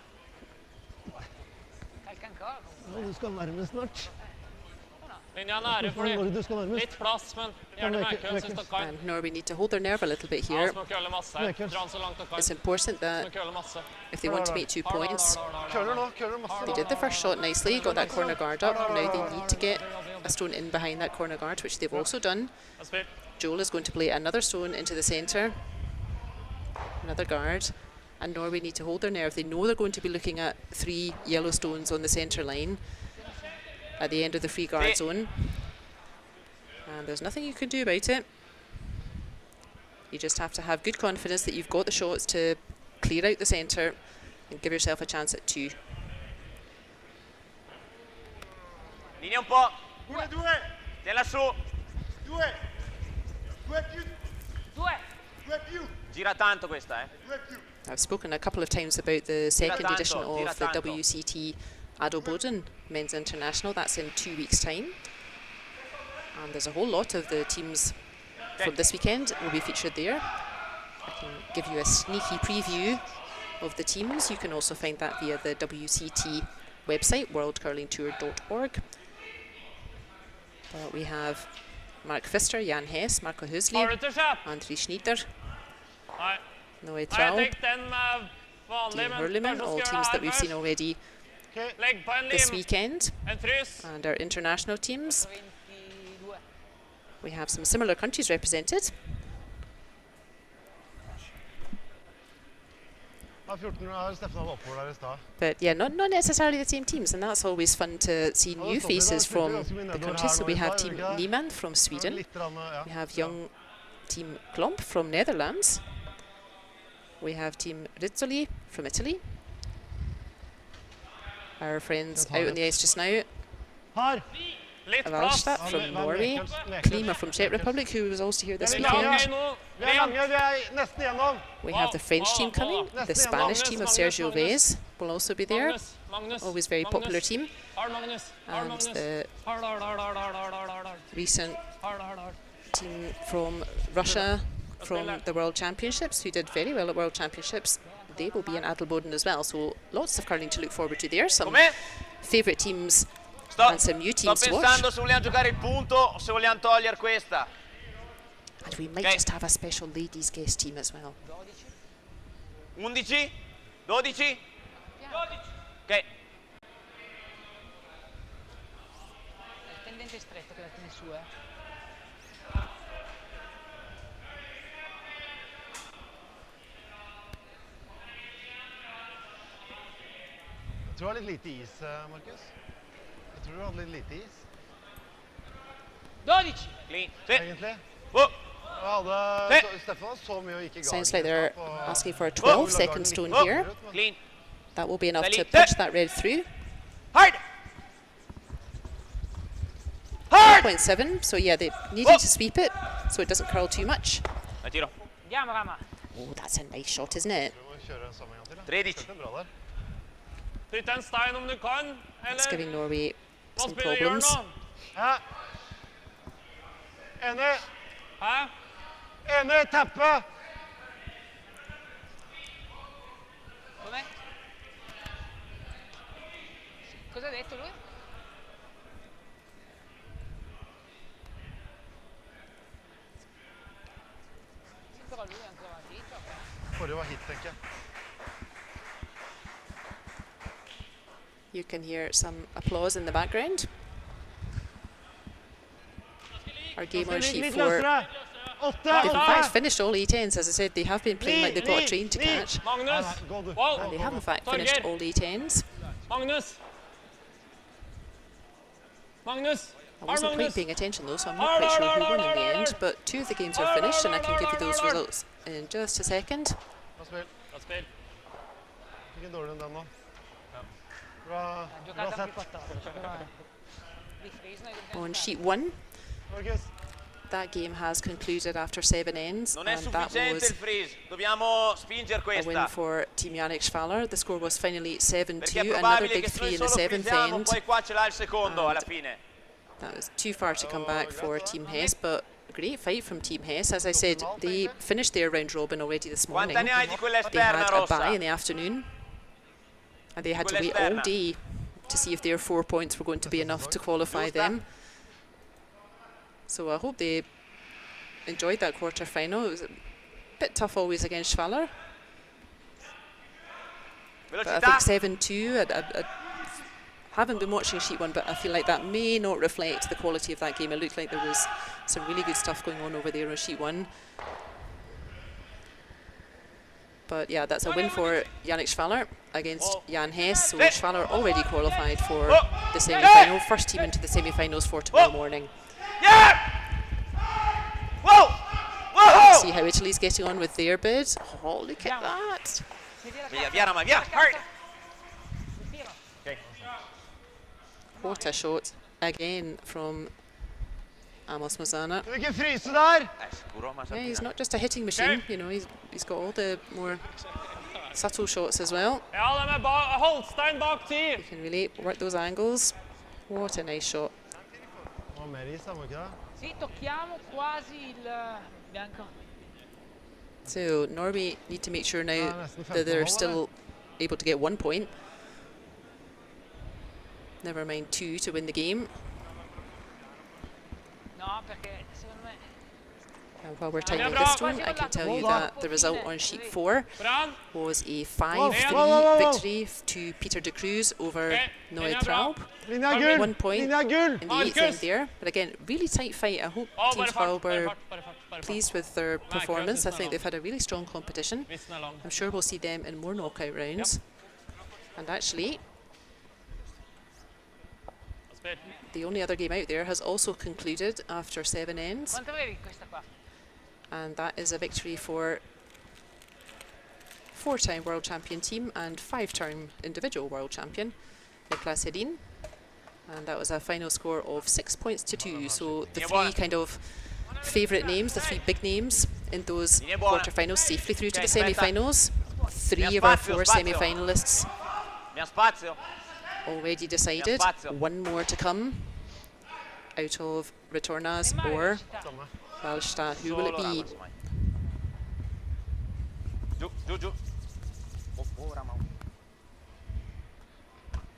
Du skal nærmest snart. Linja nære for Når du skal nærmest. litt plass, men gjerne med køen hvis dere kan. And Norway need to hold their nerve a little bit Ja, here. som å køle masse. Dra den så langt dere kan. It's important Som å that køle masse. if they want to make 2 points, Køller nå, køller masse. they did the first shot nicely, got that corner guard up. Now they need to get a stone in behind that corner guard, which they've also done. Bra spill. Joel is going to play another stone into the centre, another guard, and Norway need to hold their nerve. They know they're going to be looking at 3 yellow stones on the centre line at the end of the free guard zone, and there's nothing you can do about it. You just have to have good confidence that you've got the shots to clear out the centre and give yourself a chance at 2. Linea un po'. Tienila su. Gira tanto questa, eh. I've spoken a couple of times about the second edition of the WCT Ado Boden Men's International. That's in 2 weeks' time. And there's a whole lot of the teams from this weekend will be featured there. I can give you a sneaky preview of the teams. You can also find that via the WCT website, worldcurlingtour.org. We have Mark Pfister, Jan Hess, Marco Hoesli, Andri Schneider, Nei. Noe Jeg Trau, tenkte den med vanlig, Dean men Huerlimann, kanskje all skal teams gjøre that det we've her seen først. already Legg på en this lim, weekend. en frys. And our international teams, we have some similar countries represented. Ja, 14 har Stefan var oppå der I stad. But yeah, not necessarily the same teams, and that's always fun to see new faces from the countries. So we have Team Niemann from Sweden, Litt rann, ja. we have young Team Klomp from Netherlands, we have Team Rizzoli from Italy, our friends out on the ice just now, Her! Litt plass. Walstad from Norway, Klima from Czech Republic, who was also here this Vi er lange weekend. nå. Vi er lange, vi er nesten igjennom. We have the French team coming, the Spanish team of Sergio Vez will also be there, Magnus, always very popular team, Hard, Magnus. Hard, and Magnus. the Hard. recent Hard. team from Russia from the World Championships, who did very well at World Championships. They will be in Adelboden as well, so lots of curling to look forward to there. Some Com'è? favourite teams Sto and some new teams to watch. pensando se vogliamo giocare il punto o se vogliamo togliere questa. And we might Okay. just have a special ladies guest team as well. 11? 12? Ok. Il tendente è stretto che la tiene su, Jeg tror det litt lite is, Markus. Jeg tror du hadde litt lite is, 12. Clean. Sì. egentlig. Oh. Stefan hadde så mye å ikke Sounds garden like they're på... asking for a 12-second stone here. Clean. That will be enough to punch that red through. Hard. Hard. 0.7, so yeah, they needed to sweep it so it doesn't curl too much. Dai tiro. Andiamo, Rama. Oh, that's a nice shot, isn't it? Du må kjøre sammen en gang til, da. 13. Dette er bra der. Dytt en stein om du kan, It's eller giving Norway hva some spiller gjør problems. nå? Hæ? Enig! Hæ? Enig! Tappe! Com'è? Cosa ha detto lui? Sì, però lui è ancora dito. Forrige var hit, tenker jeg. You can hear some applause in the background. Our game on sheet 4. They've in fact finished all E10s, as I said. They have been playing like they've got a train to catch. Magnus! And Wow! they have in fact finished all E10s. Magnus! Magnus! I wasn't quite paying attention though, so I'm not quite sure who won in the end. But 2 of the games are finished, and I can give you those results in just a second. Bra spill. Bra spill. Ikke dårligere enn den nå. Bra sett. On sheet 1, Marcus. that game has concluded after 7 ends, Non è and that sufficiente was il freeze. Dobbiamo spingere a win questa. for Team Yannick Schwaller. The score was finally Perché è 7-2, another probabile big che 3 noi in the solo 7th freeziamo, end. poi qua ce l'ha il secondo alla fine. That was too far to come back for Team Hess, but a great fight from Team Hess. As I said, they finished their round robin already this morning. Quanta ne hai di quella They had esterna a rossa? bye in the afternoon, and they had to wait all day to see if their 4 points were going to be enough to qualify them. So I hope they enjoyed that quarter final. It was a bit tough always against Schwaller, but I think 7-2. I haven't been watching sheet 1, but I feel like that may not reflect the quality of that game. It looked like there was some really good stuff going on over there on sheet 1. But yeah, that's a win for Yannick Schwaller against Jan Hess. So Schwaller already qualified for the semi-final. First team into the semi-finals for tomorrow morning. Yeah! Whoa! Whoa! See how Italy's getting on with their bid. Oh, look at that. Via, via, Rama, via. Hard. Okay. What a shot again from Amos Mazzana. Du ikke fryse der! Sicuro, ma Yeah, he's not just a hitting machine, you know, he's got all the more subtle shots as well. Ja, de Holstein bak 10. You can really work those angles. What a nice shot. Å, mer is, da, må ikke det? Sì, tocchiamo quasi il bianco. So Norway need to make sure now that they're still able to get 1 point. Never mind 2 to win the game. No, perché secondo me... And while we're timing this one, I can tell you that the result on sheet 4 was a 5-3 victory to Peter de Cruz over Noé Traub. Linja gull! 1 point in Linja gull! the 8th end there. But again, really tight fight. I hope Team Schwaller were pleased with their performance. I think they've had a really strong competition. I'm sure we'll see them in more knockout rounds. And actually, the only other game out there has also concluded after 7 ends. Quanto avevi questa qua? And that is a victory for 4-time world champion team and 5-time individual world champion, Niklas Edin. And that was a final score of 6 points to 2. So the 3 kind of favourite names, the 3 big names in those quarterfinals, safely through to the semi-finals. 3 of our 4 semi-finalists already decided. 1 more to come out of Retornaz or Walstad. Who will it be? Giù, giù, giù. Oh, Rama.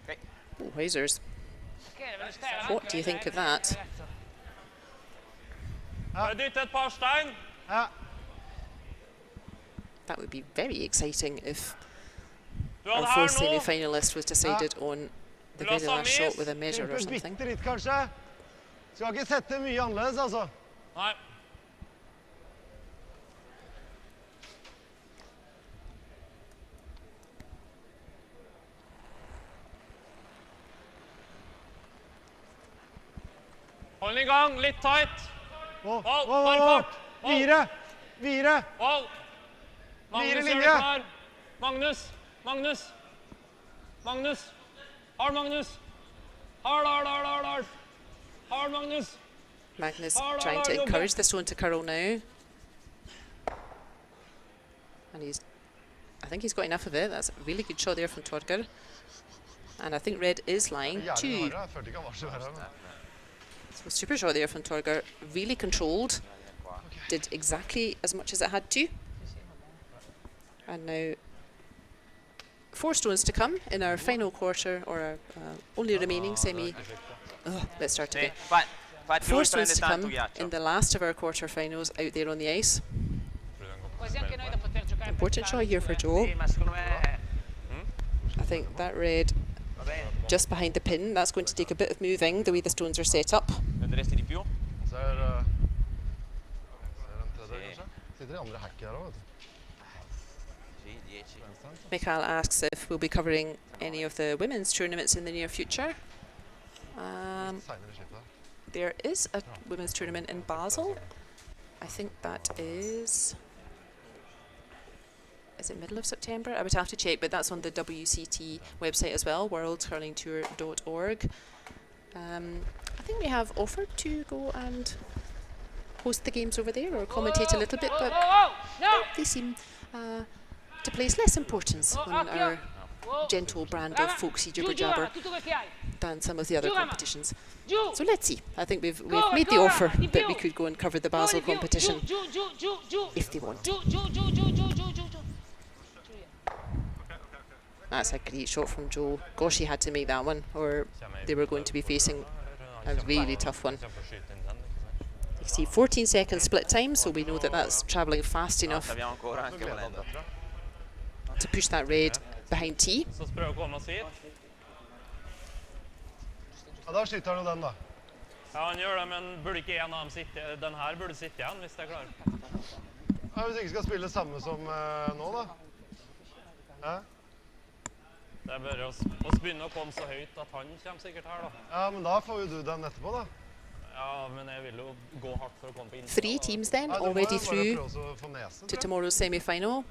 Okay. Oh, wowzers. What do you think of that? Dytt et par stein. Ja. That would be very exciting if Du our hadde her 4th nå. semi-finalist was decided on the very last shot with a measure or Kjemper something. bitte litt, kanskje. Skal ikke sette mye annerledes, altså. Nei. Hold den I gang, litt tight. Hold, Hold, hold, bare hold. fart. Vire, vire. Hold. Magnus Vire gjør linje. det klar. Magnus. Hard, Magnus. Hard. Hard, Magnus. Magnus trying to encourage the stone to curl now. And I think he's got enough of it. That's a really good shot there from Torger. And I think red is lying too. Jævlig harde. Jeg følte ikke han var så verre, men... So super shot there from Torger. Really controlled. Did exactly as much as it had to. And now 4 stones to come in our final quarter, or our only remaining semi. Let's start again. 4 stones to come in the last of our quarter-finals out there on the ice. Important shot here for Joe. I think that red just behind the pin, that's going to take a bit of moving, the way the stones are set up. Mikael asks if we'll be covering any of the women's tournaments in the near future. There is a women's tournament in Basel. I think that is it middle of September? I would have to check, but that's on the WCT website as well, worldcurlingtour.org. I think we have offered to go and host the games over there or commentate a little bit, but they seem to place less importance on our gentle brand of folksy jibber jabber than some of the other competitions. So let's see. I think we've made the offer that we could go and cover the Basel competition if they want. That's a great shot from Joe. Gosh, he had to make that one, or they were going to be facing a really tough one. You see 14 seconds split time, so we know that that's travelling fast enough to push that red behind T. Ja, da skyter han jo den da. Ja, han gjør det, men burde ikke en av dem sitte? Den her burde sitte igjen, hvis det er klar. Ja, hvis ikke skal spille samme som nå da. Ja. Det er bare å begynne å komme så høyt at han kommer sikkert her da. Ja, men da får jo du den etterpå da. Ja, men jeg vil jo gå hardt for å komme på innsida. 3 teams then, already through to tomorrow's semi-final.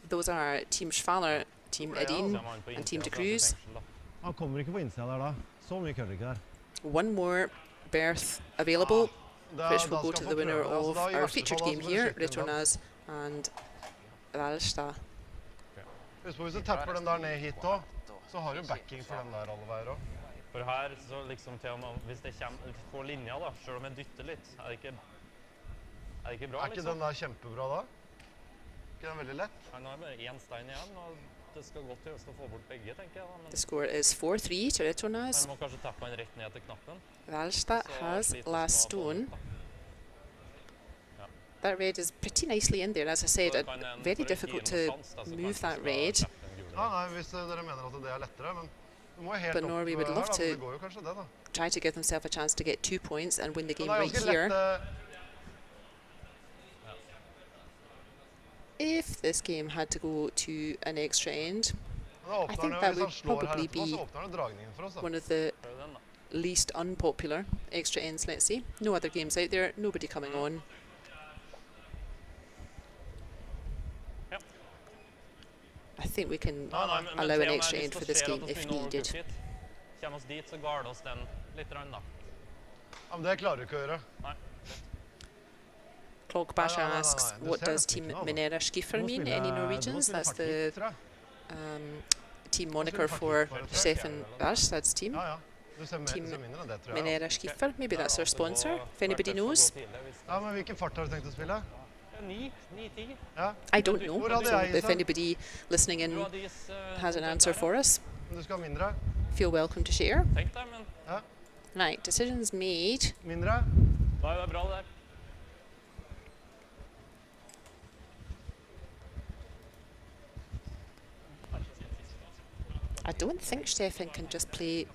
Those are Team Schwaller, Team Edin and Team Cruz. Han kommer ikke på innsida der da. Så mye køller ikke der. One more berth available, which will go to the winner of our featured game here, Retornaz and Walstad. Husk på, hvis du tapper den der ned hit også, så har du backing for den der alle veier også. For her, så liksom til og med, hvis det kommer på linja da, selv om jeg dytter litt, er det ikke bra liksom? Er ikke den der kjempebra da? Er ikke den veldig lett? Han har bare 1 stein igjen, og det skal godt gjøres å få bort begge, tenker jeg da. The score is 4-3 to Retornaz. Han må kanskje tappe han rett ned til knappen. Walstad has last stone. That red is pretty nicely in there, as I said. Very difficult to move that red. Ja, nei, hvis dere mener at det er lettere, men du må helt But opp Norway would her love da, men det to går jo kanskje det da. try to give themselves a chance to get 2 points and win the game Men det er right ganske here. lett, If this game had to go to an extra end, da I åpner think han jo, that hvis han would slår her probably etterpå, be så åpner han dragningen for oss da. one of the least unpopular extra ends, let's say. No other games out there, nobody coming on. I think we can allow an extra end for this game if needed. Kommer oss dit, så garder oss den litt rann da. Ja, men det klarer du ikke å gjøre. Nei. Clog Basha asks, what does Team Minera Skiffer mean? Any Norwegians? That's the team moniker for Stefan Walstad's team. Ja, ja. Du ser Team mindre enn det, tror jeg. Minera Skiffer, maybe that's their sponsor, if anybody knows. Ja, men hvilken fart har du tenkt å spille? 9-10. Ja. I don't know, Hvor hadde so jeg if sagt? anybody listening in has an answer for us, Men du skal ha mindre? feel welcome to share. Tenk deg, men Ja. Right, decisions made. Mindre? da er det bra det der. I don't think Stefan can just play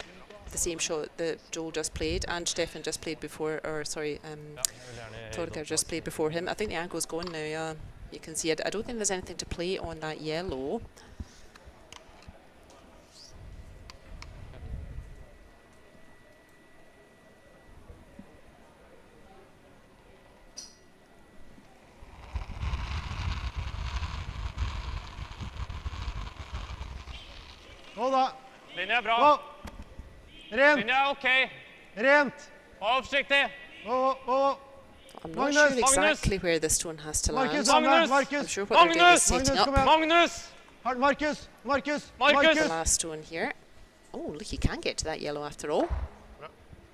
the same shot that Joel just played and Stefan just played before, or sorry, Torgeir just played before him. I think the angle's gone now, yeah. You can see it. I don't think there's anything to play on that yellow. Hold da. Linje er bra. Rent. Linje er ok. Rent. Vær forsiktig. I'm not sure exactly where the stone has to land. I'm sure what they're doing is setting up Magnus! Marcus. the last stone here. Oh, look, he can get to that yellow after all.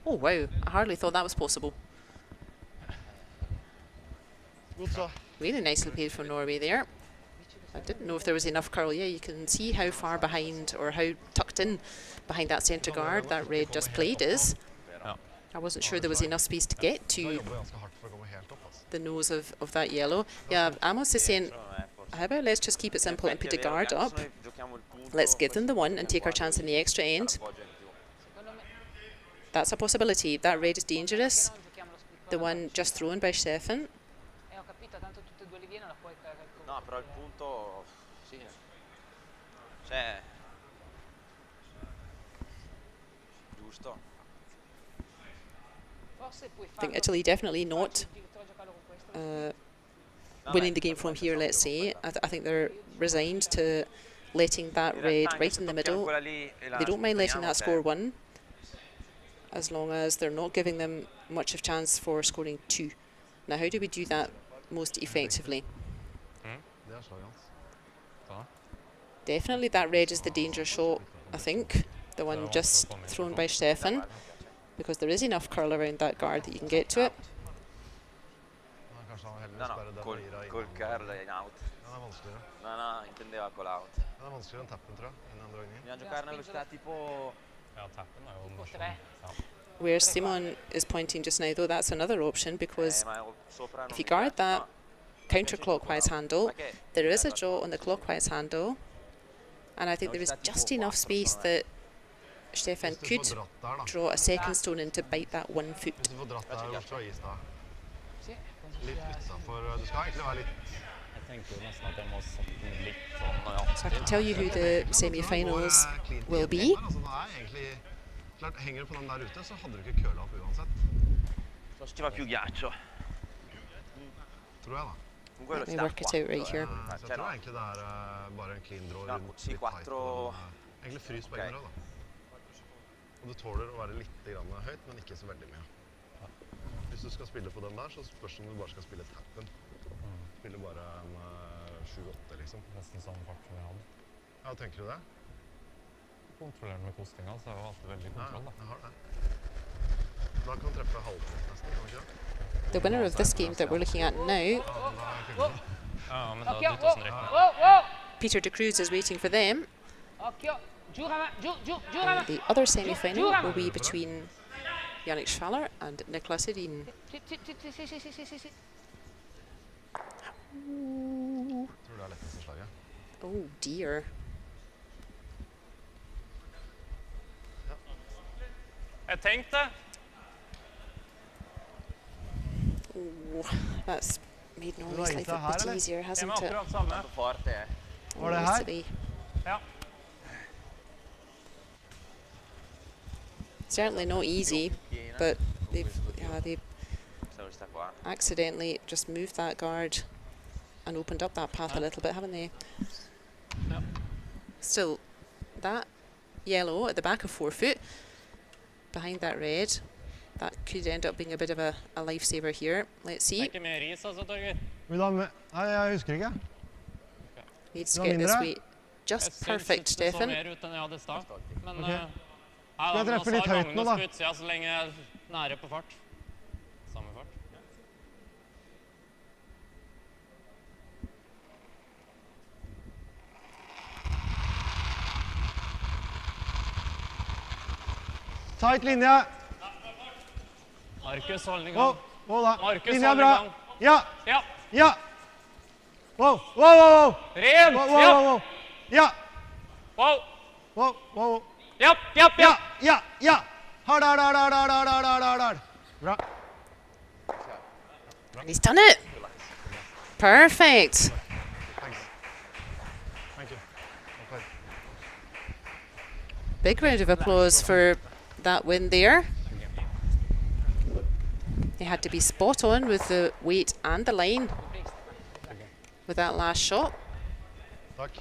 Oh, wow. I hardly thought that was possible. Really nicely played from Norway there. I didn't know if there was enough curl. Yeah, you can see how far behind or how tucked in behind that centre guard that red just played is. I wasn't sure there was enough space to get to the nose of that yellow. Yeah, Amos is saying, how about let's just keep it simple and put a guard up. Let's give them the one and take our chance in the extra end. That's a possibility. That red is dangerous. The one just thrown by Stefan. No, però il punto, sì, cioè, giusto. I think Italy definitely not winning the game from here, let's say. I think they're resigned to letting that red right in the middle. They don't mind letting that score 1, as long as they're not giving them much of chance for scoring 2. Now, how do we do that most effectively? Definitely that red is the danger shot, I think. The one just thrown by Stefan. Because there is enough curl around that guard that you can get to it. No, col curl è in out. No, intendeva call out. Det vanskeligere enn tappen, tror jeg, enn andre gangen. Bisogna giocare nello sta tipo... Where Simon is pointing just now, though, that's another option, because if you guard that counterclockwise handle, there is a draw on the clockwise handle, and I think there is just enough space that Stefan could draw a second stone in to bite that 1 foot. So I can tell you who the semi-finals will be. Let me work it out right here. Og du tåler å være litt høyt, men ikke så veldig mye. Hvis du skal spille på den der, så spørs det om du bare skal spille tappen. Spille bare en 7-8, liksom. Nesten samme fart som jeg hadde. Ja, tenker du det? Kontrolleren med kostinga, så er jo alltid veldig kontroll, da. Jeg har det. Da kan du treffe halvfart nesten, kan du ikke det? The winner of this game that we're looking at now, Peter de Cruz, is waiting for them. And the other semi-final will be between Yannick Schwaller and Niklas Edin. Oh dear. Jeg tenkte. Oh, that's made Norway's life a bit easier, hasn't it? Var det her? Ja. Certainly not easy, but they've accidentally just moved that guard and opened up that path a little bit, haven't they? Still, that yellow at the back of 4 foot, behind that red, that could end up being a bit of a lifesaver here. Let's see. Needs to get this way just perfect, Stefan. Skal jeg treffe litt høyt nå, da? Så lenge jeg er nære på fart. Samme fart. Tight linje. Markus, hold i gang. Markus, Linje er hold i bra. gang. Ja. Wow. Ren! Wow. Ja. Wow! Ja. Har. Bra. And he's done it. Perfect. Thank you. Okay. Big round of applause for that win there. They had to be spot on with the weight and the line with that last shot. Takk.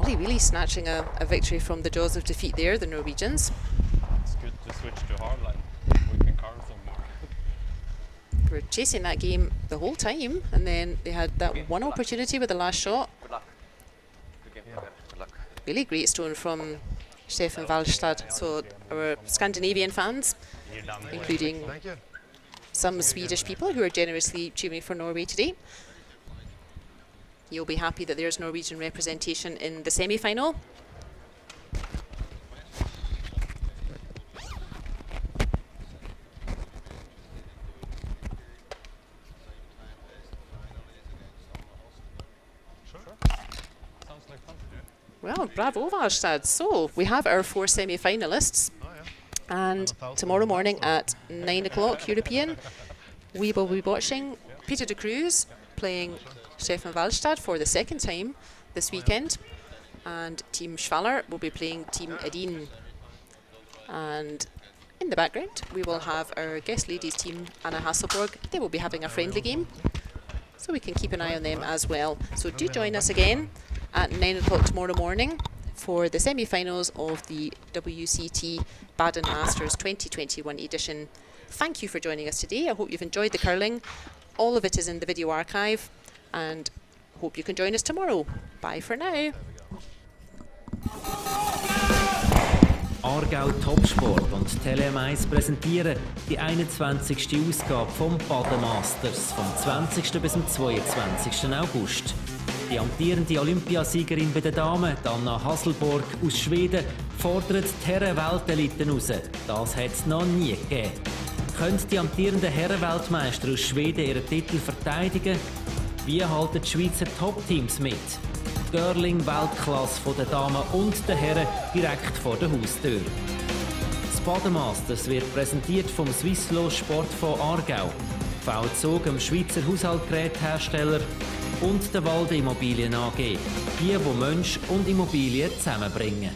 Schori really snatching a victory from the jaws of defeat there, the Norwegians. It's good to switch to hardline. We can carve some more. Were chasing that game the whole time, and then they had that one opportunity with the last shot. Good luck. Good game. Good luck. Really great stone from Stefan Walstad. So our Scandinavian fans, including Thank you. some Swedish people who are generously cheering for Norway today. You'll be happy that there's Norwegian representation in the semi-final. Sounds like fun. Well, bravo Walstad. So we have our 4 semi-finalists. And tomorrow morning at 9 o'clock European, we will be watching Peter de Cruz playing Stefan Walstad for the second time this weekend, and Team Schwaller will be playing Team Edin. And in the background, we will have our guest ladies team, Anna Hasselborg. They will be having a friendly game, so we can keep an eye on them as well. So do join us again at 9 o'clock tomorrow morning for the semi-finals of the WCT Baden Masters 2021 edition. Thank you for joining us today. I hope you've enjoyed the curling. All of it is in the video archive, and hope you can join us tomorrow. Bye for now. Aargau Topsport und Tele1 präsentieren die 21. Ausgabe vom Baden Masters vom 20. bis zum 22. August. Die amtierende Olympiasiegerin bei den Damen, Anna Hasselborg aus Schweden, fordert die Herren-Weltelite raus. Das hat es noch nie gegeben. Können die amtierenden Herren-Weltmeister aus Schweden ihren Titel verteidigen? Wie halten die Schweizer Top-Teams mit? Girling-Weltklasse der Damen und der Herren direkt vor der Haustür. Das Baden Masters wird präsentiert vom Swisslo Sportfonds Aargau, V-Zug, dem Schweizer Haushaltsgerätehersteller, und der Walde Immobilien AG, die Mensch und Immobilien zusammenbringen.